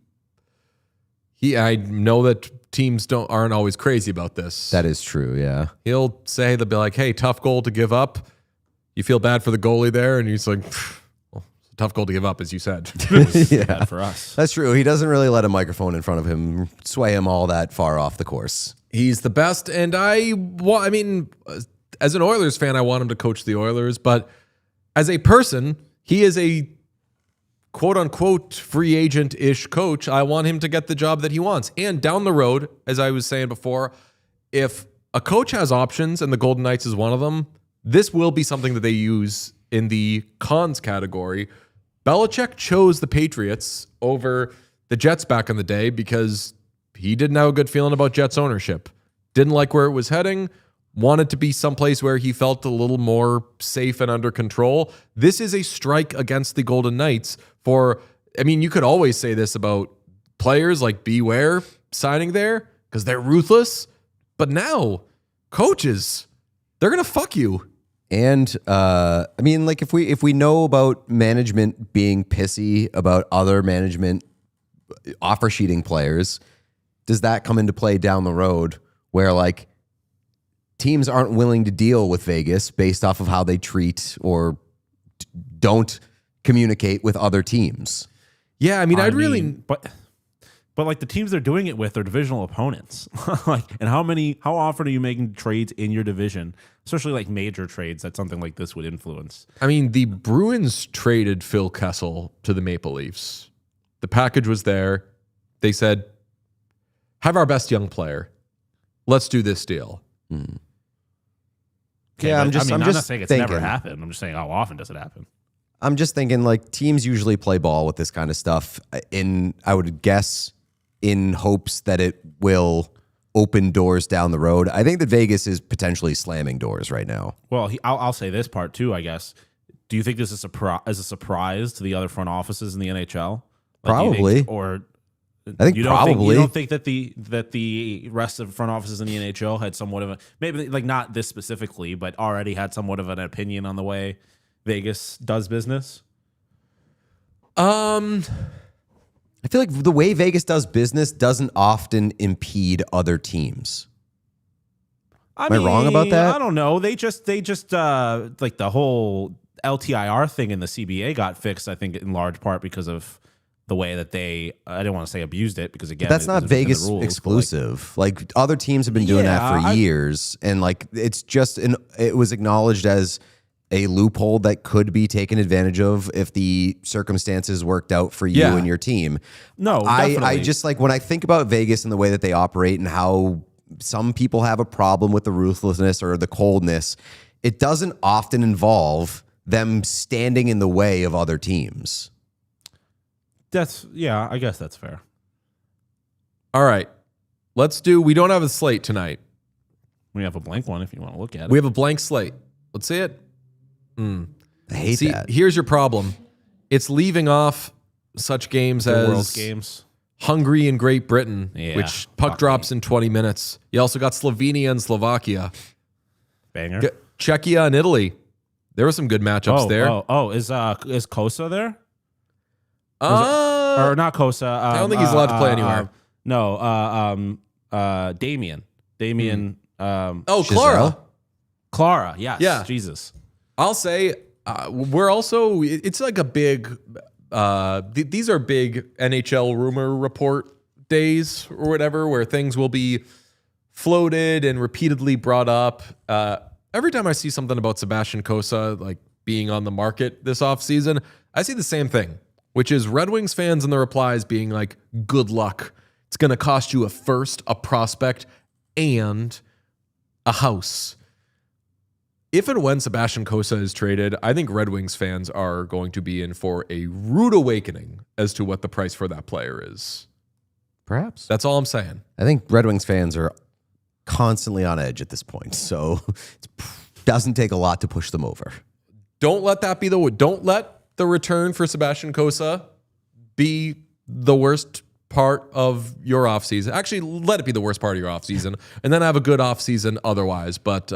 I know that teams aren't always crazy about this. That is true. Yeah, he'll say they'll be like, "Hey, tough goal to give up. You feel bad for the goalie there," and he's like, "Well, it's a tough goal to give up," as you said. Yeah, for us. That's true. He doesn't really let a microphone in front of him sway him all that far off the course. He's the best, and I mean, as an Oilers fan, I want him to coach the Oilers, but as a person, he is a quote-unquote free agent-ish coach. I want him to get the job that he wants. And down the road, as I was saying before, if a coach has options and the Golden Knights is one of them, this will be something that they use in the cons category. Belichick chose the Patriots over the Jets back in the day because he didn't have a good feeling about Jets ownership. Didn't like where it was heading. Wanted to be someplace where he felt a little more safe and under control. This is a strike against the Golden Knights you could always say this about players like Beware signing there because they're ruthless. But now, coaches, they're going to fuck you. And if we know about management being pissy about other management offer sheeting players, does that come into play down the road where teams aren't willing to deal with Vegas based off of how they treat or don't communicate with other teams? Yeah, but the teams they're doing it with are divisional opponents. And how often are you making trades in your division, especially major trades that something like this would influence? I mean, the Bruins traded Phil Kessel to the Maple Leafs. The package was there. They said, have our best young player. Let's do this deal. Okay, yeah, I'm not saying it's never happened. I'm just saying, how often does it happen? I'm just thinking teams usually play ball with this kind of stuff I would guess in hopes that it will open doors down the road. I think that Vegas is potentially slamming doors right now. Well, I'll say this part too, I guess. Do you think this is a surprise to the other front offices in the NHL? Probably. I think probably. You don't think that the rest of the front offices in the NHL had somewhat of a, maybe not this specifically, but already had somewhat of an opinion on the way Vegas does business? I feel like the way Vegas does business doesn't often impede other teams. Am I wrong about that? I don't know. They just the whole LTIR thing in the CBA got fixed, I think, in large part because of the way that I didn't want to say abused it, because again, but that's not Vegas exclusive. Other teams have been doing that for years, and it's just it was acknowledged as a loophole that could be taken advantage of if the circumstances worked out for you and your team. No, definitely. I just when I think about Vegas and the way that they operate and how some people have a problem with the ruthlessness or the coldness, it doesn't often involve them standing in the way of other teams. I guess that's fair. All right. We don't have a slate tonight. We have a blank one if you want to look at it. We have a blank slate. Let's see it. I hate that. Here's your problem. It's leaving off such games as World Games, Hungary and Great Britain, which puck drops in 20 minutes. You also got Slovenia and Slovakia. Banger. Czechia and Italy. There were some good matchups there. Is Kosa there? Or not Kosa. I don't think he's allowed to play anywhere. Damien. Clara, yes. Yeah. Jesus. I'll say we're also, it's a big, these are big NHL rumor report days or whatever, where things will be floated and repeatedly brought up. Every time I see something about Sebastian Kosa being on the market this offseason, I see the same thing. which is Red Wings fans in the replies being like, good luck. It's going to cost you a first, a prospect, and a house. If and when Sebastian Cossa is traded, I think Red Wings fans are going to be in for a rude awakening as to what the price for that player is. Perhaps. That's all I'm saying. I think Red Wings fans are constantly on edge at this point, so it doesn't take a lot to push them over. Don't let the return for Sebastian Cossa be the worst part of your offseason. Actually, let it be the worst part of your offseason, and then have a good offseason otherwise. But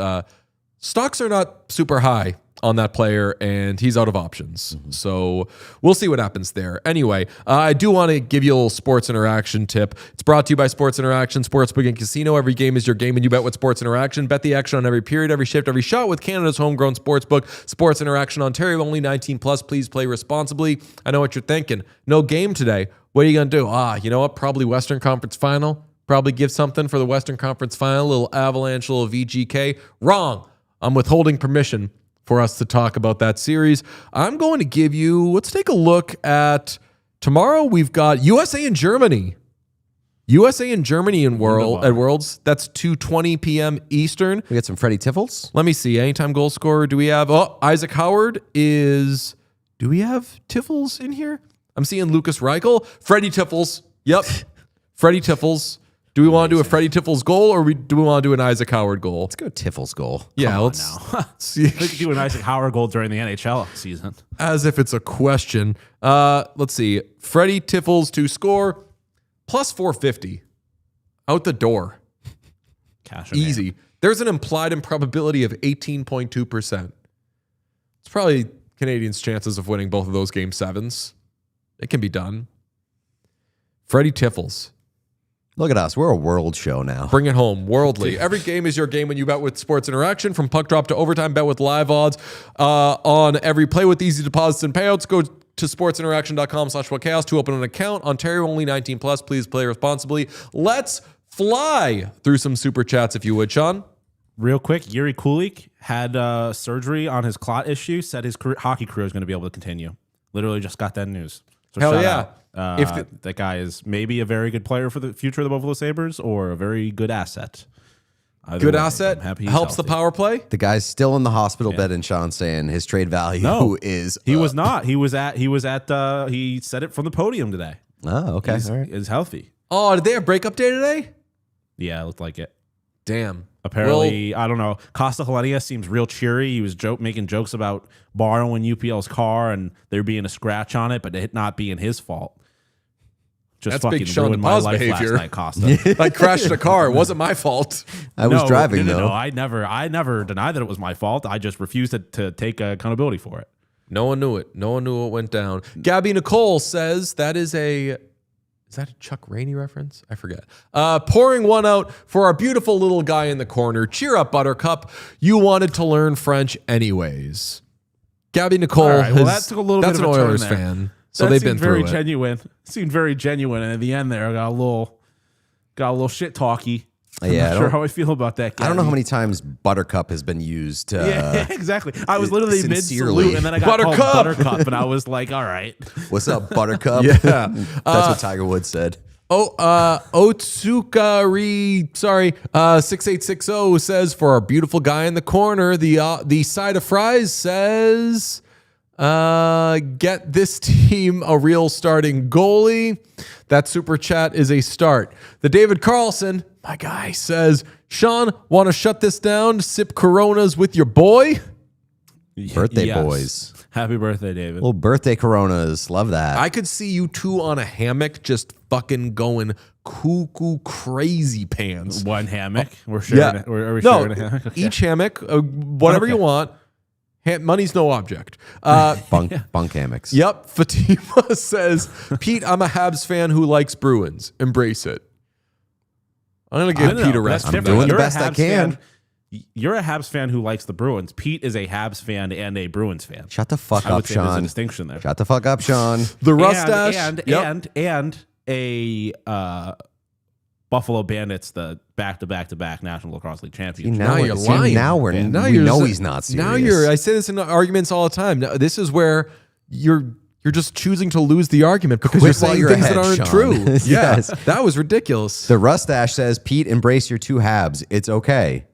stocks are not super high on that player, and he's out of options. So we'll see what happens there. Anyway, I do want to give you a little sports interaction tip. It's brought to you by Sports Interaction, Sportsbook and Casino. Every game is your game, and you bet with Sports Interaction. Bet the action on every period, every shift, every shot with Canada's homegrown sportsbook. Sports Interaction, Ontario, only 18 plus. Please play responsibly. I know what you're thinking. No game today. What are you going to do? You know what? Probably Western Conference Final. Probably give something for the Western Conference Final. A little Avalanche, a little VGK. Wrong. I'm withholding permission for us to talk about that series. I'm going to give you, let's take a look at tomorrow. We've got USA and Germany. USA and Germany at Worlds. That's 2:20 p.m. Eastern. We got some Freddie Tiffles. Let me see. Anytime goal scorer. Do we have? Isaac Howard is. Do we have Tiffles in here? I'm seeing Lucas Reichel. Freddie Tiffles. Yep. Freddie Tiffles. Do we want to do a Freddie Tiffles goal, or do we want to do an Isaac Howard goal? Let's go Tiffles goal. Yeah, let's see. We could do an Isaac Howard goal during the NHL season. As if it's a question. Let's see. Freddie Tiffles to score plus 450 out the door. Cash easy. There's an implied improbability of 18.2%. It's probably Canadiens' chances of winning both of those game sevens. It can be done. Freddie Tiffles. Look at us. We're a world show now. Bring it home. Worldly. Every game is your game when you bet with Sports Interaction. From puck drop to overtime, bet with live odds on every play with easy deposits and payouts. Go to sportsinteraction.com/whatchaos to open an account. Ontario, only 18 plus. Please play responsibly. Let's fly through some super chats if you would, Sean. Real quick, Yuri Kulik had surgery on his clot issue. Said his hockey career is going to be able to continue. Literally just got that news. So hell yeah. That guy is maybe a very good player for the future of the Buffalo Sabres or a very good asset. Good asset helps the power play. The guy's still in the hospital bed, and Sean saying his trade value is. He was not. He said it from the podium today. Oh, okay. He's healthy. Oh, did they have breakup day today? Yeah, it looked like it. Damn. Apparently, I don't know. Costa Helenia seems real cheery. He was making jokes about borrowing UPL's car and there being a scratch on it, but it not being his fault. Just That's big Sean ruined my life behavior. Last night, Costa. I crashed a car. It wasn't my fault. I was driving, though. No, I never denied that it was my fault. I just refused to take accountability for it. No one knew it. No one knew what went down. Gabby Nicole says that is a Chuck Rainey reference? I forget. Pouring one out for our beautiful little guy in the corner. Cheer up, Buttercup. You wanted to learn French anyways. Gabby Nicole that took a little bit of an a turn Oilers there. fan. So they've been through very genuine. Seemed very genuine, and at the end there, I got a little shit talky. I'm not sure how I feel about that. Gabby. I don't know how many times Buttercup has been used. Yeah, exactly. I was literally mid-salute, and then I got called Buttercup, and I was like, all right. What's up, Buttercup? Yeah. That's what Tiger Woods said. Otsukari, 6860 says, for our beautiful guy in the corner, the side of fries says, get this team a real starting goalie. That super chat is a start. The David Carlson, my guy, says, Sean, want to shut this down? Sip Coronas with your boy? Birthday boys. Happy birthday, David. Little birthday Coronas. Love that. I could see you two on a hammock just fucking going cuckoo crazy pants. One hammock? We're sharing it. Are we sharing a hammock? Okay. Each hammock, whatever you want. Money's no object. Bunk hammocks. Yep. Fatima says, Pete, I'm a Habs fan who likes Bruins. Embrace it. I'm going to give Pete a rest. I'm doing the best I can. You're a Habs fan who likes the Bruins. Pete is a Habs fan and a Bruins fan. Shut the fuck up, Sean. There's a distinction there. Shut the fuck up, Sean. The Rustache. And a Buffalo Bandits, the back-to-back National Lacrosse League champions. Now you're lying. Now we know he's not serious. I say this in arguments all the time. Now, this is where you're You're just choosing to lose the argument because Quit you're while saying you're things ahead, that aren't Sean. true. Yeah, Yes. that was ridiculous. The Rustache says, Pete, embrace your 2 Habs. It's okay.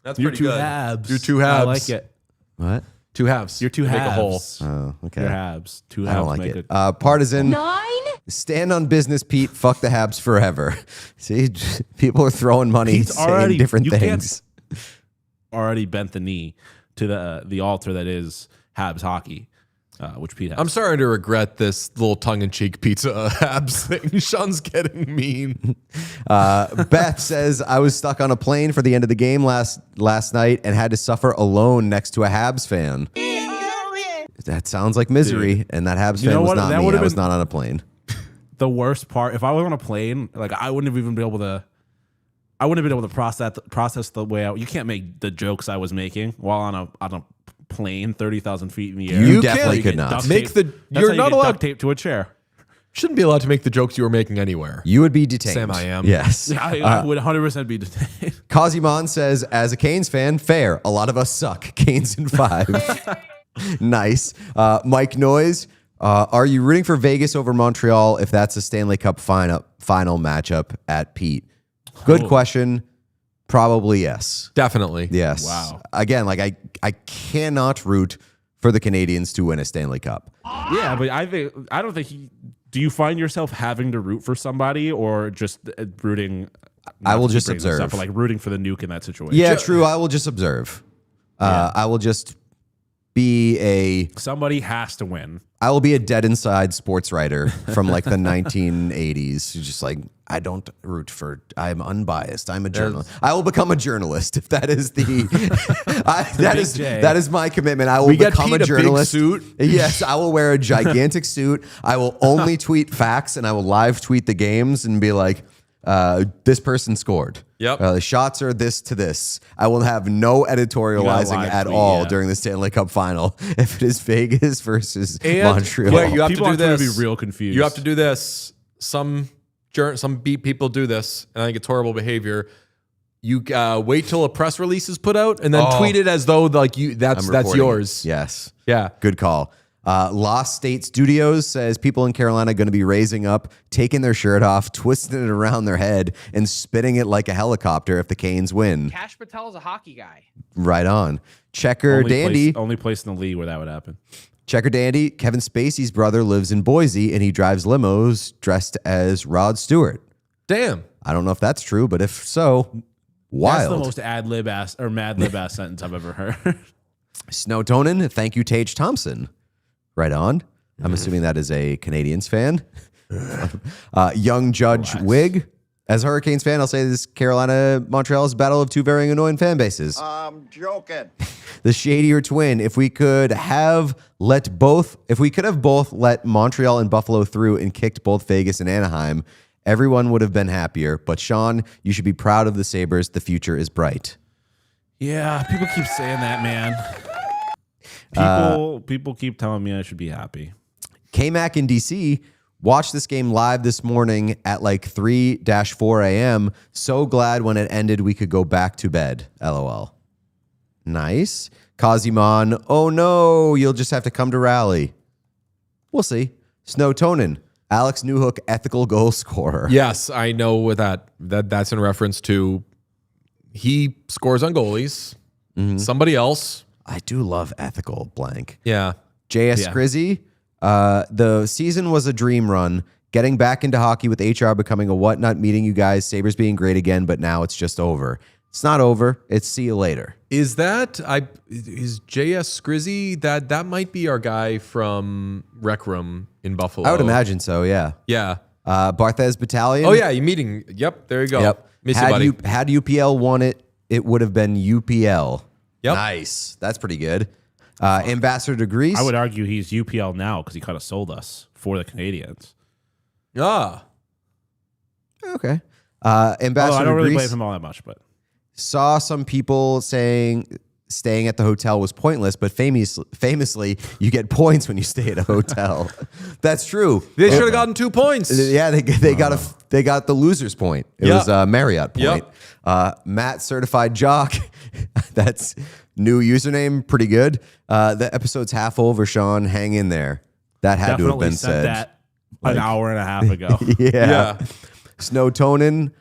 That's You're pretty 2 good. Habs. You're 2 Habs. I like it. What? 2 halves. You're 2 Make halves. a whole. Oh, okay. You're Habs. 2 halves I don't like make it. Partisan. 9? Stand on business, Pete. Fuck the Habs forever. See, people are throwing money, Pete's saying already different you things. Can't already bent the knee to the altar that is Habs hockey, which Pete has. I'm starting to regret this little tongue-in-cheek pizza Habs thing. Sean's getting mean. Beth says, I was stuck on a plane for the end of the game last night and had to suffer alone next to a Habs fan. That sounds like misery, and that Habs fan was not me. I was not on a plane. The worst part, if I was on a plane, like I wouldn't have even been able to. I wouldn't have been able to process the way out. You can't make the jokes I was making while on a plane 30,000 feet in the air. You definitely could not. You're not allowed duct tape to a chair. Shouldn't be allowed to make the jokes you were making anywhere. You would be detained. Sam, I am. Yes. I would 100% be detained. Kazimon says, as a Canes fan, fair. A lot of us suck. Canes in 5. Nice. Mike Noyes, are you rooting for Vegas over Montreal if that's a Stanley Cup final matchup at Pete? Good question. Probably yes. Definitely. Yes. Wow. Again, like I cannot root for the Canadiens to win a Stanley Cup. Yeah, but I don't think do you find yourself having to root for somebody or just rooting? I will just observe. Or like rooting for the nuke in that situation. Yeah, true. I will just observe. I will just be somebody has to win. I will be a dead inside sports writer from like the 1980s. Just like, I don't root for, I'm unbiased. I'm a journalist. I will become a journalist if that is that is my commitment. I will become a journalist. Big suit. Yes, I will wear a gigantic suit. I will only tweet facts and I will live tweet the games and be like, this person scored. Yep. The shots are this to this. I will have no editorializing at all during the Stanley Cup final if it is Vegas versus Montreal. Wait, you have people to do this. Be real confused. You have to do this. Some beat people do this, and I think it's horrible behavior. You wait till a press release is put out, and then tweet it as though like that's yours. Yes. Yeah. Good call. Lost State Studios says people in Carolina are going to be raising up, taking their shirt off, twisting it around their head, and spitting it like a helicopter if the Canes win. Cash Patel's a hockey guy. Right on. Checker Dandy. Only place in the league where that would happen. Checker Dandy. Kevin Spacey's brother lives in Boise, and he drives limos dressed as Rod Stewart. Damn. I don't know if that's true, but if so, wild. That's the most ad-lib ass or mad-lib ass sentence I've ever heard. Snowtonin. Thank you, Tage Thompson. Right on. I'm assuming that is a Canadiens fan. Young Judge Wig. As a Hurricanes fan, I'll say this Carolina-Montreal is a battle of two very annoying fan bases. I'm joking. The shadier twin. If we could have both let Montreal and Buffalo through and kicked both Vegas and Anaheim, everyone would have been happier. But Sean, you should be proud of the Sabres. The future is bright. Yeah, people keep saying that, man. People keep telling me I should be happy. K-Mac in DC watched this game live this morning at like 3-4 a.m. So glad when it ended we could go back to bed. LOL. Nice. Kazimon, oh no, you'll just have to come to rally. We'll see. Snowtonin, Alex Newhook, ethical goal scorer. Yes, I know what that's in reference to. He scores on goalies. Mm-hmm. Somebody else. I do love ethical blank. Yeah. JS Grizzy, the season was a dream run. Getting back into hockey with HR becoming a whatnot, meeting you guys, Sabres being great again, but now it's just over. It's not over. It's see you later. Is JS Grizzy? That might be our guy from Rec Room in Buffalo. I would imagine so, yeah. Yeah. Barthez Battalion. Oh, yeah, you meeting. Yep, there you go. Yep. Miss you, buddy. Had UPL won it, it would have been UPL. Yep. Nice. That's pretty good. Ambassador Degrees. I would argue he's UPL now because he kind of sold us for the Canadiens. Ah. Okay. Ambassador I don't really Degrees blame him all that much, but saw some people saying staying at the hotel was pointless, but famously, you get points when you stay at a hotel. That's true. They should have gotten 2 points. Yeah, they got the loser's point. It was a Marriott point. Yep. Matt Certified Jock. That's new username. Pretty good. The episode's half over, Sean. Hang in there. That had to have been said said. that an hour and a half ago. Yeah. Snowtonin,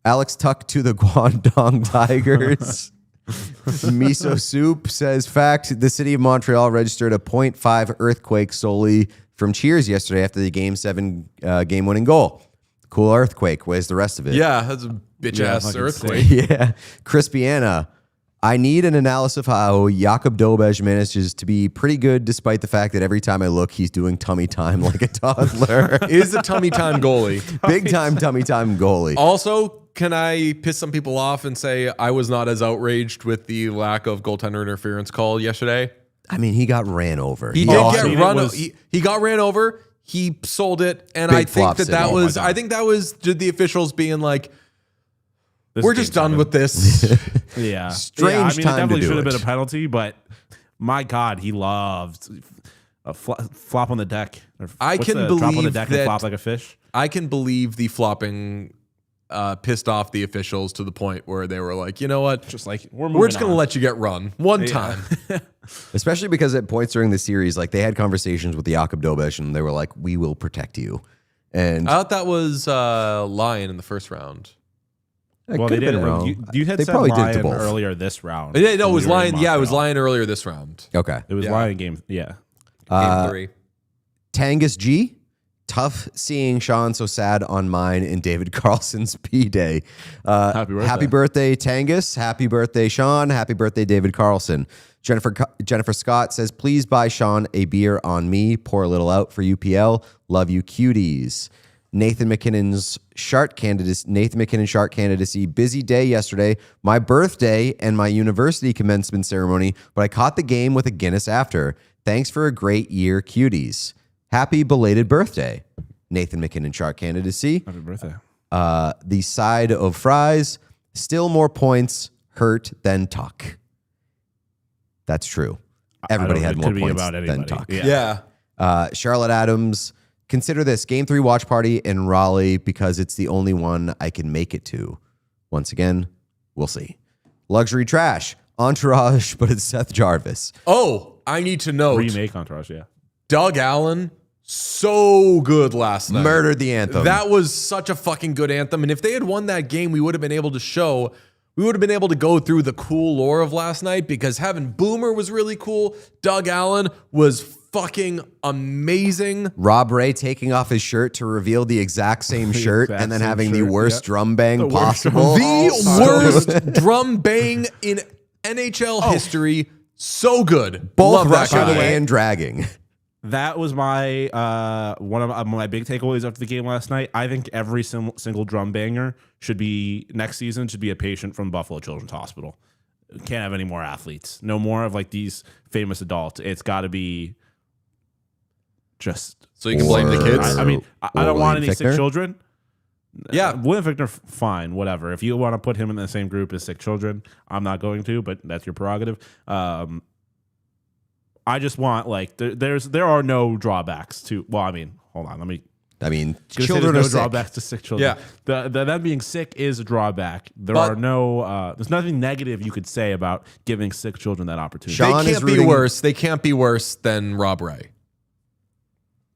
Alex Tuck to the Guangdong Tigers. Miso Soup says, fact, the city of Montreal registered a 0.5 earthquake solely from cheers yesterday after the Game 7 game-winning goal. Cool earthquake. Where's the rest of it? Yeah, that's a bitch-ass earthquake. Yeah. Crispiana, I need an analysis of how Jakob Dobej manages to be pretty good despite the fact that every time I look, he's doing tummy time like a toddler. Is a tummy time goalie. Big time tummy time goalie. Also, can I piss some people off and say I was not as outraged with the lack of goaltender interference call yesterday? I mean, he got ran over. He did get run. He got ran over. He sold it, and I think that was. I think that was the officials being like, "We're just done with this." Yeah, strange I mean, time it definitely to do should have it. been a penalty, but my God, he loved a flop on the deck. I can drop on the believe deck that- and flop like a fish. I can believe the flopping pissed off the officials to the point where they were like, you know what? Just like we're just going to let you get run one time. Especially because at points during the series, like they had conversations with Jakob Dobej and they were like, we will protect you. And I thought that was Lion in the first round. Well, they did. You had They said probably did to Lion both. earlier this round. Yeah, no, it was We were in Lion. Yeah, it was Montreal. Lion earlier this round. Okay. It was Lion game. Yeah. Game 3. Tangus G. Tough seeing Sean so sad on mine and David Carlson's P-Day. Happy birthday, Tangus. Happy birthday, Sean. Happy birthday, David Carlson. Jennifer Scott says, please buy Sean a beer on me. Pour a little out for UPL. Love you, cuties. Nathan McKinnon Shark candidacy. Busy day yesterday. My birthday and my university commencement ceremony, but I caught the game with a Guinness after. Thanks for a great year, cuties. Happy belated birthday, Nathan McKinnon Shark candidacy. Happy birthday. The side of fries, still more points hurt than Tuck. That's true. Everybody had more points than Tuck. Yeah. Charlotte Adams, consider this Game 3 watch party in Raleigh because it's the only one I can make it to. Once again, we'll see. Luxury trash, Entourage, but it's Seth Jarvis. Oh, I need to note. Remake Entourage, yeah. Doug Allen, so good last night. Murdered the anthem. That was such a fucking good anthem. And if they had won that game, we would have been able to go through the cool lore of last night because having Boomer was really cool. Doug Allen was fucking amazing. Rob Ray taking off his shirt to reveal the exact same shirt and then having the worst drum bang possible. The worst drum bang in NHL history. So good. Both Love that rushing guy. and dragging. That was my one of my big takeaways after the game last night. I think every single drum banger should be next season should be a patient from Buffalo Children's Hospital. Can't have any more athletes. No more of like these famous adults. It's got to be just so you can blame the kids. I mean, I don't want any sick children. Yeah, William Fichtner, fine, whatever. If you want to put him in the same group as sick children, I'm not going to, but that's your prerogative. I just want like there are no drawbacks to. Well, I mean, hold on, children are no sick. drawbacks to sick children. Yeah, them being sick is a drawback. There's nothing negative you could say about giving sick children that opportunity. They can't be worse. They can't be worse than Rob Ray.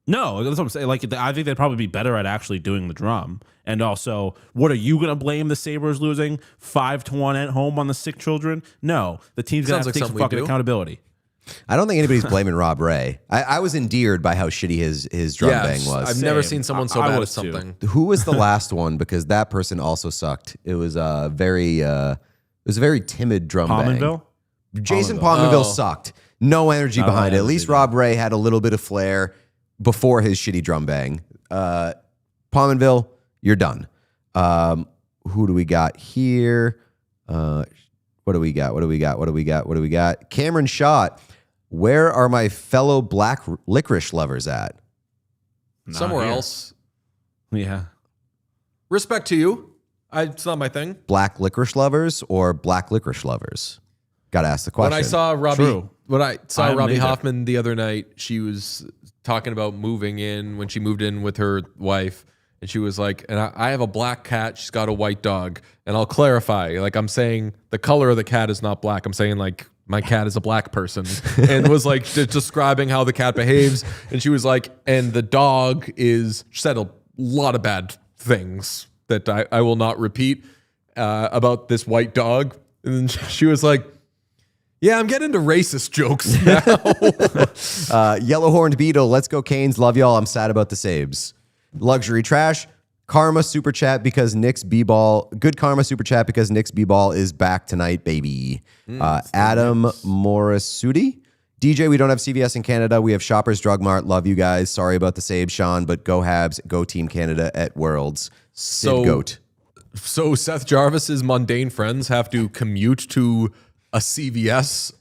No, that's what I'm saying. Like, I think they'd probably be better at actually doing the drum. And also, what are you going to blame the Sabres losing 5-1 at home on the sick children? No, the team's going to have to take some fucking accountability. I don't think anybody's blaming Rob Ray. I was endeared by how shitty his drum bang was. I've never seen someone so bad at something. Who was the last one? Because that person also sucked. It was a very timid drum Pominville? bang. Jason Pominville sucked. No energy behind it. At least Rob Ray had a little bit of flair before his shitty drum bang. Pominville, you're done. Who do we got here? What do we got? Cameron Schott. Where are my fellow black licorice lovers at? Somewhere else. Yeah. Respect to you. It's not my thing. Black licorice lovers or black licorice lovers? Got to ask the question. When I saw Robbie Hoffman the other night, she was talking about moving in when she moved in with her wife. And she was like, and I have a black cat. She's got a white dog. And I'll clarify, like I'm saying the color of the cat is not black. I'm saying like my cat is a black person, and was like describing how the cat behaves. And she was like, and the dog she said a lot of bad things that I will not repeat about this white dog. And then she was like, yeah, I'm getting into racist jokes now. Yellow-horned beetle, let's go Canes. Love y'all. I'm sad about the Sabs. Luxury trash. Karma super chat because Nick's B-ball. Good karma super chat because Nick's B-ball is back tonight, baby. Adam Morisuti. DJ, we don't have CVS in Canada. We have Shoppers Drug Mart. Love you guys. Sorry about the Sabs, Sean, but go Habs. Go Team Canada at Worlds. Sid Goat. So Seth Jarvis's mundane friends have to commute to a CVS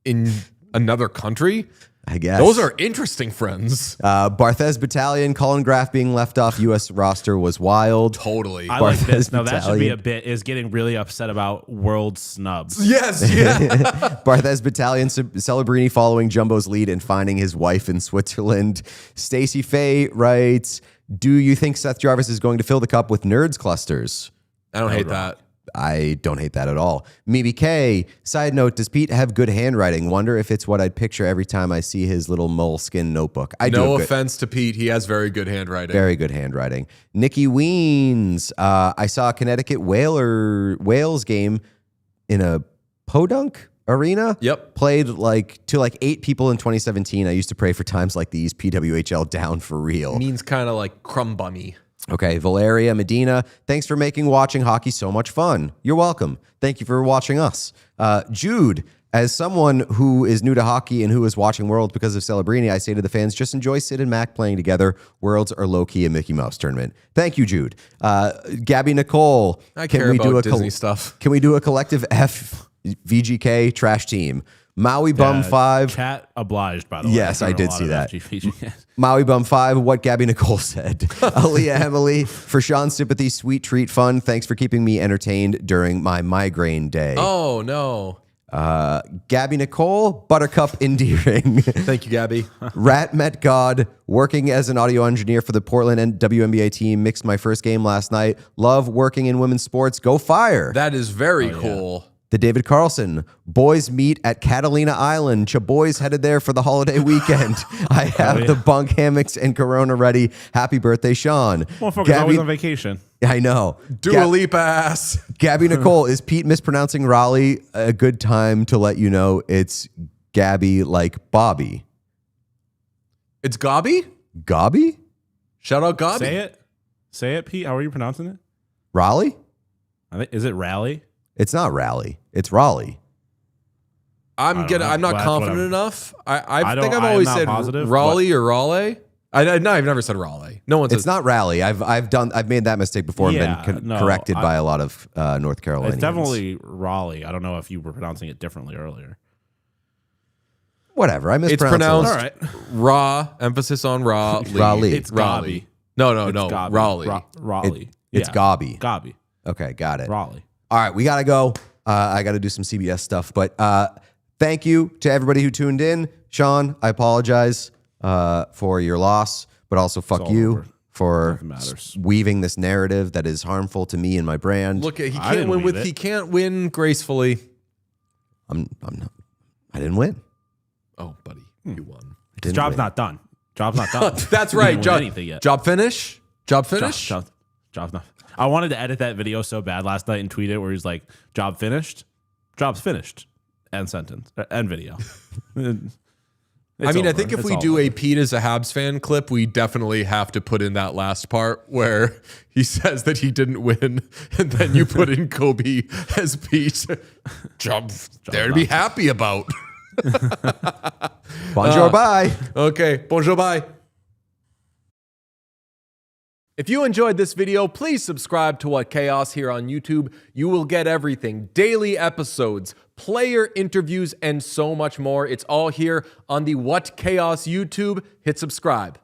in another country? I guess. Those are interesting friends. Barthez Battalion, Colin Graff being left off U.S. roster was wild. Totally. I like this. No, that should be a bit, is getting really upset about world snubs. Yes, yeah. Barthez Battalion, Celebrini following Jumbo's lead and finding his wife in Switzerland. Stacey Faye writes, do you think Seth Jarvis is going to fill the cup with nerds clusters? I don't hate that. I don't hate that at all. Mimi K, side note, does Pete have good handwriting? Wonder if it's what I'd picture every time I see his little moleskin notebook. No offense to Pete. He has very good handwriting. Very good handwriting. Nikki Weens, I saw a Connecticut Wales game in a podunk arena. Yep. Played to 8 people in 2017. I used to pray for times like these. PWHL down for real. Means kind of like crumb bummy. Okay, Valeria Medina, thanks for making watching hockey so much fun. You're welcome. Thank you for watching us. Jude, as someone who is new to hockey and who is watching Worlds because of Celebrini, I say to the fans, just enjoy Sid and Mac playing together. Worlds are low-key a Mickey Mouse tournament. Thank you, Jude. Gabby Nicole, Disney stuff. Can we do a collective F VGK trash team? Maui Bum 5. Chat obliged, by the way. Yes, I did see that. Maui Bum 5, what Gabby Nicole said. Aaliyah Emily, for Sean's sympathy, sweet treat fun. Thanks for keeping me entertained during my migraine day. Oh, no. Gabby Nicole, Buttercup endearing. Thank you, Gabby. Rat Met God, working as an audio engineer for the Portland and WNBA team. Mixed my first game last night. Love working in women's sports. Go Fire. That is very cool. Yeah. The David Carlson, boys meet at Catalina Island. Chaboys headed there for the holiday weekend. I have the bunk hammocks and Corona ready. Happy birthday, Sean. Motherfucker's always on vacation. I know. Dua Lipa ass. Gabby Nicole, is Pete mispronouncing Raleigh? A good time to let you know it's Gabby like Bobby. It's Gobby? Gobby? Shout out Gobby. Say it, Pete. How are you pronouncing it? Raleigh? Is it Raleigh? It's not Raleigh. It's Raleigh. I'm not confident enough. I think I've always said Raleigh or Raleigh. I've never said Raleigh. No one says it's not Raleigh. I've made that mistake before and been corrected by a lot of North Carolinians. It's definitely Raleigh. I don't know if you were pronouncing it differently earlier. Whatever. I It's mispronounced. pronounced raw. Emphasis on raw. Raleigh. It's Gobby. No. Gobby. Raleigh. Raleigh. It's Gobby. Gobby. Okay, got it. Raleigh. All right, we got to go. I got to do some CBS stuff. But thank you to everybody who tuned in. Sean, I apologize for your loss, but also fuck you for weaving this narrative that is harmful to me and my brand. Look, he can't win gracefully. I didn't win. Oh, buddy, you won. His job's not done. Job's not done. That's right. Job finish. Job's not. I wanted to edit that video so bad last night and tweet it where he's like, job finished, job's finished, end sentence, end video. I think if we do a Pete as a Habs fan clip, we definitely have to put in that last part where he says that he didn't win, and then you put in Kobe as Pete. Job there to be happy about. Bonjour, bye. Okay, bonjour, bye. If you enjoyed this video, please subscribe to What Chaos here on YouTube. You will get everything, daily episodes, player interviews, and so much more. It's all here on the What Chaos YouTube. Hit subscribe.